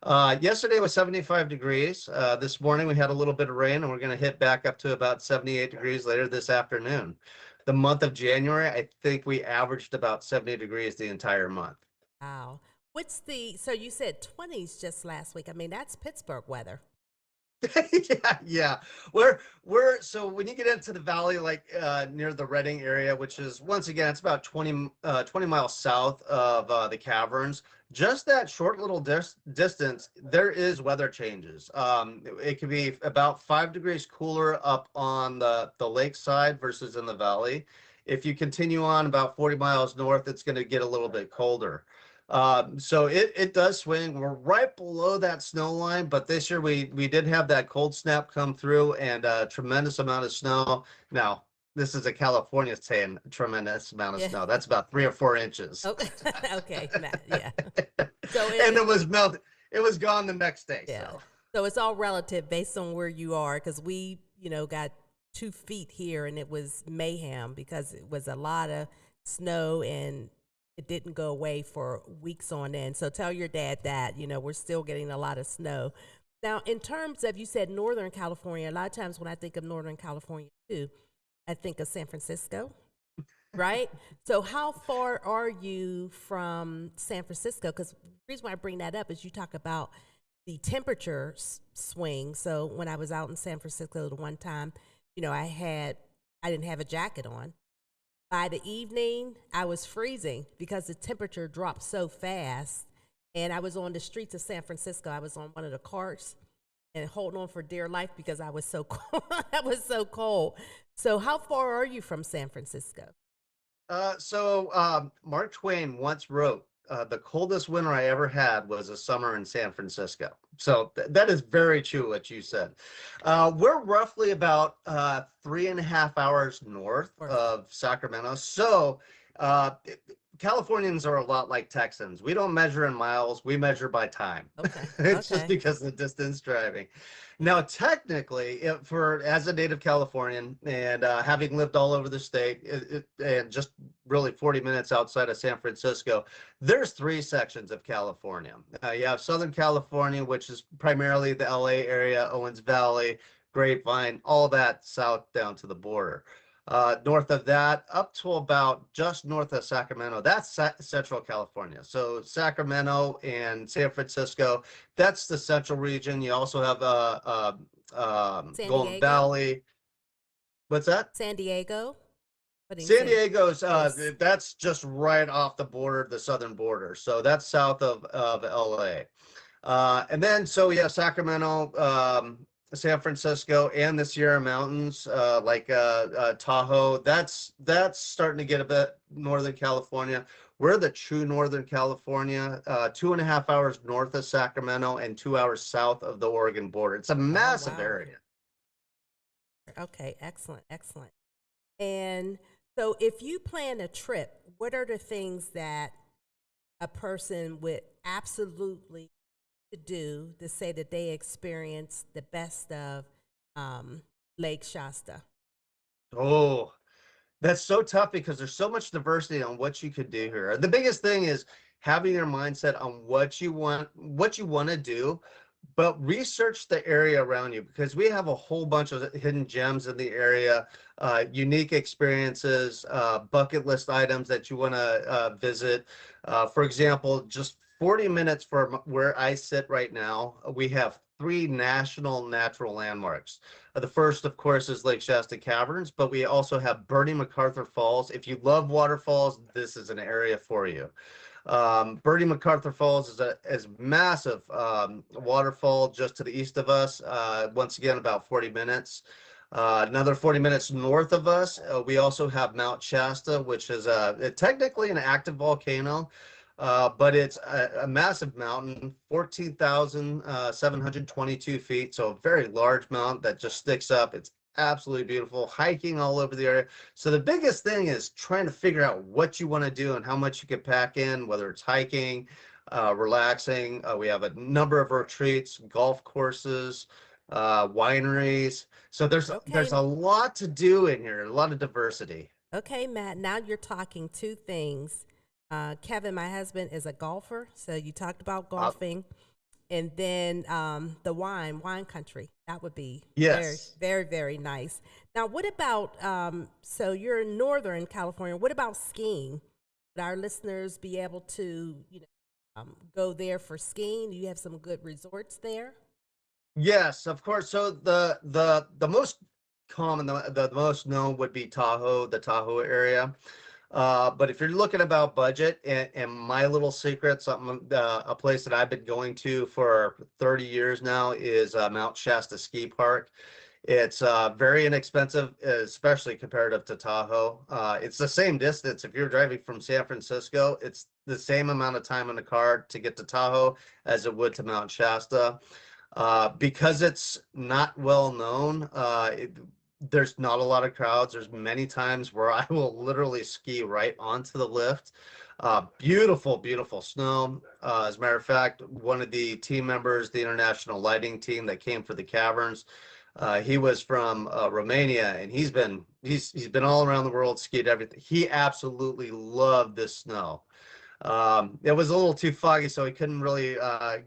Yesterday was 75 degrees. This morning we had a little bit of rain, and we're going to hit back up to about 78 degrees later this afternoon. The month of January, I think we averaged about 70 degrees the entire month. Wow. So you said 20s just last week. I mean, that's Pittsburgh weather. Yeah. So when you get into the valley, like near the Redding area, which is, once again, it's about 20 miles south of the caverns, just that short little distance, there is weather changes. It can be about 5 degrees cooler up on the lake side versus in the valley. If you continue on about 40 miles north, it's going to get a little bit colder. So it does swing. We're right below that snow line, but this year we did have that cold snap come through and a tremendous amount of snow. Now, this is a California saying tremendous amount of snow. That's about 3 or 4 inches. Okay, okay, yeah. So and it was melted. It was gone the next day. Yeah. So it's all relative based on where you are, because we, got 2 feet here, and it was mayhem because it was a lot of snow and it didn't go away for weeks on end. So tell your dad that, we're still getting a lot of snow. Now, in terms of, you said Northern California, a lot of times when I think of Northern California too, I think of San Francisco, right? So how far are you from San Francisco? Because the reason why I bring that up is you talk about the temperature swing. So when I was out in San Francisco the one time, I didn't have a jacket on. By the evening, I was freezing because the temperature dropped so fast. And I was on the streets of San Francisco. I was on one of the carts and holding on for dear life because I was so cold. I was so cold. So how far are you from San Francisco? Mark Twain once wrote, the coldest winter I ever had was a summer in San Francisco. So that is very true what you said. We're roughly about 3.5 hours north of Sacramento. So Californians are a lot like Texans. We don't measure in miles, we measure by time. Okay. It's Okay. just because of the distance driving. Now, technically, as a native Californian and having lived all over the state and just really 40 minutes outside of San Francisco, there's 3 sections of California. You have Southern California, which is primarily the LA area, Owens Valley, Grapevine, all that south down to the border. North of that, up to about just north of Sacramento, that's Central California. So Sacramento and San Francisco, that's the central region. You also have San Golden Diego? Valley. What's that? San Diego? San Diego's, that's just right off the border, the southern border. So that's south of LA. And then, so yeah, Sacramento, San Francisco, and the Sierra Mountains, like Tahoe, that's starting to get a bit Northern California. We're the true Northern California, 2.5 hours north of Sacramento and 2 hours south of the Oregon border. It's a massive area. Okay, excellent, excellent. And so if you plan a trip, what are the things that a person would absolutely do to say that they experience the best of Lake Shasta? Oh, that's so tough because there's so much diversity on what you could do here. The biggest thing is having your mindset on what you want to do, but research the area around you, because we have a whole bunch of hidden gems in the area, unique experiences, bucket list items that you want to visit. For example, just 40 minutes from where I sit right now, we have 3 national natural landmarks. The first, of course, is Lake Shasta Caverns, but we also have Bernie MacArthur Falls. If you love waterfalls, this is an area for you. Bernie MacArthur Falls is a massive waterfall just to the east of us. Once again, about 40 minutes. Another 40 minutes north of us, we also have Mount Shasta, which is technically an active volcano. But it's a massive mountain, 14,722 feet. So a very large mountain that just sticks up. It's absolutely beautiful, hiking all over the area. So the biggest thing is trying to figure out what you want to do and how much you can pack in, whether it's hiking, relaxing. We have a number of retreats, golf courses, wineries. So there's a lot to do in here, a lot of diversity. Okay, Matt, now you're talking 2 things. Kevin, my husband, is a golfer, so you talked about golfing, and then the wine country. That would be very, very, very nice. Now, what about, so you're in Northern California, what about skiing? Would our listeners be able to, go there for skiing? Do you have some good resorts there? Yes, of course. So the most common, the most known would be Tahoe, the Tahoe area. But if you're looking about budget, and my little secret, a place that I've been going to for 30 years now is Mount Shasta Ski Park. It's very inexpensive, especially comparative to Tahoe. It's the same distance. If you're driving from San Francisco, it's the same amount of time in the car to get to Tahoe as it would to Mount Shasta. Because it's not well known, there's not a lot of crowds. There's many times where I will literally ski right onto the lift. Beautiful, beautiful snow. As a matter of fact, one of the team members, the international lighting team that came for the caverns, he was from Romania, and he's been all around the world, skied everything. He absolutely loved this snow. It was a little too foggy, so he couldn't really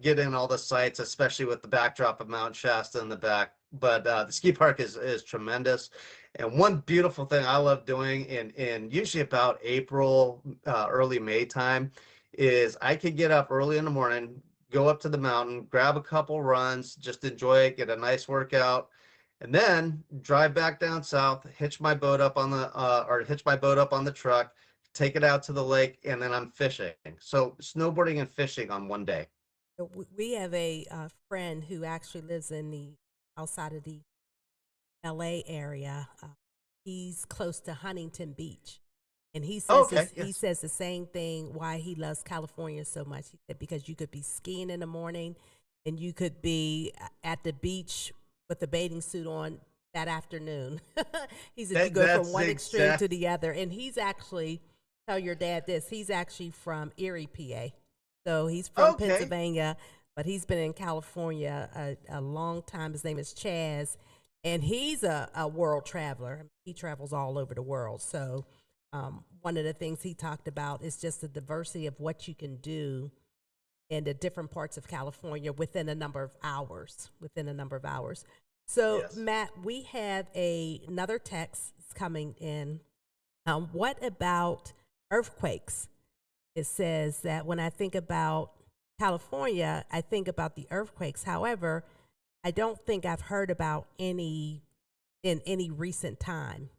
get in all the sights, especially with the backdrop of Mount Shasta in the back. But the ski park is tremendous. And one beautiful thing I love doing in usually about April, early May time, is I could get up early in the morning, go up to the mountain, grab a couple runs, just enjoy it, get a nice workout, and then drive back down south, hitch my boat up on the truck, take it out to the lake, and then I'm fishing. So snowboarding and fishing on one day. We have a friend who actually lives in the outside of the LA area. He's close to Huntington Beach. And he says he says the same thing why he loves California so much. He said because you could be skiing in the morning and you could be at the beach with a bathing suit on that afternoon. He said you go from one extreme to the other. And he's actually tell your dad this. He's actually from Erie, PA. So he's from Okay. Pennsylvania, but he's been in California a long time. His name is Chaz, and he's a world traveler. He travels all over the world. So one of the things he talked about is just the diversity of what you can do in the different parts of California within a number of hours. So, Yes. Matt, we have another text coming in. What about earthquakes? It says that when I think about California, I think about the earthquakes. However, I don't think I've heard about any in any recent time.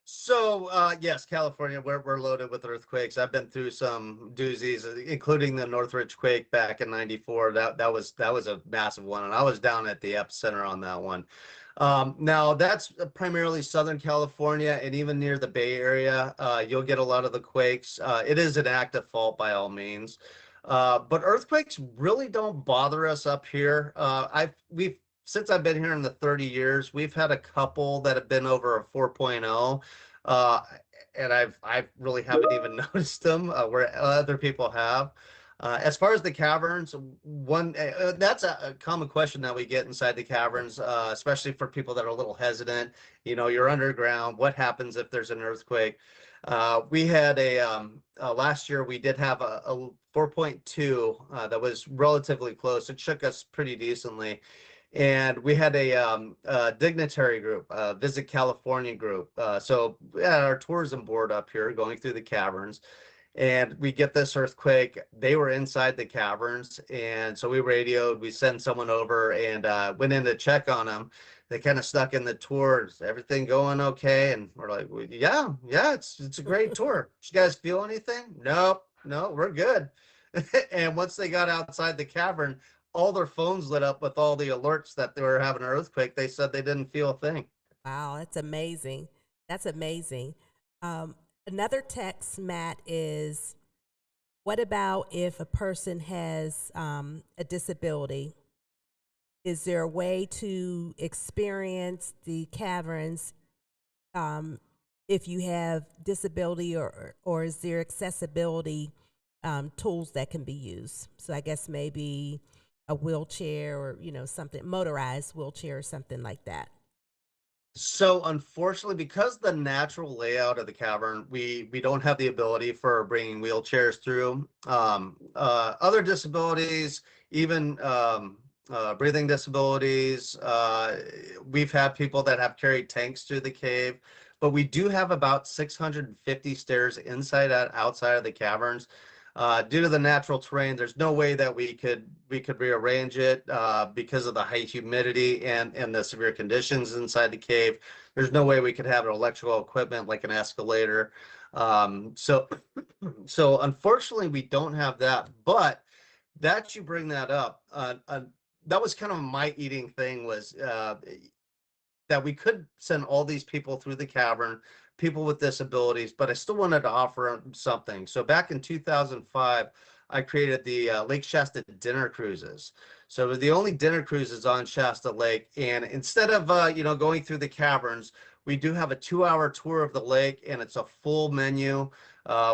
So, yes, California, we're loaded with earthquakes. I've been through some doozies, including the Northridge quake back in '94. That was a massive one, and I was down at the epicenter on that one. Now that's primarily Southern California, and even near the Bay Area, you'll get a lot of the quakes. It is an active fault by all means, but earthquakes really don't bother us up here. We've since I've been here in the 30 years, we've had a couple that have been over a 4.0, and I really haven't even noticed them where other people have. As far as the caverns, that's a common question that we get inside the caverns, especially for people that are a little hesitant. You know, you're underground. What happens if there's an earthquake? We had last year we did have a 4.2 that was relatively close. It shook us pretty decently. And we had a dignitary group, Visit California group. So we had our tourism board up here going through the caverns, and we get this earthquake. They were inside the caverns, and so we radioed. We sent someone over and went in to check on them. They kind of stuck in the tour. Is everything going okay? And we're like, well, yeah, it's a great tour. Did you guys feel anything? No, we're good. And once they got outside the cavern, all their phones lit up with all the alerts that they were having an earthquake. They said they didn't feel a thing. Wow, that's amazing. That's amazing. Another text, Matt, is what about if a person has a disability? Is there a way to experience the caverns if you have disability, or is there accessibility tools that can be used? So I guess maybe a wheelchair, or something, motorized wheelchair or something like that. So unfortunately, because the natural layout of the cavern, we don't have the ability for bringing wheelchairs through. Other disabilities, even breathing disabilities, we've had people that have carried tanks through the cave, but we do have about 650 stairs inside and outside of the caverns. Due to the natural terrain, there's no way that we could rearrange it because of the high humidity and the severe conditions inside the cave. There's no way we could have an electrical equipment like an escalator. So unfortunately, we don't have that. But that you bring that up, that was kind of my eating thing, was that we could send all these people through the cavern, people with disabilities, but I still wanted to offer them something. So back in 2005, I created the Lake Shasta dinner cruises. So it was the only dinner cruises on Shasta Lake. And instead of, going through the caverns, we do have a 2-hour tour of the lake, and it's a full menu.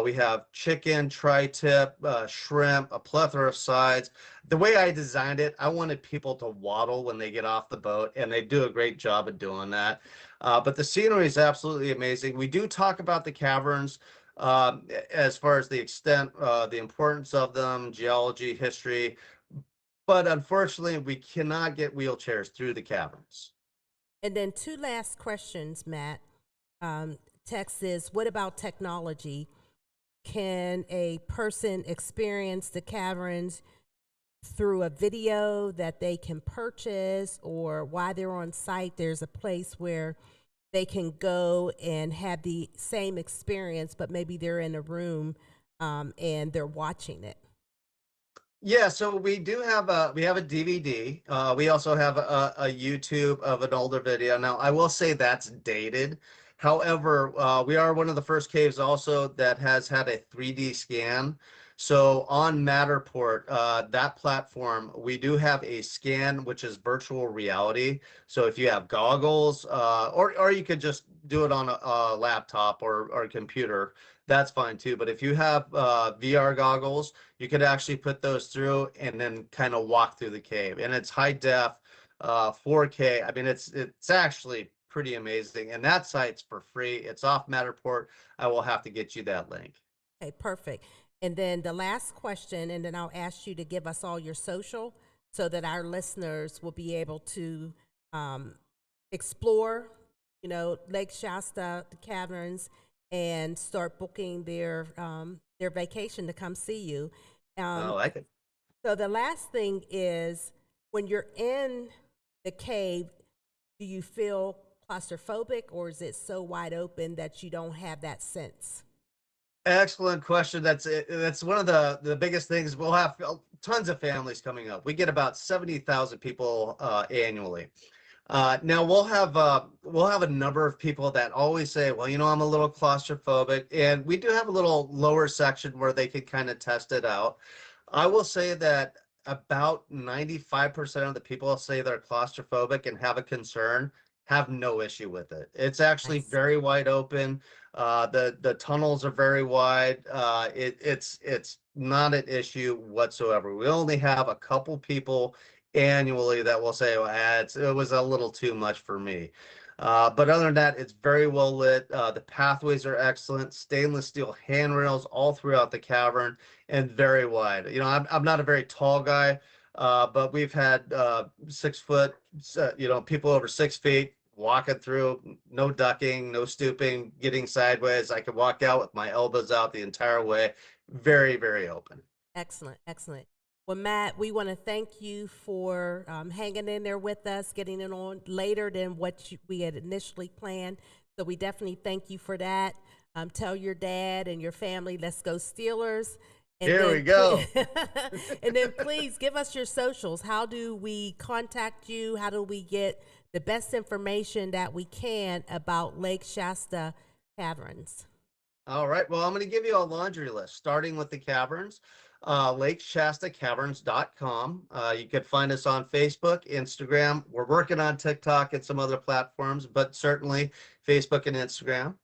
We have chicken, tri-tip, shrimp, a plethora of sides. The way I designed it, I wanted people to waddle when they get off the boat, and they do a great job of doing that. But the scenery is absolutely amazing. We do talk about the caverns as far as the extent, the importance of them, geology, history. But unfortunately, we cannot get wheelchairs through the caverns. And then 2 last questions, Matt. Text is, what about technology? Can a person experience the caverns through a video that they can purchase, or while they're on site, there's a place where they can go and have the same experience, but maybe they're in a room and they're watching it? Yeah, so we do have a DVD. We also have a YouTube of an older video. Now, I will say that's dated. However, we are one of the first caves also that has had a 3D scan. So on Matterport, that platform, we do have a scan, which is virtual reality. So if you have goggles, or you could just do it on a laptop or a computer, that's fine too. But if you have VR goggles, you could actually put those through and then kind of walk through the cave. And it's high def, 4K. I mean, it's actually pretty amazing. And that site's for free. It's off Matterport. I will have to get you that link. Okay, perfect. And then the last question, and then I'll ask you to give us all your social so that our listeners will be able to explore, Lake Shasta Caverns and start booking their vacation to come see you. I like it. So the last thing is, when you're in the cave, do you feel claustrophobic, or is it so wide open that you don't have that sense? Excellent question. That's one of the biggest things. We'll have tons of families coming up. We get about 70,000 people annually. Now we'll have a number of people that always say, well, I'm a little claustrophobic, and we do have a little lower section where they can kind of test it out. I will say that about 95% of the people say they're claustrophobic and have a concern have no issue with it. It's actually very wide open. The tunnels are very wide. It's not an issue whatsoever. We only have a couple people annually that will say, well, it was a little too much for me. But other than that, it's very well lit. The pathways are excellent, stainless steel handrails all throughout the cavern, and very wide. I'm not a very tall guy, but we've had 6 foot, people over 6 feet walking through, no ducking, no stooping, getting sideways. I could walk out with my elbows out the entire way. Very, very open. Excellent, excellent. Well, Matt, we want to thank you for hanging in there with us, getting it on later than what we had initially planned. So we definitely thank you for that. Tell your dad and your family, let's go Steelers. And Here we go. And then please give us your socials. How do we contact you? How do we get the best information that we can about Lake Shasta Caverns? All right. Well, I'm going to give you a laundry list, starting with the caverns. LakeShastaCaverns.com. You can find us on Facebook, Instagram. We're working on TikTok and some other platforms, but certainly Facebook and Instagram.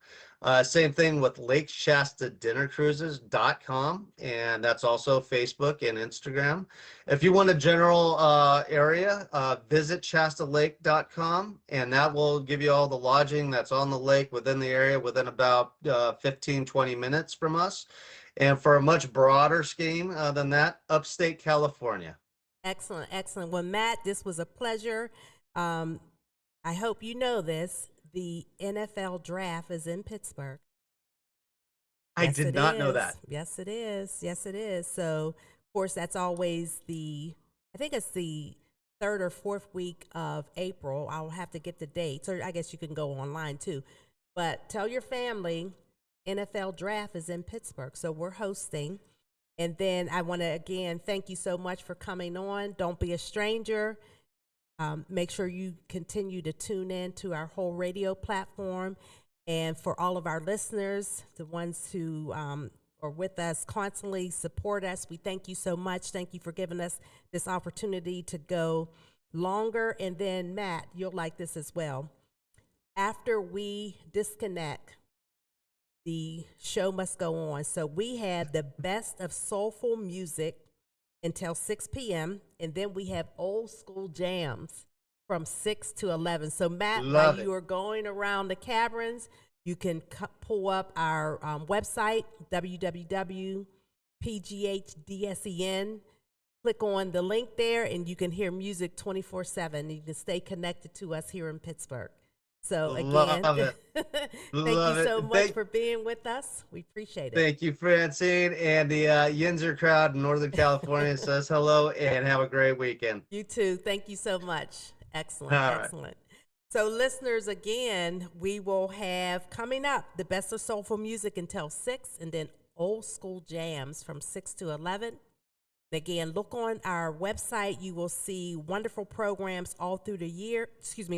Same thing with LakeShastaDinnerCruises.com, and that's also Facebook and Instagram. If you want a general area, visit ShastaLake.com, and that will give you all the lodging that's on the lake within the area within about 15-20 minutes from us. And for a much broader scheme than that, upstate California. Excellent, excellent. Well, Matt, this was a pleasure. I hope you know this. The NFL draft is in Pittsburgh. I did not know that. Yes, it is. Yes, it is. So, of course, that's always I think it's the 3rd or 4th week of April. I'll have to get the dates, or I guess you can go online too. But tell your family, NFL draft is in Pittsburgh. So we're hosting. And then I want to, again, thank you so much for coming on. Don't be a stranger. Make sure you continue to tune in to our whole radio platform. And for all of our listeners, the ones who are with us constantly, support us, we thank you so much. Thank you for giving us this opportunity to go longer. And then, Matt, you'll like this as well. After we disconnect, the show must go on. So we have the best of soulful music until 6 p.m. And then we have old school jams from 6 to 11. So Matt, while you are going around the caverns, you can pull up our website, www.pghdsen. Click on the link there and you can hear music 24/7. You can stay connected to us here in Pittsburgh. So again, thank you so much for being with us. We appreciate it. Thank you, Francine. And the Yinzer crowd in Northern California says hello and have a great weekend. You too. Thank you so much. Excellent. Excellent. So listeners, again, we will have coming up the best of soulful music until 6, and then old school jams from 6 to 11. Again, look on our website. You will see wonderful programs all through the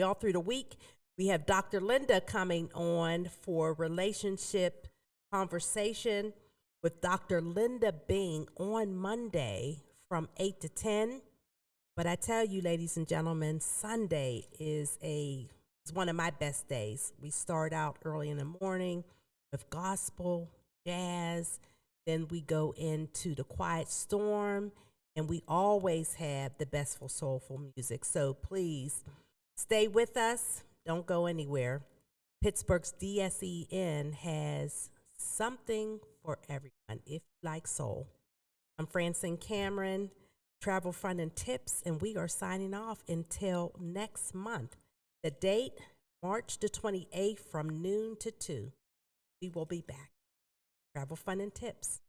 all through the week. We have Dr. Linda coming on for relationship conversation with Dr. Linda Bing on Monday from 8 to 10. But I tell you, ladies and gentlemen, Sunday is one of my best days. We start out early in the morning with gospel jazz. Then we go into the Quiet Storm, and we always have the best for soulful music. So please stay with us. Don't go anywhere. Pittsburgh's DSEN has something for everyone if you like soul. I'm Francine Cameron, Travel Fun and Tips, and we are signing off until next month. The date, March the 28th from noon to 2. We will be back. Travel Fun and Tips.